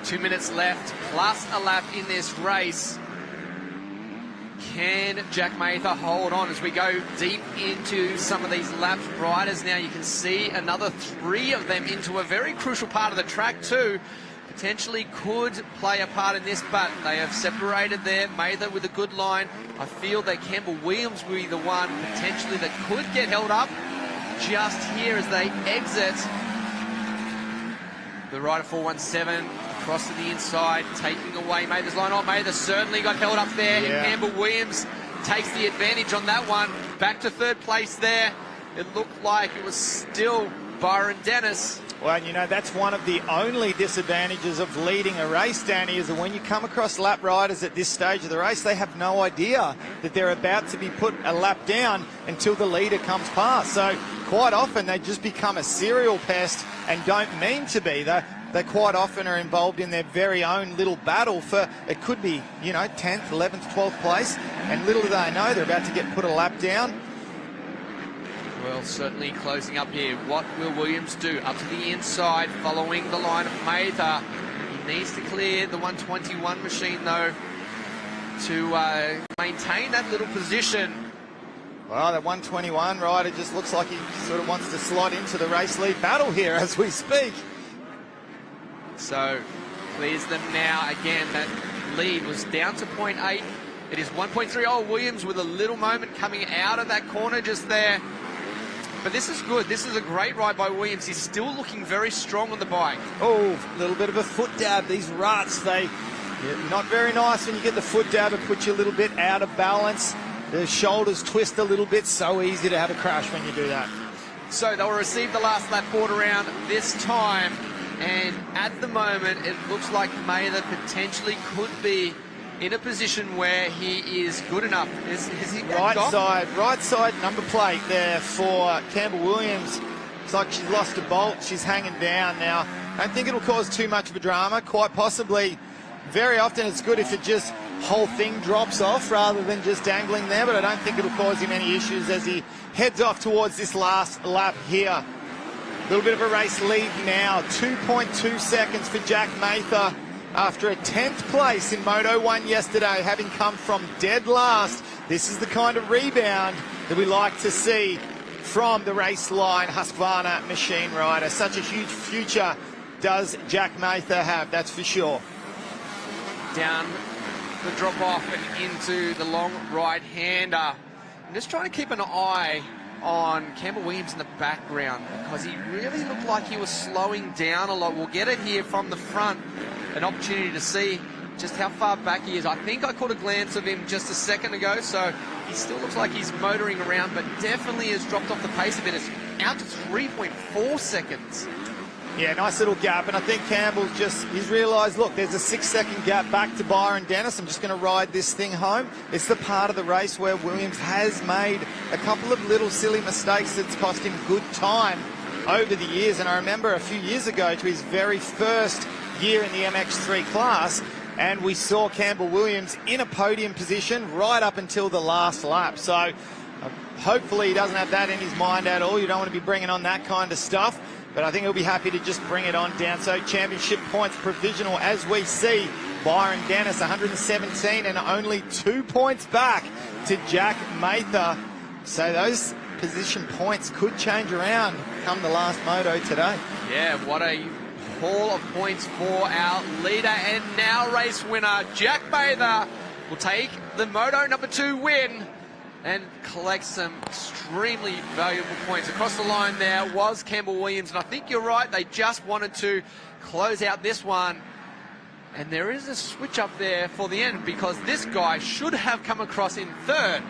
Speaker 3: 2 minutes left, plus a lap in this race. Can Jack Mather hold on as we go deep into some of these lap riders? Now you can see another three of them into a very crucial part of the track too. Potentially could play a part in this, but they have separated there. Mather with a good line. I feel that Campbell Williams will be the one potentially that could get held up just here as they exit. The rider 417 across to the inside, taking away Mather's line. Oh, Mather certainly got held up there, and Campbell Williams takes the advantage on that one. Back to third place there. It looked like it was still Byron Dennis.
Speaker 2: Well, you know, that's one of the only disadvantages of leading a race, Danny, is that when you come across lap riders at this stage of the race, they have no idea that they're about to be put a lap down until the leader comes past. So quite often they just become a serial pest and don't mean to be. They quite often are involved in their very own little battle for, it could be, you know, 10th, 11th, 12th place, and little do they know they're about to get put a lap down.
Speaker 3: Well, certainly closing up here. What will Williams do? Up to the inside, following the line of Mather. He needs to clear the 121 machine, though, to maintain that little position.
Speaker 2: Well, that 121 rider just looks like he sort of wants to slot into the race lead battle here as we speak.
Speaker 3: So, clears them now. Again, that lead was down to 0.8. It is 1.3. Oh, Williams with a little moment coming out of that corner just there. But this is good. This is a great ride by Williams. He's still looking very strong on the bike.
Speaker 2: Oh, a little bit of a foot dab. These ruts, not very nice when you get the foot dab. It puts you a little bit out of balance. The shoulders twist a little bit. So easy to have a crash when you do that.
Speaker 3: So they'll receive the last lap board around this time. And at the moment, it looks like Mather potentially could be in a position where he is good enough. Is he
Speaker 2: right side number plate there for Campbell Williams. Looks like she's lost a bolt. She's hanging down now. I don't think it'll cause too much of a drama. Quite possibly, very often it's good if it just whole thing drops off rather than just dangling there, but I don't think it'll cause him any issues as he heads off towards this last lap here. A little bit of a race lead now, 2.2 seconds for Jack Mather after a 10th place in Moto 1 yesterday, having come from dead last. This is the kind of rebound that we like to see from the race line Husqvarna machine rider. Such a huge future does Jack Mather have, that's for sure.
Speaker 3: Down the drop off and into the long right-hander. I'm just trying to keep an eye on Campbell Williams in the background because he really looked like he was slowing down a lot. We'll get it here from the front, an opportunity to see just how far back he is. I think I caught a glance of him just a second ago, so he still looks like he's motoring around, but definitely has dropped off the pace a bit. It's out to 3.4 seconds.
Speaker 2: Yeah, nice little gap, and I think Campbell's he's realised, look, there's a 6-second gap back to Byron Dennis. I'm just going to ride this thing home. It's the part of the race where Williams has made a couple of little silly mistakes that's cost him good time over the years. And I remember a few years ago to his very first year in the MX3 class, and we saw Campbell Williams in a podium position right up until the last lap. So Hopefully he doesn't have that in his mind at all. You don't want to be bringing on that kind of stuff. But I think he'll be happy to just bring it on down. So championship points provisional as we see. Byron Dennis 117 and only 2 points back to Jack Mather. So those position points could change around come the last moto today.
Speaker 3: Yeah, what a haul of points for our leader and now race winner. Jack Mather will take the Moto number 2 win and collect some extremely valuable points. Across the line there was Campbell Williams, and I think you're right, they just wanted to close out this one. And there is a switch up there for the end because this guy should have come across in 3rd,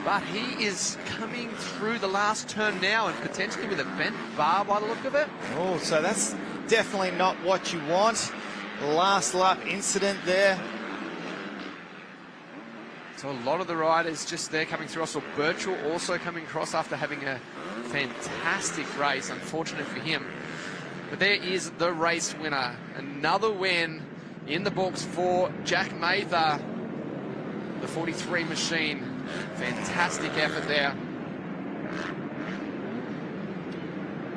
Speaker 3: but he is coming through the last turn now and potentially with a bent bar by the look of it.
Speaker 2: Oh, so that's definitely not what you want. Last lap incident there.
Speaker 3: So a lot of the riders just there coming through. I saw Birchall also coming across after having a fantastic race. Unfortunate for him. But there is the race winner. Another win in the books for Jack Mather, the 43 machine. Fantastic effort there.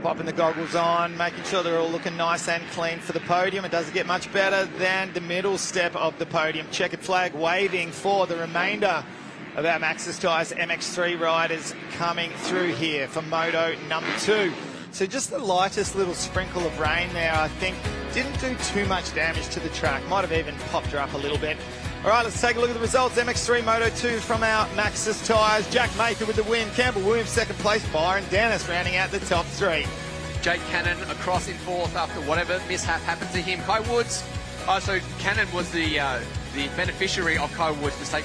Speaker 2: Popping the goggles on, making sure they're all looking nice and clean for the podium. It doesn't get much better than the middle step of the podium. Checkered flag waving for the remainder of our Maxxis Tyres MX3 riders coming through here for Moto number 2. So just the lightest little sprinkle of rain there, I think, didn't do too much damage to the track. Might have even popped her up a little bit. All right, let's take a look at the results. MX3 Moto 2 from our Maxxis Tyres. Jack Mather with the win. Campbell Williams 2nd place. Byron Dennis rounding out the top 3.
Speaker 3: Jake Cannon across in 4th after whatever mishap happened to him. Kai Woods. So Cannon was the beneficiary of Kai Woods' mistake.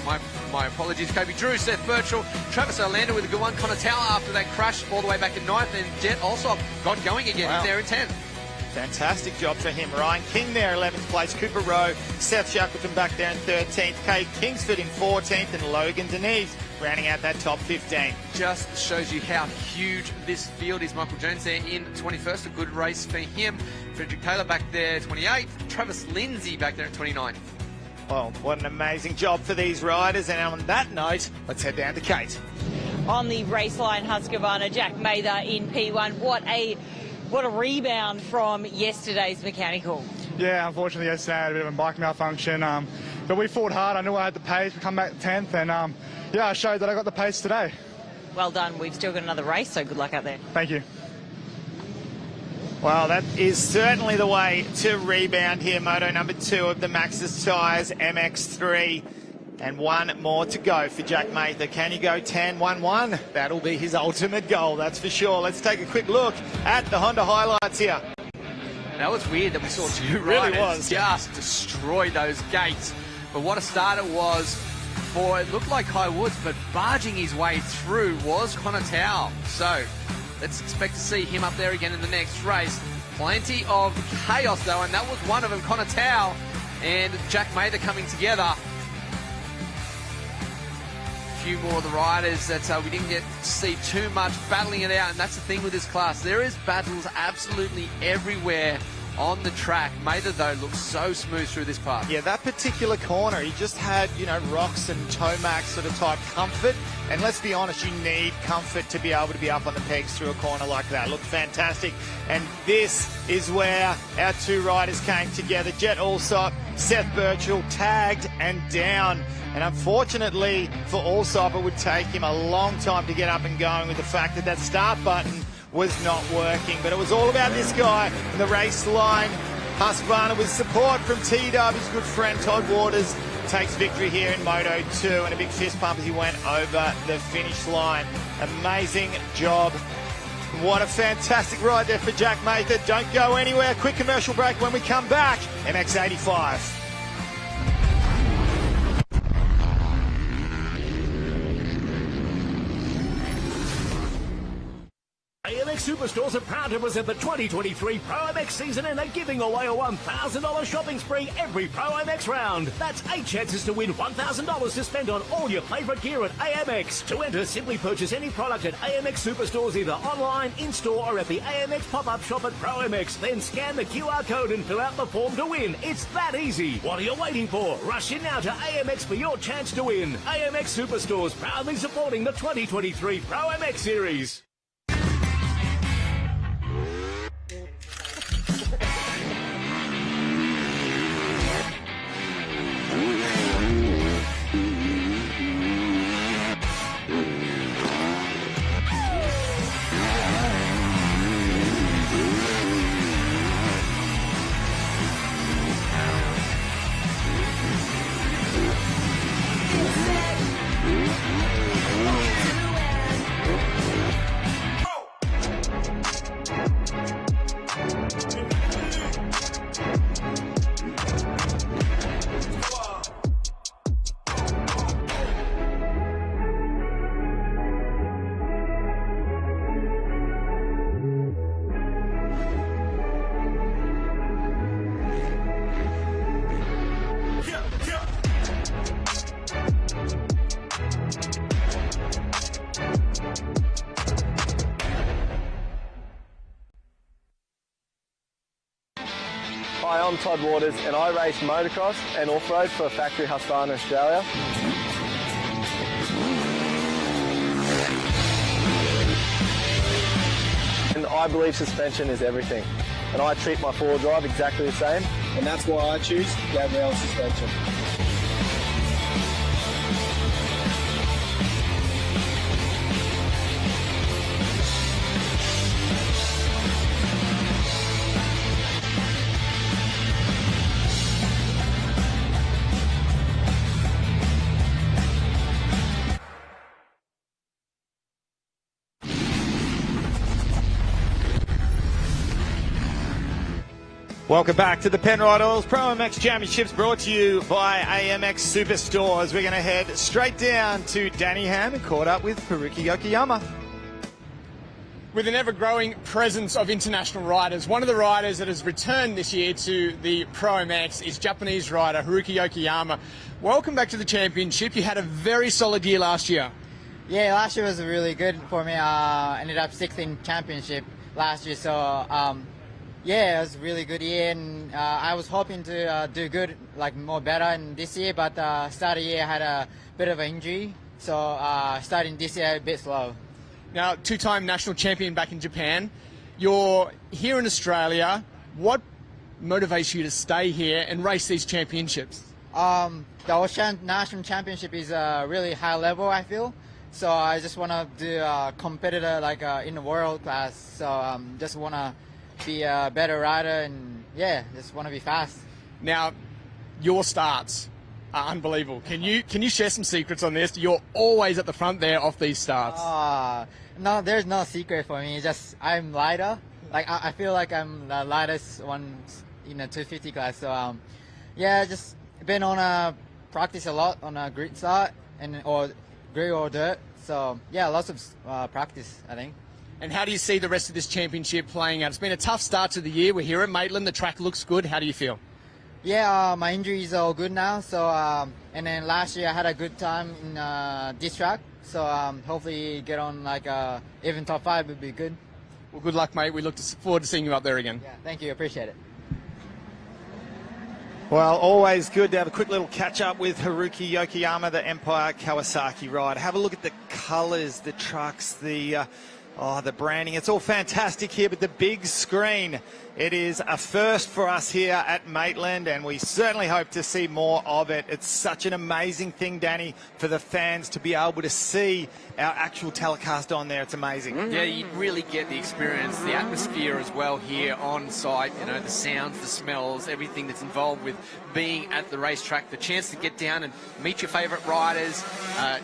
Speaker 3: My apologies. Kobe Drew, Seth Birchall, Travis Orlando with a good one. Connor Tower after that crash all the way back in 9th. And Jet also got going again. Wow. There in 10th.
Speaker 2: Fantastic job for him. Ryan King there, 11th place. Cooper Rowe, Seth Shackleton back there in 13th. Kate Kingsford in 14th. And Logan Denise rounding out that top 15.
Speaker 3: Just shows you how huge this field is. Michael Jones there in 21st. A good race for him. Frederick Taylor back there, 28th. Travis Lindsay back there at 29th.
Speaker 2: Well, what an amazing job for these riders. And on that note, let's head down to Kate.
Speaker 1: On the race line, Husqvarna, Jack Mather in P1. What a rebound from yesterday's mechanical.
Speaker 15: Yeah, unfortunately yesterday I had a bit of a bike malfunction, but we fought hard. I knew I had the pace. We come back 10th, and yeah, I showed that I got the pace today.
Speaker 1: Well done. We've still got another race, so good luck out there.
Speaker 15: Thank you.
Speaker 2: Well, that is certainly the way to rebound here. Moto number 2 of the Maxxis Tyres MX3. And one more to go for Jack Mather. Can he go 10-1-1? That'll be his ultimate goal, that's for sure. Let's take a quick look at the Honda highlights here.
Speaker 3: That was weird that we saw 2 riders just destroy those gates. But what a start it was for, it looked like Kai Woods, but barging his way through was Connor Towell. So let's expect to see him up there again in the next race. Plenty of chaos though, and that was one of them, Connor Towell and Jack Mather coming together. Few more of the riders that we didn't get to see too much battling it out, and that's the thing with this class. There is battles absolutely everywhere on the track. Mather, though, looks so smooth through this part.
Speaker 2: Yeah, that particular corner, he just had, you know, rocks and Tomac sort of type comfort. And let's be honest, you need comfort to be able to be up on the pegs through a corner like that. Looked fantastic. And this is where our 2 riders came together. Jet Alsop, Seth Birchall, tagged and down. And unfortunately for Alsop, it would take him a long time to get up and going with the fact that that start button was not working. But it was all about this guy in the race line. Husqvarna with support from T-Dub, his good friend Todd Waters, takes victory here in Moto 2, and a big fist pump as he went over the finish line. Amazing job. What a fantastic ride there for Jack Mather. Don't go anywhere. Quick commercial break. When we come back, MX85.
Speaker 5: AMX AMX Superstores are proud to present the 2023 ProMX season and are giving away a $1,000 shopping spree every ProMX round. That's 8 chances to win $1,000 to spend on all your favourite gear at AMX. To enter, simply purchase any product at AMX Superstores either online, in-store or at the AMX pop-up shop at ProMX. Then scan the QR code and fill out the form to win. It's that easy. What are you waiting for? Rush in now to AMX for your chance to win. AMX Superstores, proudly supporting the 2023 ProMX series.
Speaker 16: Hi, I'm Todd Waters and I race motocross and off-road for Factory Husqvarna Australia. And I believe suspension is everything. And I treat my four-wheel drive exactly the same. And that's why I choose Gabrielle suspension.
Speaker 2: Welcome back to the Penrite Oils ProMX Championships, brought to you by AMX Superstores. We're going to head straight down to Danny Ham and caught up with Haruki Yokoyama.
Speaker 3: With an ever-growing presence of international riders, one of the riders that has returned this year to the ProMX is Japanese rider Haruki Yokoyama. Welcome back to the championship. You had a very solid year last year.
Speaker 17: Yeah, last year was really good for me. Ended up 6th in championship last year, so yeah, it was a really good year, and I was hoping to do good, like more better in this year, but start of the year I had a bit of an injury, so starting this year a bit slow.
Speaker 3: Now, two-time national champion back in Japan. You're here in Australia. What motivates you to stay here and race these championships?
Speaker 17: The Ocean National Championship is a really high level, I feel. So I just want to do a competitor like in the world class. So just want to be a better rider and yeah, just want to be fast.
Speaker 3: Now, your starts are unbelievable. Can you share some secrets on this? You're always at the front there off these starts.
Speaker 17: No, there's no secret for me. It's just I'm lighter. Like I feel like I'm the lightest one in the 250 class. So yeah, just been on a practice a lot on a grid start and or grid or dirt. So yeah, lots of practice, I think.
Speaker 3: And how do you see the rest of this championship playing out? It's been a tough start to the year. We're here at Maitland. The track looks good. How do you feel?
Speaker 17: Yeah, my injury is all good now. So and then last year I had a good time in this track. So hopefully get on like even top 5 would be good.
Speaker 3: Well, good luck, mate. We look forward to seeing you up there again.
Speaker 17: Yeah, thank you. Appreciate it.
Speaker 2: Well, always good to have a quick little catch-up with Haruki Yokoyama, the Empire Kawasaki rider. Have a look at the colours, the trucks, the branding. It's all fantastic here, but the big screen, it is a first for us here at Maitland, and we certainly hope to see more of it. It's such an amazing thing, Danny, for the fans to be able to see our actual telecast on there. It's amazing.
Speaker 3: Yeah, you really get the experience, the atmosphere as well here on site, you know, the sounds, the smells, everything that's involved with being at the racetrack, the chance to get down and meet your favourite riders,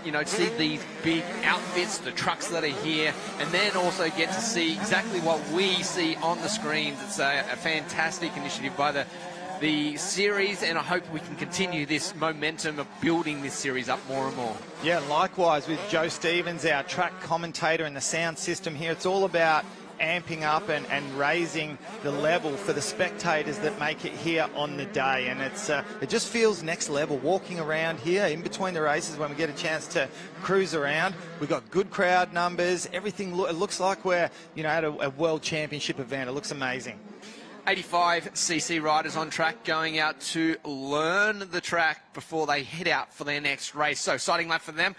Speaker 3: you know, see these big outfits, the trucks that are here, and then also get to see exactly what we see on the screens. It's a fantastic initiative by the series, and I hope we can continue this momentum of building this series up more and more.
Speaker 2: Yeah, likewise with Joe Stevens, our track commentator, and the sound system here. It's all about amping up and raising the level for the spectators that make it here on the day. And it just feels next level walking around here in between the races when we get a chance to cruise around. We've got good crowd numbers. Everything it looks like we're at a World Championship event. It looks amazing.
Speaker 3: 85cc riders on track going out to learn the track before they head out for their next race. So exciting lap for them.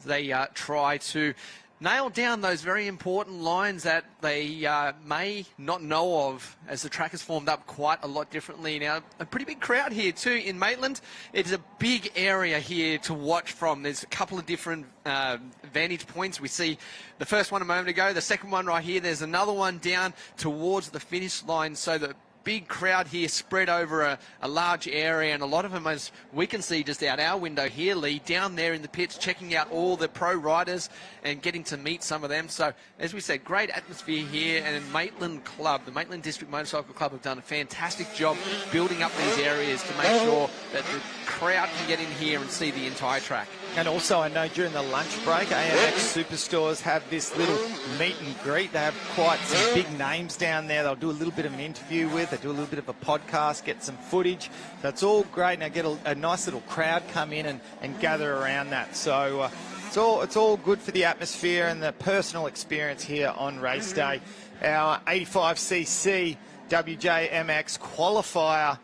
Speaker 3: They try to nail down those very important lines that they may not know of, as the track has formed up quite a lot differently. Now, a pretty big crowd here too in Maitland. It's a big area here to watch from. There's a couple of different vantage points. We see the first one a moment ago, the second one right here. There's another one down towards the finish line, so the big crowd here spread over a large area, and a lot of them, as we can see just out our window here, Lee, down there in the pits, checking out all the pro riders and getting to meet some of them. So, as we said, great atmosphere here, and Maitland Club, the Maitland District Motorcycle Club, have done a fantastic job building up these areas to make sure that the crowd can get in here and see the entire track.
Speaker 2: And also, I know during the lunch break, AMX Superstores have this little meet and greet. They have quite some big names down there. They'll do a little bit of an interview with. They do a little bit of a podcast, get some footage. So it's all great. Now get a nice little crowd come in and gather around that. So it's all good for the atmosphere and the personal experience here on race day. Our 85cc WJMX qualifier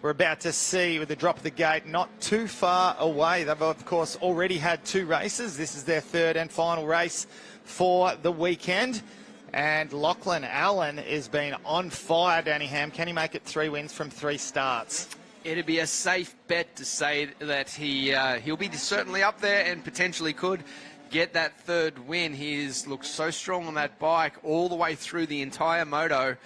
Speaker 2: we're about to see with the drop of the gate not too far away. They've, of course, already had 2 races. This is their 3rd and final race for the weekend. And Lachlan Allen has been on fire, Danny Ham. Can he make it 3 wins from 3 starts?
Speaker 3: It'd be a safe bet to say that he'll be certainly up there and potentially could get that 3rd win. He's looked so strong on that bike all the way through the entire moto.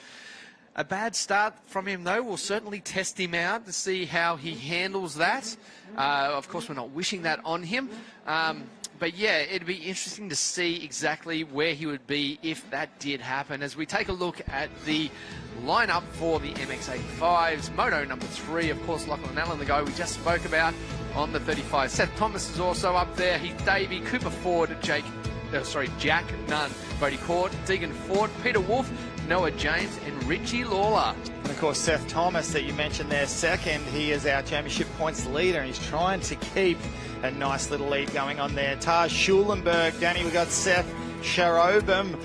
Speaker 3: A bad start from him, though. We'll certainly test him out to see how he handles that. Of course, we're not wishing that on him. But, yeah, it'd be interesting to see exactly where he would be if that did happen. As we take a look at the lineup for the MX-85s, Moto number 3, of course, Lachlan Allen, the guy we just spoke about on the 35. Seth Thomas is also up there. Heath Davey, Cooper Ford, Jack Nunn, Bodie Court, Deegan Ford, Peter Wolf, Noah James and Richie Lawler.
Speaker 2: And of course, Seth Thomas that you mentioned there second. He is our championship points leader, and he's trying to keep a nice little lead going on there. Taj Schulenberg, Danny, we got Seth Sharobim,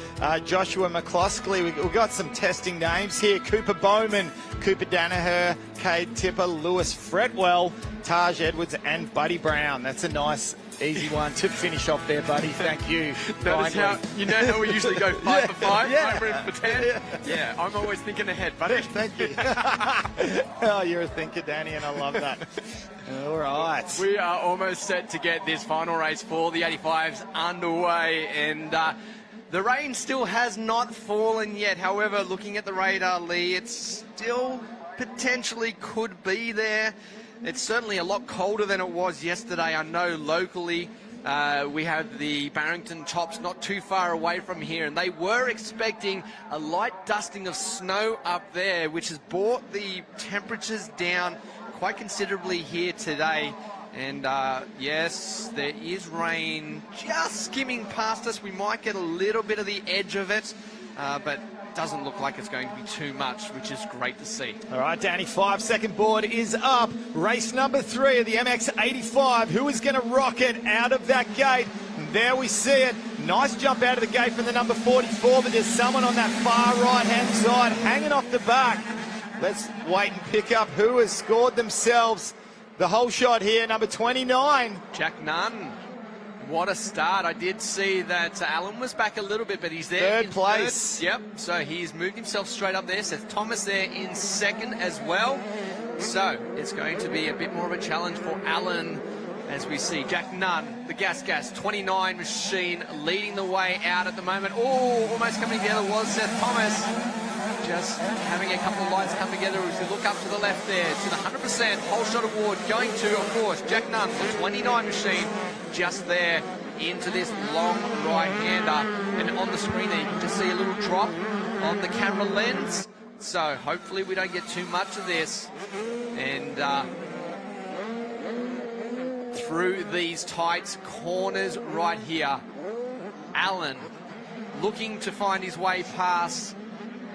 Speaker 2: Joshua McCloskey. We've got some testing names here. Cooper Bowman, Cooper Danaher, Cade Tipper, Lewis Fretwell, Taj Edwards and Buddy Brown. That's a nice easy one to finish off there, buddy. Thank you.
Speaker 3: Notice how, how we usually go 5 for 5,
Speaker 2: yeah.
Speaker 3: 5 for 10? Yeah, I'm always thinking ahead, buddy.
Speaker 2: Thank you. Oh, you're a thinker, Danny, and I love that. All right.
Speaker 3: We are almost set to get this final race for the 85s underway, and the rain still has not fallen yet. However, looking at the radar, Lee, it still potentially could be there. It's certainly a lot colder than it was yesterday. I know locally we have the Barrington Tops not too far away from here, and they were expecting a light dusting of snow up there, which has brought the temperatures down quite considerably here today. And yes, there is rain just skimming past us. We might get a little bit of the edge of it, but doesn't look like it's going to be too much, which is great to see.
Speaker 2: All right, Danny, 5-second board is up. Race number 3 of the MX-85. Who is going to rock it out of that gate? And there we see it. Nice jump out of the gate from the number 44, but there's someone on that far right-hand side hanging off the back. Let's wait and pick up who has scored themselves the whole shot here, number 29.
Speaker 3: Jack Nunn. What a start. I did see that Allen was back a little bit, but he's there.
Speaker 2: Third place.
Speaker 3: Yep, so he's moved himself straight up there. Seth Thomas there in second as well. So it's going to be a bit more of a challenge for Allen as we see Jack Nunn, the Gas 29 machine, leading the way out at the moment. Oh, almost coming together was Seth Thomas. Just having a couple of lights come together as we look up to the left there to the 100% whole shot award going to, of course, Jack Nunn, the 29 machine, just there into this long right-hander. And on the screen there, you can just see a little drop on the camera lens. So hopefully we don't get too much of this. And through these tight corners right here, Allen looking to find his way past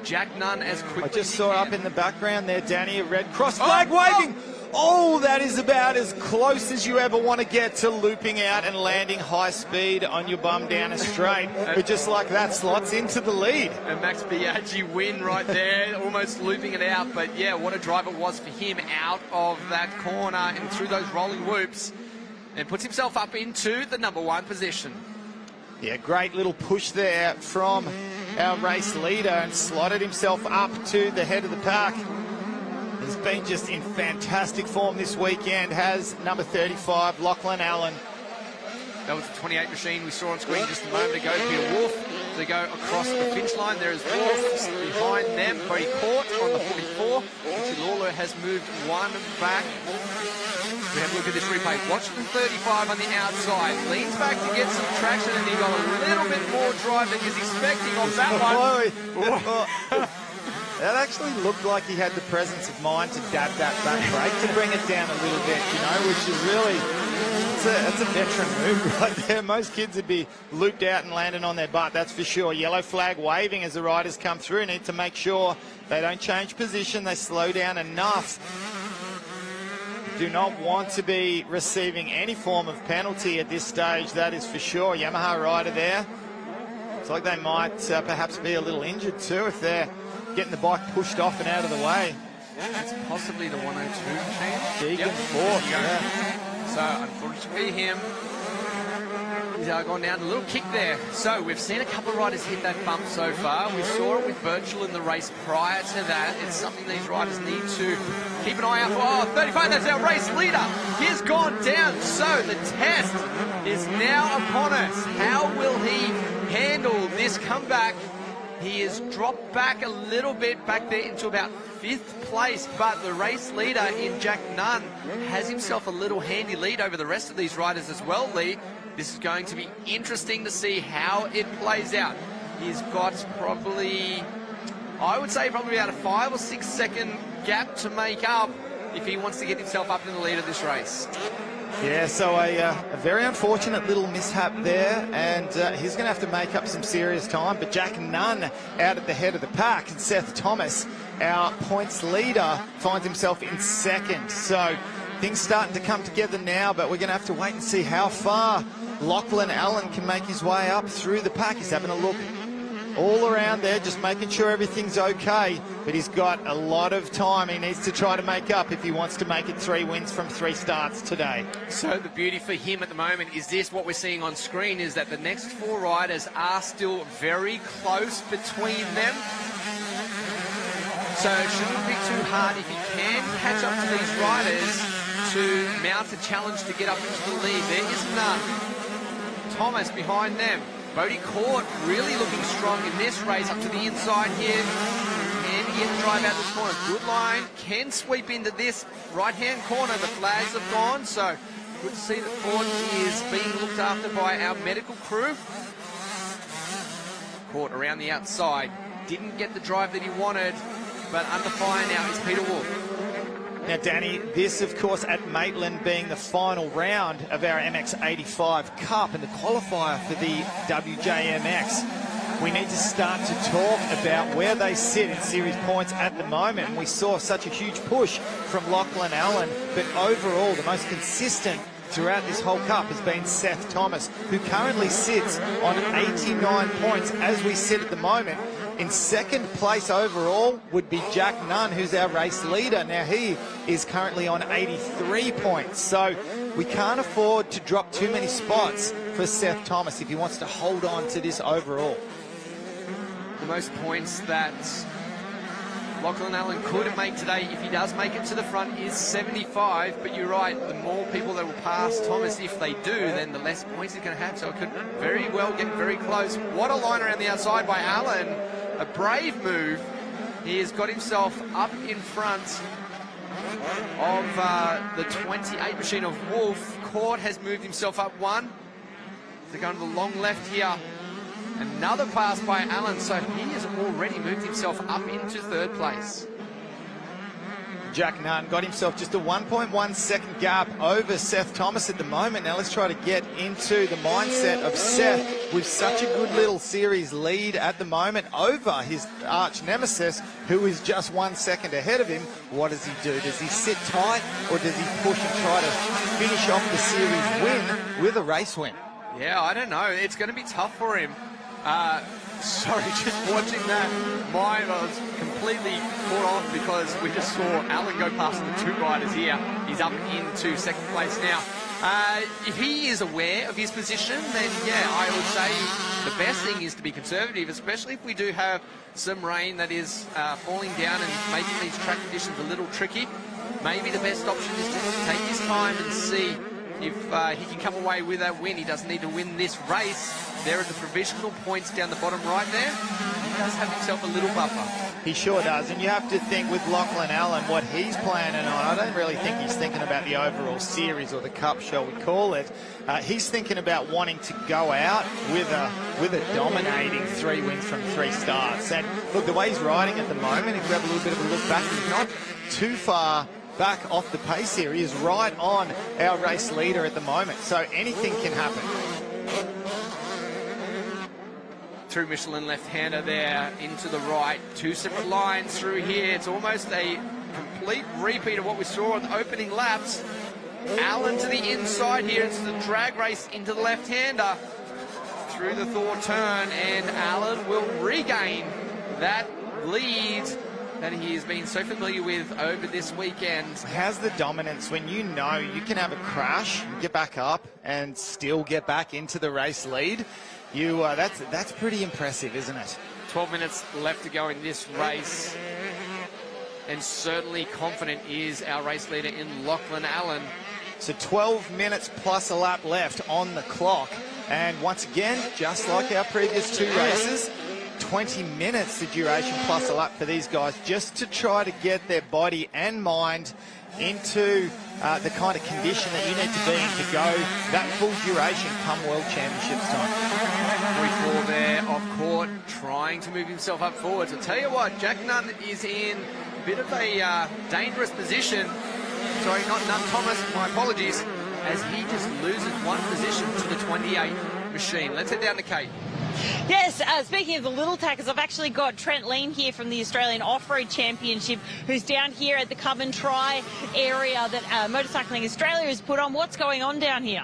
Speaker 3: Jack Nunn as quickly
Speaker 2: I just
Speaker 3: as
Speaker 2: saw
Speaker 3: he
Speaker 2: up
Speaker 3: can.
Speaker 2: in the background there, Danny, a red cross flag waving. Oh, that is about as close as you ever want to get to looping out and landing high speed on your bum down a straight. But just like that, slots into the lead.
Speaker 3: And Max Biaggi win right there, almost looping it out. But yeah, what a drive it was for him out of that corner and through those rolling whoops, and puts himself up into the #1 position.
Speaker 2: Yeah, great little push there from our race leader and slotted himself up to the head of the pack. He's been just in fantastic form this weekend, has number 35, Lachlan Allen.
Speaker 3: That was the 28 machine we saw on screen just a moment ago. Peter Wolf to go across the finish line. There is Wolf behind them. Cody Court on the 44. Richie Lawler has moved one back. We have a look at this replay. Watch the 35 on the outside. Leans back to get some traction, and he got a little bit more drive than he was expecting on that one.
Speaker 2: That actually looked like he had the presence of mind to dab that back brake to bring it down a little bit, you know, which is really, that's a veteran move right there. Most kids would be looped out and landing on their butt, that's for sure. Yellow flag waving as the riders come through. Need to make sure they don't change position, they slow down enough. Do not want to be receiving any form of penalty at this stage, that is for sure. Yamaha rider there. Looks like they might perhaps be a little injured too if they're getting the bike pushed off and out of the way.
Speaker 3: That's possibly the 102 machine.
Speaker 2: Deegan fourth, yeah.
Speaker 3: So unfortunately him, he's gone down a little kick there. So we've seen a couple of riders hit that bump so far. We saw it with Birchall in the race prior to that. It's something these riders need to keep an eye out for. Oh, 35, that's our race leader. He's gone down. So the test is now upon us. How will he handle this comeback? He has dropped back a little bit back there into about 5th place, but the race leader in Jack Nunn has himself a little handy lead over the rest of these riders as well, Lee. This is going to be interesting to see how it plays out. He's got probably, I would say probably about a 5 or 6 second gap to make up if he wants to get himself up in the lead of this race.
Speaker 2: Yeah, so a very unfortunate little mishap there, and he's going to have to make up some serious time. But Jack Nunn out at the head of the pack, and Seth Thomas, our points leader, finds himself in 2nd. So things starting to come together now, but we're going to have to wait and see how far Lachlan Allen can make his way up through the pack. He's having a look all around there, just making sure everything's okay, but he's got a lot of time he needs to try to make up if he wants to make it 3 wins from 3 starts today.
Speaker 3: So the beauty for him at the moment is this, what we're seeing on screen is that the next 4 riders are still very close between them. So it shouldn't be too hard if he can catch up to these riders to mount a challenge to get up into the lead. There is none. Thomas behind them. Bodie Court really looking strong in this race up to the inside here. Can he get the drive out this corner? Good line. Can sweep into this right-hand corner. The flags have gone, so good to see that Court is being looked after by our medical crew. Court around the outside. Didn't get the drive that he wanted, but under fire now is Peter Wolf.
Speaker 2: Now, Danny, this, of course, at Maitland being the final round of our MX85 Cup and the qualifier for the WJMX. We need to start to talk about where they sit in series points at the moment. And we saw such a huge push from Lachlan Allen, but overall, the most consistent throughout this whole cup has been Seth Thomas, who currently sits on 89 points as we sit at the moment. In 2nd place overall would be Jack Nunn, who's our race leader. Now, he is currently on 83 points. So we can't afford to drop too many spots for Seth Thomas if he wants to hold on to this overall.
Speaker 3: The most points that Lachlan Allen could make today, if he does make it to the front, is 75. But you're right, the more people that will pass Thomas, if they do, then the less points he's going to have. So it could very well get very close. What a line around the outside by Allen. A brave move. He has got himself up in front of the 28 machine of Wolf. Court has moved himself up 1. They're going to the long left here. Another pass by Allen, so he has already moved himself up into 3rd place.
Speaker 2: Jack Nunn got himself just a 1.1 second gap over Seth Thomas at the moment. Now let's try to get into the mindset of Seth with such a good little series lead at the moment over his arch nemesis, who is just 1 second ahead of him. What does he do? Does he sit tight, or does he push and try to finish off the series win with a race win?
Speaker 3: Yeah, I don't know. It's going to be tough for him. Sorry, just watching that, mine was completely caught off because we just saw Alan go past the two riders here. He's up into second place now. If he is aware of his position, then yeah, I would say the best thing is to be conservative, especially if we do have some rain that is falling down and making these track conditions a little tricky. Maybe the best option is to take his time and see if he can come away with that win. He doesn't need to win this race. There are the provisional points down the bottom right there. He does have himself a little buffer.
Speaker 2: He sure does, and you have to think with Lachlan Allen what he's planning on. I don't really think he's thinking about the overall series or the cup, shall we call it. He's thinking about wanting to go out with a dominating 3 wins from 3 starts. And look, the way he's riding at the moment, if you have a little bit of a look back, he's not too far back off the pace here. He is right on our race leader at the moment, so anything can happen.
Speaker 3: Through Michelin left-hander there into the right. 2 separate lines through here. It's almost a complete repeat of what we saw on the opening laps. Allen to the inside here. It's the drag race into the left-hander through the Thor turn, and Allen will regain that lead that he has been so familiar with over this weekend.
Speaker 2: Has the dominance when you know you can have a crash, get back up, and still get back into the race lead. That's pretty impressive, isn't it?
Speaker 3: 12 minutes left to go in this race, and certainly confident is our race leader in Lachlan Allen.
Speaker 2: So 12 minutes plus a lap left on the clock, and once again, just like our previous 2 races, 20 minutes the duration plus a lap for these guys, just to try to get their body and mind into the kind of condition that you need to be in to go that full duration come World Championships time.
Speaker 3: 3-4 there off court, trying to move himself up forwards. I'll tell you what, Jack Nunn is in a bit of a dangerous position. Sorry, not Nunn, Thomas, my apologies, as he just loses 1 position to the 28 machine. Let's head down to Kate.
Speaker 1: Yes, speaking of the little tackers, I've actually got Trent Lean here from the Australian Off-Road Championship, who's down here at the Cub and Try area that Motorcycling Australia has put on. What's going on down here?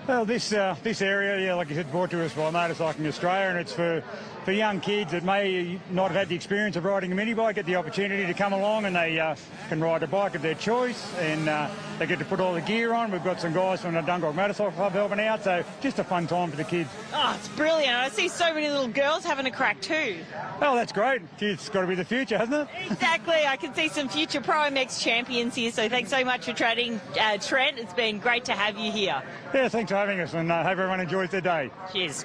Speaker 18: Well, this area, yeah, like you said, brought to us by Motorcycling Australia, and it's for young kids that may not have had the experience of riding a mini bike, get the opportunity to come along, and they can ride a bike of their choice, and they get to put all the gear on. We've got some guys from the Dungog Motorcycle Club helping out, so just a fun time for the kids.
Speaker 1: Oh, it's brilliant. I see so many little girls having a crack too.
Speaker 18: Oh, that's great. It's got to be the future, hasn't it?
Speaker 1: Exactly. I can see some future ProMX champions here, so thanks so much for chatting, Trent. It's been great to have you here.
Speaker 18: Yeah, thanks for having us, and hope everyone enjoys their day.
Speaker 1: Cheers.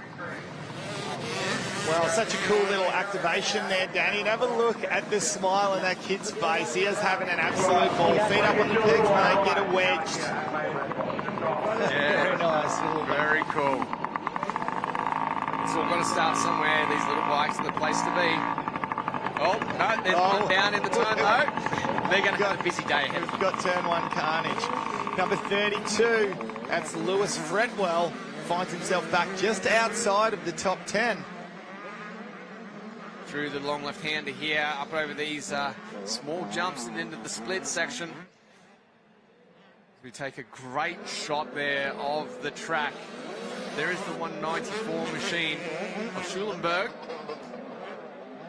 Speaker 2: Well, such a cool little activation there, Danny. And have a look at the smile on that kid's face. He is having an absolute ball. Feet up on the pegs, mate. Get it wedged.
Speaker 3: Yeah,
Speaker 2: very nice.
Speaker 3: Very cool. It's all got to start somewhere. These little bikes are the place to be. Oh, no, there's one down in the turn, though. They're going to have a busy day ahead.
Speaker 2: We've got turn 1 carnage. Number 32, that's Lewis Fredwell, finds himself back just outside of the top 10.
Speaker 3: Through the long left-hander here, up over these small jumps and into the split section. We take a great shot there of the track. There is the 194 machine of Schulenberg.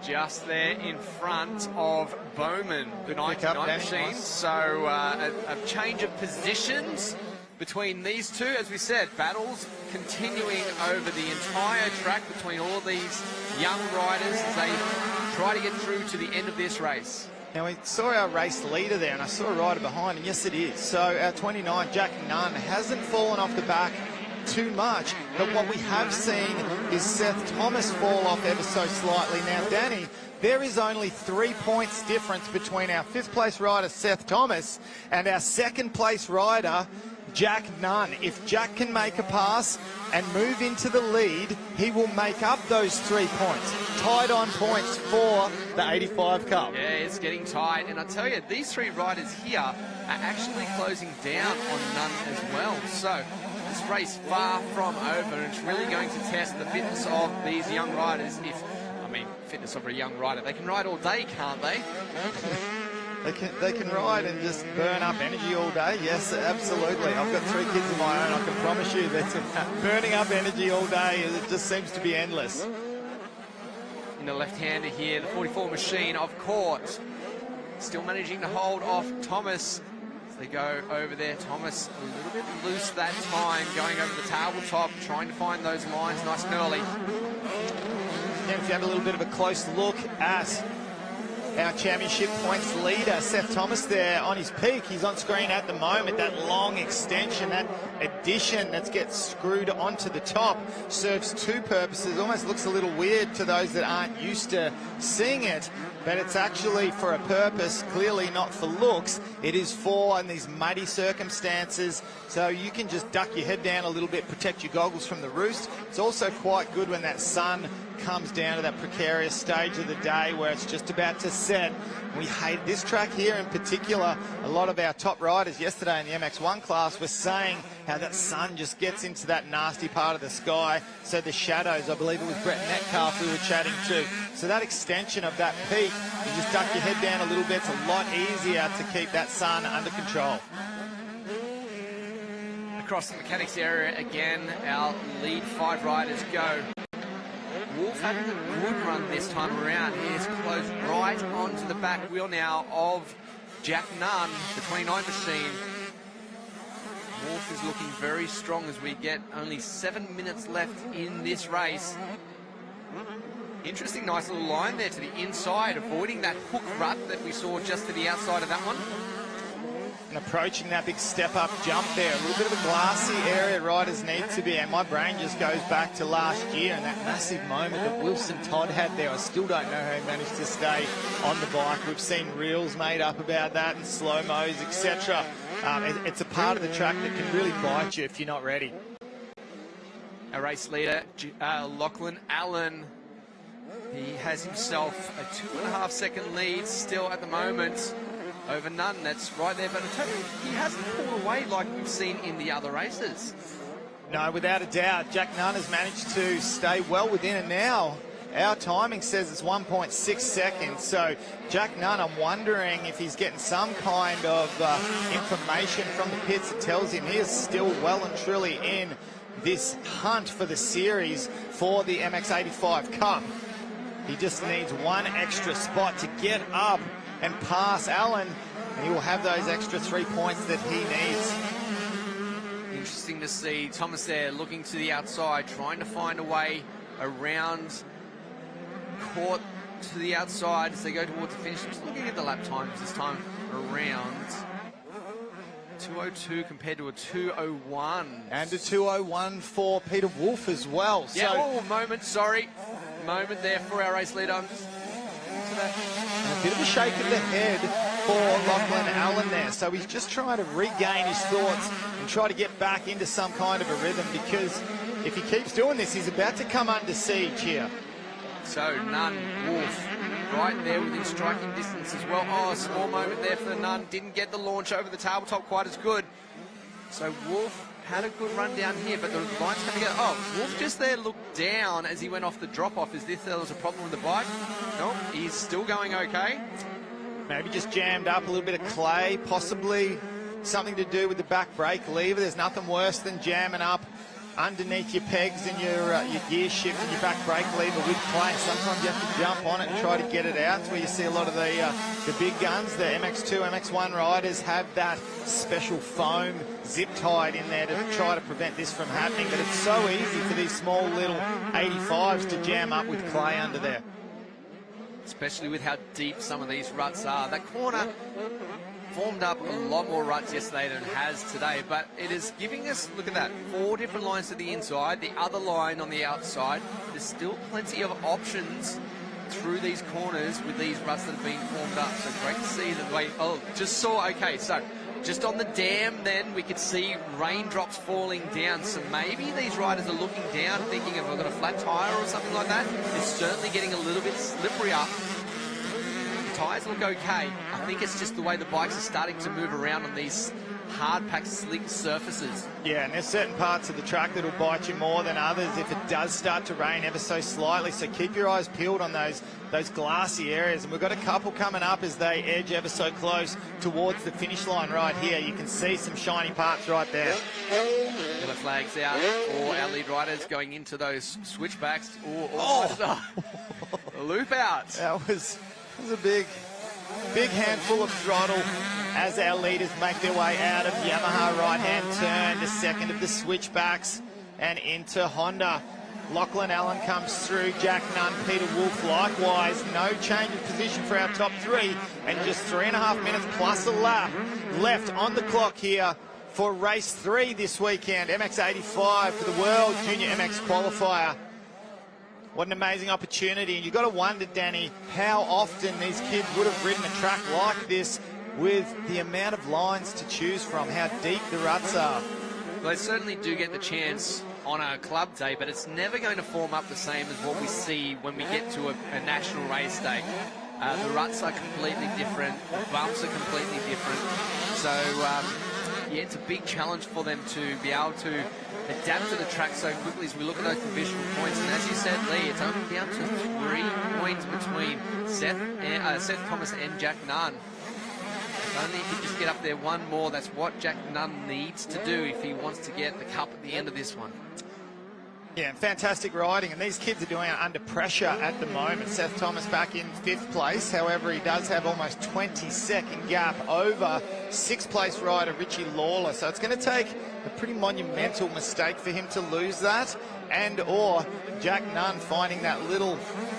Speaker 3: Just there in front of Bowman, the 99 machine. So a change of positions between these two. As we said, battles continuing over the entire track between all of these young riders as they try to get through to the end of this race.
Speaker 2: Now, we saw our race leader there, and I saw a rider behind him. Yes, it is. So our 29, Jack Nunn, hasn't fallen off the back too much, but what we have seen is Seth Thomas fall off ever so slightly. Now, Danny, there is only 3 points difference between our 5th place rider, Seth Thomas, and our 2nd place rider, Jack Nunn. If Jack can make a pass and move into the lead, he will make up those 3 points. Tied on points for the 85 Cup.
Speaker 3: Yeah, it's getting tight. And I tell you, these 3 riders here are actually closing down on Nunn as well. So this race far from over, and it's really going to test the fitness of these young riders. Fitness of a young rider. They can ride all day, can't they?
Speaker 2: They can ride and just burn up energy all day. Yes, absolutely. I've got 3 kids of my own. I can promise you that burning up energy all day, it just seems to be endless.
Speaker 3: In the left-hander here, the 44 machine of court. Still managing to hold off Thomas. As they go over there, Thomas a little bit loose that time, going over the tabletop, trying to find those lines nice and early.
Speaker 2: Now, if you have a little bit of a close look at our championship points leader, Seth Thomas, there on his peak. He's on screen at the moment. That long extension, that addition that gets screwed onto the top serves 2 purposes. Almost looks a little weird to those that aren't used to seeing it, but it's actually for a purpose, clearly not for looks. It is for in these muddy circumstances, so you can just duck your head down a little bit, protect your goggles from the roost. It's also quite good when that sun comes down to that precarious stage of the day where it's just about to set. We hate this track here in particular. A lot of our top riders yesterday in the MX1 class were saying how that sun just gets into that nasty part of the sky. So the shadows, I believe it was Brett Metcalf we were chatting to. So that extension of that peak, you just duck your head down a little bit. It's a lot easier to keep that sun under control.
Speaker 3: Across the mechanics area again, our lead 5 riders go. Wolf having a good run this time around. He is close right onto the back wheel now of Jack Nunn, the 29 machine. Wolf is looking very strong as we get only 7 minutes left in this race. Interesting, nice little line there to the inside, avoiding that hook rut that we saw just to the outside of that one.
Speaker 2: And approaching that big step-up jump there. A little bit of a glassy area riders need to be, and my brain just goes back to last year and that massive moment that Wilson Todd had there. I still don't know how he managed to stay on the bike. We've seen reels made up about that and slow-mos, etc. It's a part of the track that can really bite you if you're not ready.
Speaker 3: Our race leader, Lachlan Allen, he has himself a 2.5 second lead still at the moment over Nunn. That's right there, but I tell you, he hasn't pulled away like we've seen in the other races.
Speaker 2: No, without a doubt, Jack Nunn has managed to stay well within it now. Our timing says it's 1.6 seconds, so Jack Nunn, I'm wondering if he's getting some kind of information from the pits that tells him he is still well and truly in this hunt for the series for the MX85 Cup. He just needs one extra spot to get up and pass Allen, and he will have those extra 3 points that he needs.
Speaker 3: Interesting to see Thomas there looking to the outside, trying to find a way around court to the outside as they go towards the finish. Just looking at the lap times this time around. 2:02 compared to a 2:01.
Speaker 2: And a 2:01 for Peter Wolf as well.
Speaker 3: Yeah,
Speaker 2: so,
Speaker 3: moment there for our race leader.
Speaker 2: And a bit of a shake of the head for Lachlan Allen there. So he's just trying to regain his thoughts and try to get back into some kind of a rhythm, because if he keeps doing this, he's about to come under siege here.
Speaker 3: So Nunn, Wolf, right there within striking distance as well. Oh, a small moment there for Nunn. Didn't get the launch over the tabletop quite as good. So Wolf had a good run down here, but the line's coming out. Oh, Wolf just there looked down as he went off the drop-off. Is there was a problem with the bike? No, he's still going okay.
Speaker 2: Maybe just jammed up a little bit of clay, possibly something to do with the back brake lever. There's nothing worse than jamming up underneath your pegs and your gear shift and your back brake lever with clay. Sometimes you have to jump on it and try to get it out. It's where you see a lot of the big guns, the MX2, MX1 riders have that special foam zip tied in there to try to prevent this from happening. But it's so easy for these small little 85s to jam up with clay under there.
Speaker 3: Especially with how deep some of these ruts are. That corner formed up a lot more ruts yesterday than it has today, but it is giving us, look at that, 4 different lines to the inside, the other line on the outside. There's still plenty of options through these corners with these ruts that have been formed up. So great to see the way, just saw, okay, so just on the dam then we could see raindrops falling down, so maybe these riders are looking down thinking, have I got a flat tyre or something like that? It's certainly getting a little bit slipperier. The tyres look okay. I think it's just the way the bikes are starting to move around on these hard-packed, slick surfaces.
Speaker 2: Yeah, and there's certain parts of the track that will bite you more than others if it does start to rain ever so slightly. So keep your eyes peeled on those glassy areas. And we've got a couple coming up as they edge ever so close towards the finish line right here. You can see some shiny parts right there.
Speaker 3: Yellow flags out for our lead riders going into those switchbacks. A loop out.
Speaker 2: That was a big handful of throttle as our leaders make their way out of Yamaha right-hand turn to second of the switchbacks and into Honda. Lachlan Allen comes through, Jack Nunn, Peter Wolf likewise. No change of position for our top three, and just 3.5 minutes plus a lap left on the clock here for race 3 this weekend. MX 85 for the World Junior MX Qualifier. What an amazing opportunity. And you've got to wonder, Danny, how often these kids would have ridden a track like this with the amount of lines to choose from, how deep the ruts are.
Speaker 3: Well, they certainly do get the chance on a club day, but it's never going to form up the same as what we see when we get to a national race day. The ruts are completely different, the bumps are completely different. So, yeah, it's a big challenge for them to be able to adapt to the track so quickly as we look at those provisional points. And as you said, Lee, it's only down to 3 points between Seth Thomas and Jack Nunn. If only he could just get up there one more. That's what Jack Nunn needs to do if he wants to get the cup at the end of this one.
Speaker 2: Yeah, fantastic riding, and these kids are doing it under pressure at the moment. Seth Thomas back in 5th place. However, he does have almost 20-second gap over 6th place rider Richie Lawler. So it's going to take a pretty monumental mistake for him to lose that, and or Jack Nunn finding that little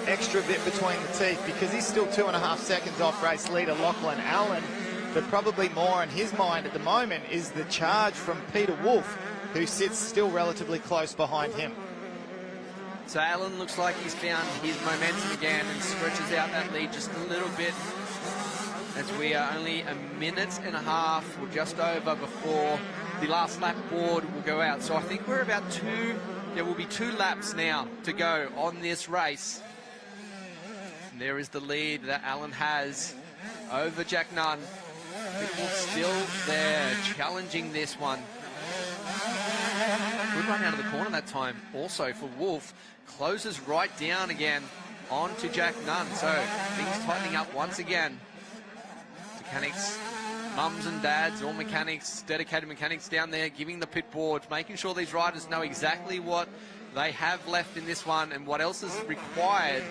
Speaker 2: extra bit between the teeth, because he's still 2.5 seconds off race leader Lachlan Allen. But probably more in his mind at the moment is the charge from Peter Wolf, who sits still relatively close behind him.
Speaker 3: So Allen looks like he's found his momentum again and stretches out that lead just a little bit, as we are only 1.5 minutes or just over before the last lap board will go out. So I think we're about there will be 2 laps now to go on this race. And there is the lead that Allen has over Jack Nunn. People still there challenging this one. Good run out of the corner that time also for Wolf. Closes right down again onto Jack Nunn. So things tightening up once again. Mechanics, mums and dads, all mechanics, dedicated mechanics down there giving the pit boards, making sure these riders know exactly what they have left in this one and what else is required.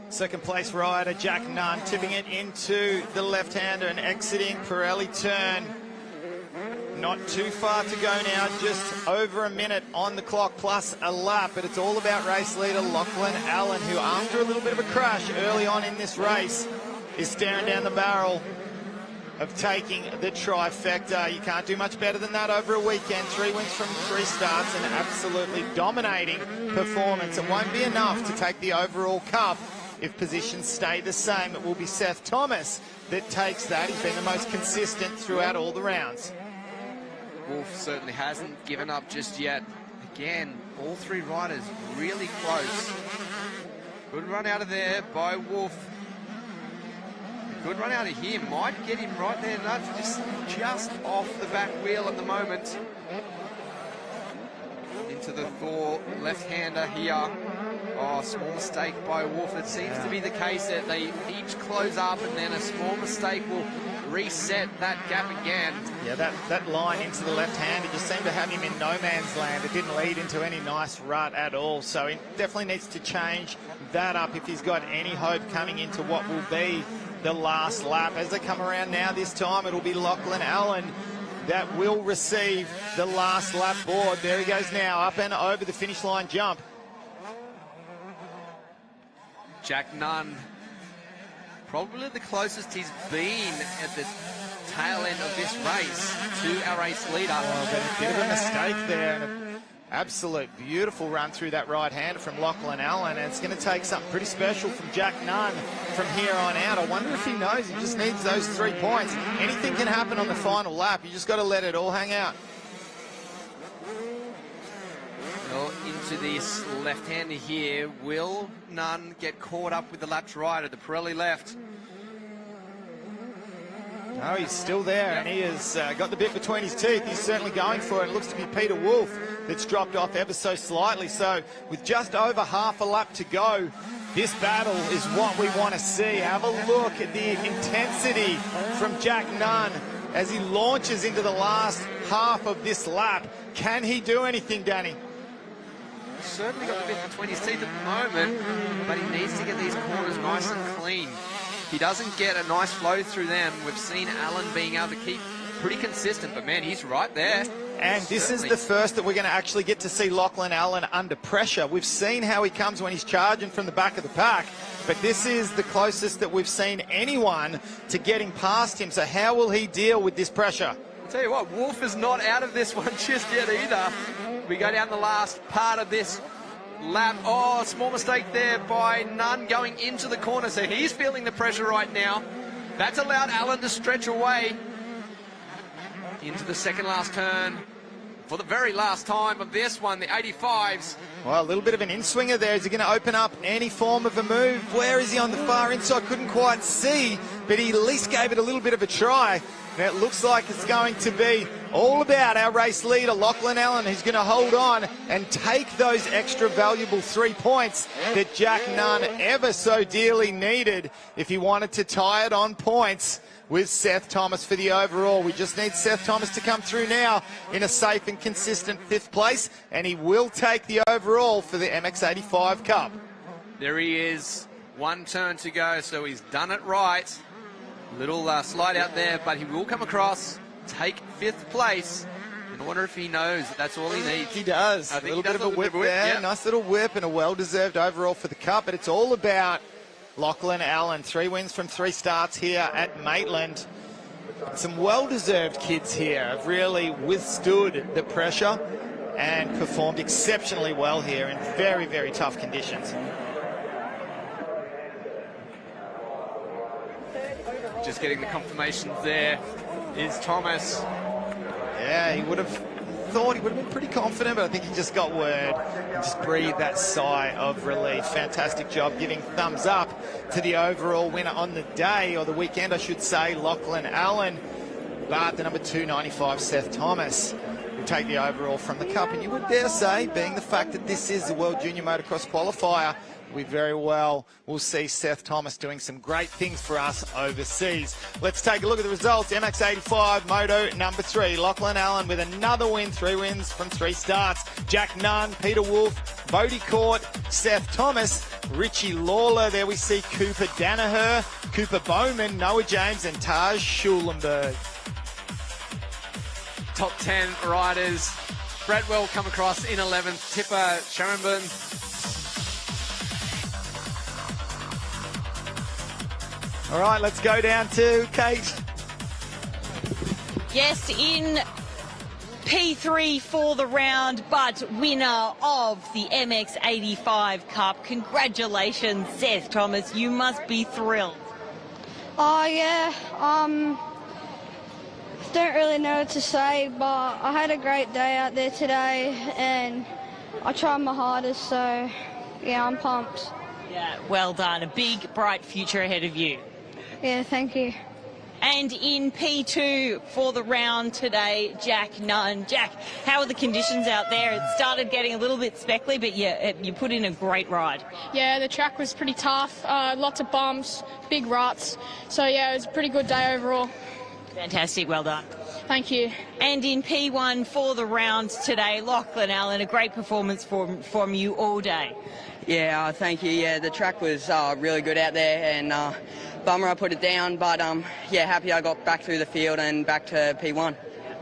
Speaker 2: Second place rider Jack Nunn tipping it into the left-hander and exiting Pirelli turn. Not too far to go now, just over a minute on the clock plus a lap, but it's all about race leader Lachlan Allen, who after a little bit of a crash early on in this race is staring down the barrel of taking the trifecta. You can't do much better than that over a weekend. 3 wins from 3 starts, and an absolutely dominating performance. It won't be enough to take the overall cup if positions stay the same. It will be Seth Thomas that takes that. He's been the most consistent throughout all the rounds.
Speaker 3: Wolf certainly hasn't given up just yet. Again, all 3 riders really close. Good run out of there by Wolf. A good run out of here might get him right there. Just off the back wheel at the moment. Into the Thor left-hander here. Oh, small mistake by Wolf. It seems to be the case that they each close up and then a small mistake will reset that gap again.
Speaker 2: Yeah, that line into the left-hander just seemed to have him in no man's land. It didn't lead into any nice rut at all. So he definitely needs to change that up if he's got any hope coming into what will be the last lap. As they come around now this time, it'll be Lachlan Allen that will receive the last lap board. There he goes now, up and over the finish line jump.
Speaker 3: Jack Nunn, probably the closest he's been at the tail end of this race to our race leader.
Speaker 2: Oh, but a bit of a mistake there. And Absolute beautiful run through that right-hander from Lachlan Allen, and it's going to take something pretty special from Jack Nunn from here on out. I wonder if he knows he just needs those 3 points. Anything can happen on the final lap. You just got to let it all hang out.
Speaker 3: Well, into this left-hander here. Will Nunn get caught up with the lapped rider, the Pirelli left?
Speaker 2: No, he's still there, and he has got the bit between his teeth. He's certainly going for it. It looks to be Peter Wolf that's dropped off ever so slightly. So with just over half a lap to go, this battle is what we want to see. Have a look at the intensity from Jack Nunn as he launches into the last half of this lap. Can he do anything, Danny?
Speaker 3: Certainly got the bit between his teeth at the moment, but he needs to get these corners nice and clean. He doesn't get a nice flow through them. We've seen Allen being able to keep pretty consistent, but man, he's right there.
Speaker 2: And this is the first that we're going to actually get to see Lachlan Allen under pressure. We've seen how he comes when he's charging from the back of the pack, but this is the closest that we've seen anyone to getting past him. So how will he deal with this pressure?
Speaker 3: I'll tell you what, Wolf is not out of this one just yet either. We go down the last part of this lap. Oh, small mistake there by Nunn going into the corner, so he's feeling the pressure right now. That's allowed Allen to stretch away into the second last turn for the very last time of this one, the 85s.
Speaker 2: Well, a little bit of an in-swinger there. Is he going to open up any form of a move? Where is he on the far inside? Couldn't quite see, but he at least gave it a little bit of a try. Now it looks like it's going to be all about our race leader, Lachlan Allen, who's going to hold on and take those extra valuable 3 points that Jack Nunn ever so dearly needed if he wanted to tie it on points with Seth Thomas for the overall. We just need Seth Thomas to come through now in a safe and consistent 5th place, and he will take the overall for the MX85 Cup.
Speaker 3: There he is, 1 turn to go, so he's done it right. Little slide out there, but he will come across, take 5th place. And I wonder if he knows that that's all he needs.
Speaker 2: He does. A little bit of a whip there. Yeah. Nice little whip and a well-deserved overall for the Cup. But it's all about Lachlan Allen. 3 wins from 3 starts here at Maitland. Some well-deserved kids here have really withstood the pressure and performed exceptionally well here in very, very tough conditions.
Speaker 3: Just getting the confirmations there is Thomas.
Speaker 2: Yeah, he would have thought he would have been pretty confident, but I think he just got word and just breathed that sigh of relief. Fantastic job, giving thumbs up to the overall winner on the day, or the weekend I should say, Lachlan Allen. But the number 295, Seth Thomas, will take the overall from the Cup. And you would dare say, being the fact that this is the World Junior Motocross Qualifier, we very well will see Seth Thomas doing some great things for us overseas. Let's take a look at the results. MX85 Moto number 3. Lachlan Allen with another win, 3 wins from 3 starts. Jack Nunn, Peter Wolf, Bodie Court, Seth Thomas, Richie Lawler. There we see Cooper Danaher, Cooper Bowman, Noah James and Taj Schulenberg.
Speaker 3: Top 10 riders. Bradwell come across in 11th. Tipper Sharonburn.
Speaker 2: All right, let's go down to Kate.
Speaker 1: Yes, in P3 for the round, but winner of the MX85 Cup. Congratulations, Seth Thomas. You must be thrilled.
Speaker 11: Oh, yeah. Don't really know what to say, but I had a great day out there today, and I tried my hardest, so, yeah, I'm pumped.
Speaker 1: Yeah, well done. A big, bright future ahead of you.
Speaker 11: Yeah, thank you.
Speaker 1: And in P2 for the round today, Jack Nunn. Jack, how are the conditions out there? It started getting a little bit speckly, but you put in a great ride.
Speaker 19: Yeah, the track was pretty tough. Lots of bumps, big ruts. So, yeah, it was a pretty good day overall.
Speaker 1: Fantastic, well done.
Speaker 19: Thank you.
Speaker 1: And in P1 for the round today, Lachlan Allen, a great performance from you all day.
Speaker 4: Yeah, thank you. Yeah, the track was really good out there, and bummer I put it down, but yeah, happy I got back through the field and back to P1.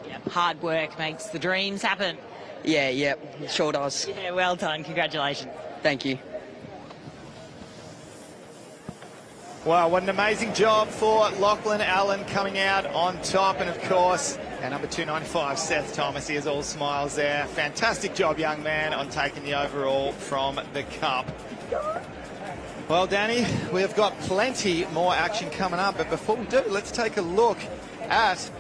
Speaker 1: Yep. Hard work makes the dreams happen.
Speaker 4: Yeah, it sure does.
Speaker 1: Yeah, well done. Congratulations.
Speaker 4: Thank you.
Speaker 2: Wow, what an amazing job for Lachlan Allen coming out on top. And of course, And number 295, Seth Thomas, he is all smiles there. Fantastic job, young man, on taking the overall from the Cup. Well, Danny, we have got plenty more action coming up, but before we do, let's take a look at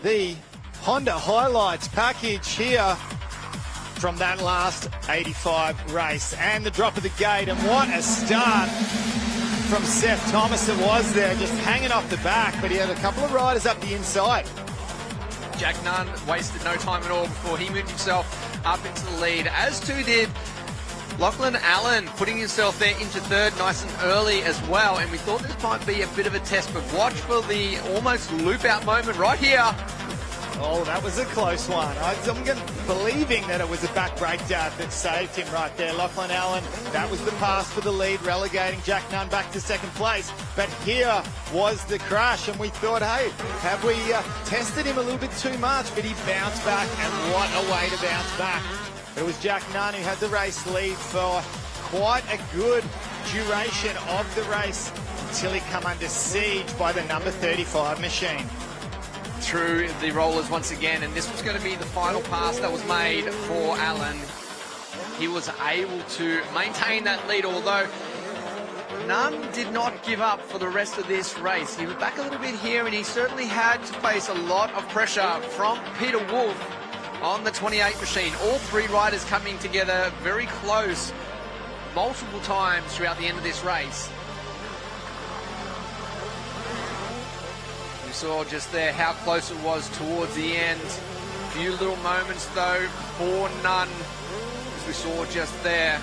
Speaker 2: the Honda highlights package here from that last 85 race. And the drop of the gate, and what a start from Seth Thomas it was there, just hanging off the back, but he had a couple of riders up the inside.
Speaker 3: Jack Nunn wasted no time at all before he moved himself up into the lead, as too did Lachlan Allen, putting himself there into third nice and early as well. And we thought this might be a bit of a test, but watch for the almost loop out moment right here.
Speaker 2: Oh, that was a close one. I'm believing that it was a back brake dart that saved him right there. Lachlan Allen, that was the pass for the lead, relegating Jack Nunn back to second place. But here was the crash, and we thought, hey, have we tested him a little bit too much? But he bounced back, and what a way to bounce back. It was Jack Nunn who had the race lead for quite a good duration of the race until he come under siege by the number 35 machine.
Speaker 3: Through the rollers once again, and this was going to be the final pass that was made for Allen. He was able to maintain that lead, although Nunn did not give up for the rest of this race. He was back a little bit here, and he certainly had to face a lot of pressure from Peter Wolf on the 28 machine. All three riders coming together very close multiple times throughout the end of this race. We saw just there how close it was towards the end. A few little moments though for Nunn, as we saw just there.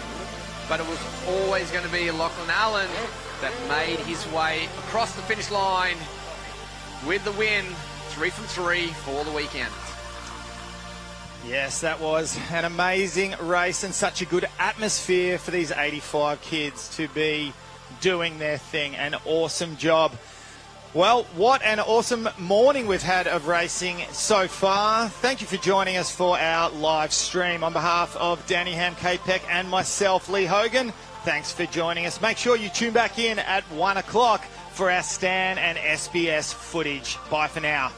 Speaker 3: But it was always going to be Lachlan Allen that made his way across the finish line with the win. 3 from 3 for the weekend.
Speaker 2: Yes, that was an amazing race and such a good atmosphere for these 85 kids to be doing their thing. An awesome job. Well, what an awesome morning we've had of racing so far. Thank you for joining us for our live stream. On behalf of Danny Ham-Capek and myself, Lee Hogan, thanks for joining us. Make sure you tune back in at 1 o'clock for our Stan and SBS footage. Bye for now.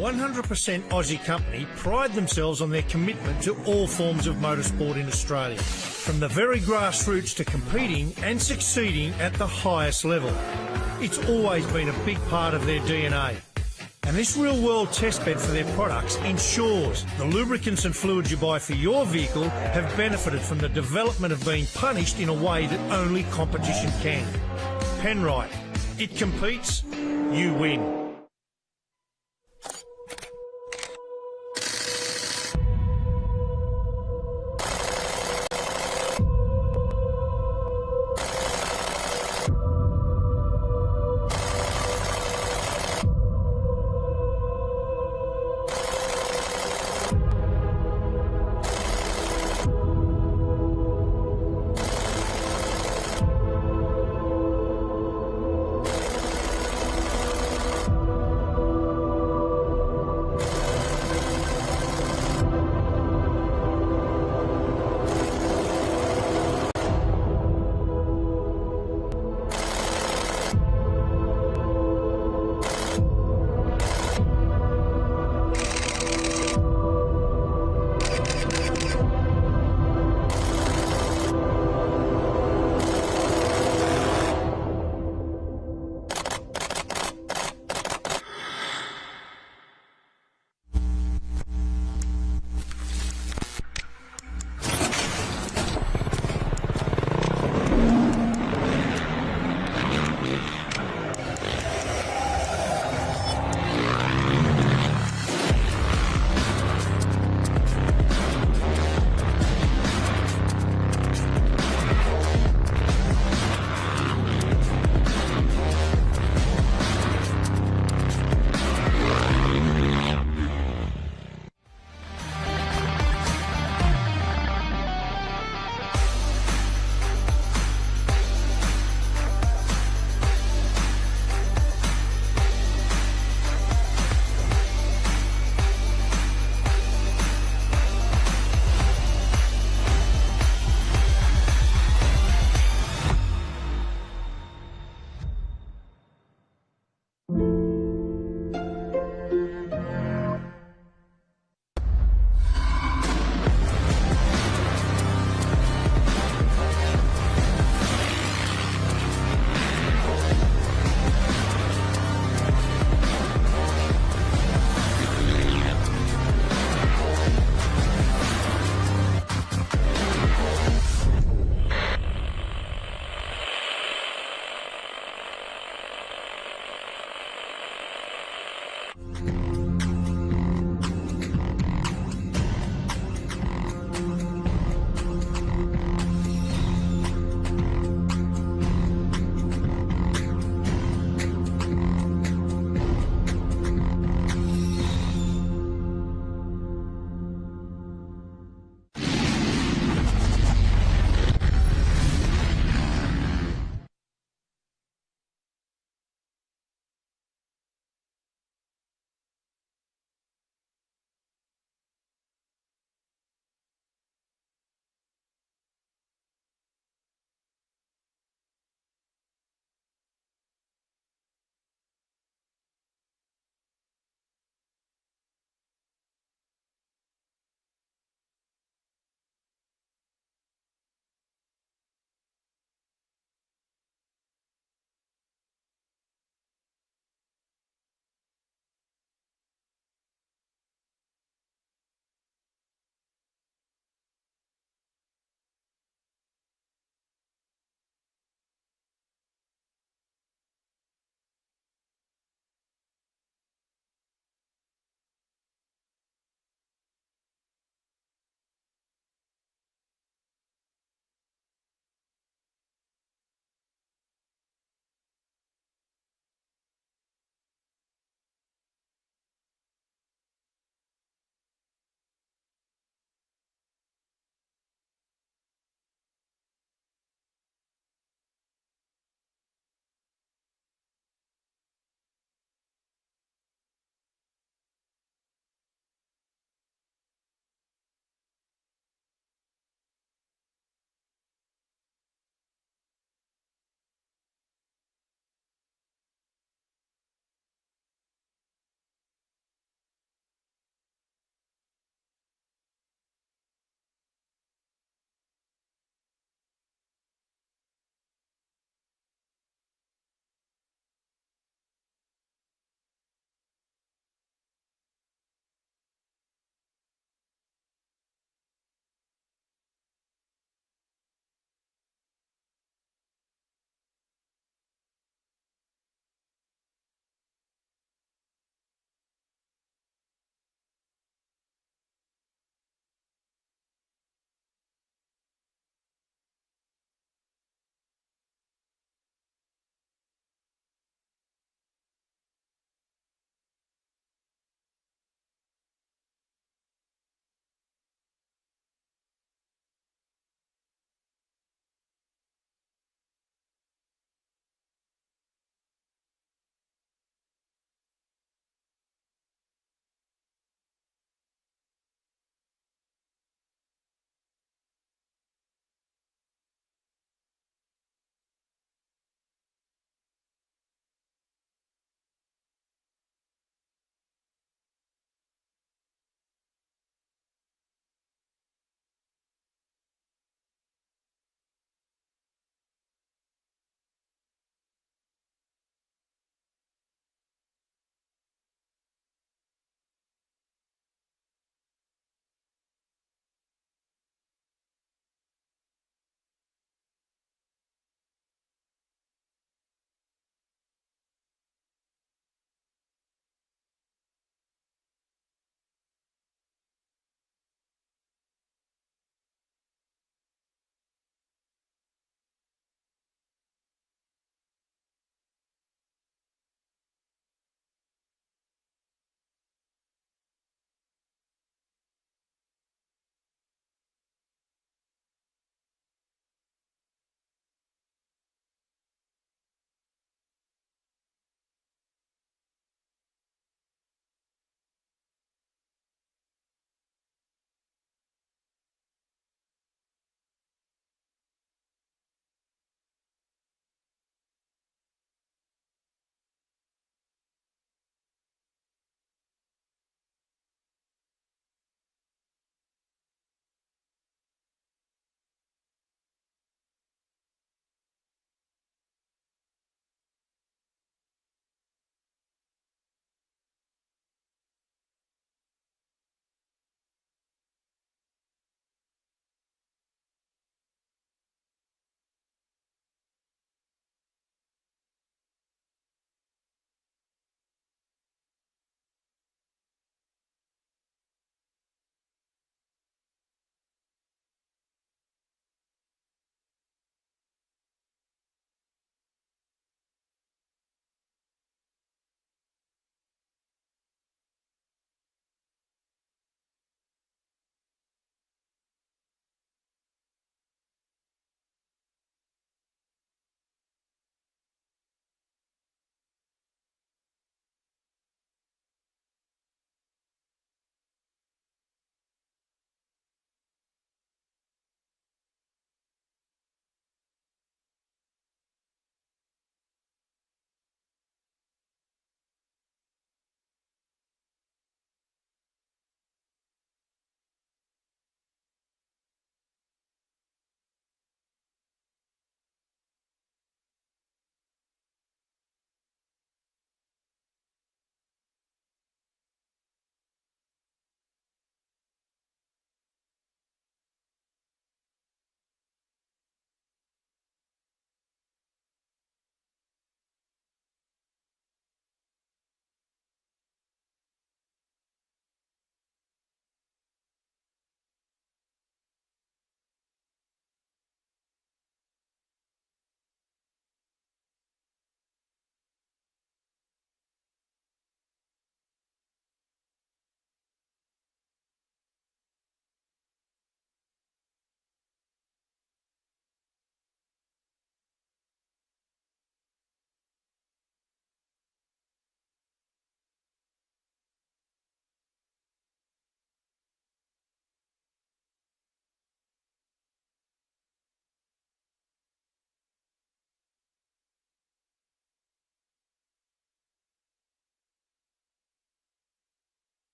Speaker 20: 100% Aussie company pride themselves on their commitment to all forms of motorsport in Australia, from the very grassroots to competing and succeeding at the highest level. It's always been a big part of their DNA. And this real-world testbed for their products ensures the lubricants and fluids you buy for your vehicle have benefited from the development of being punished in a way that only competition can. Penrite. It competes, you win.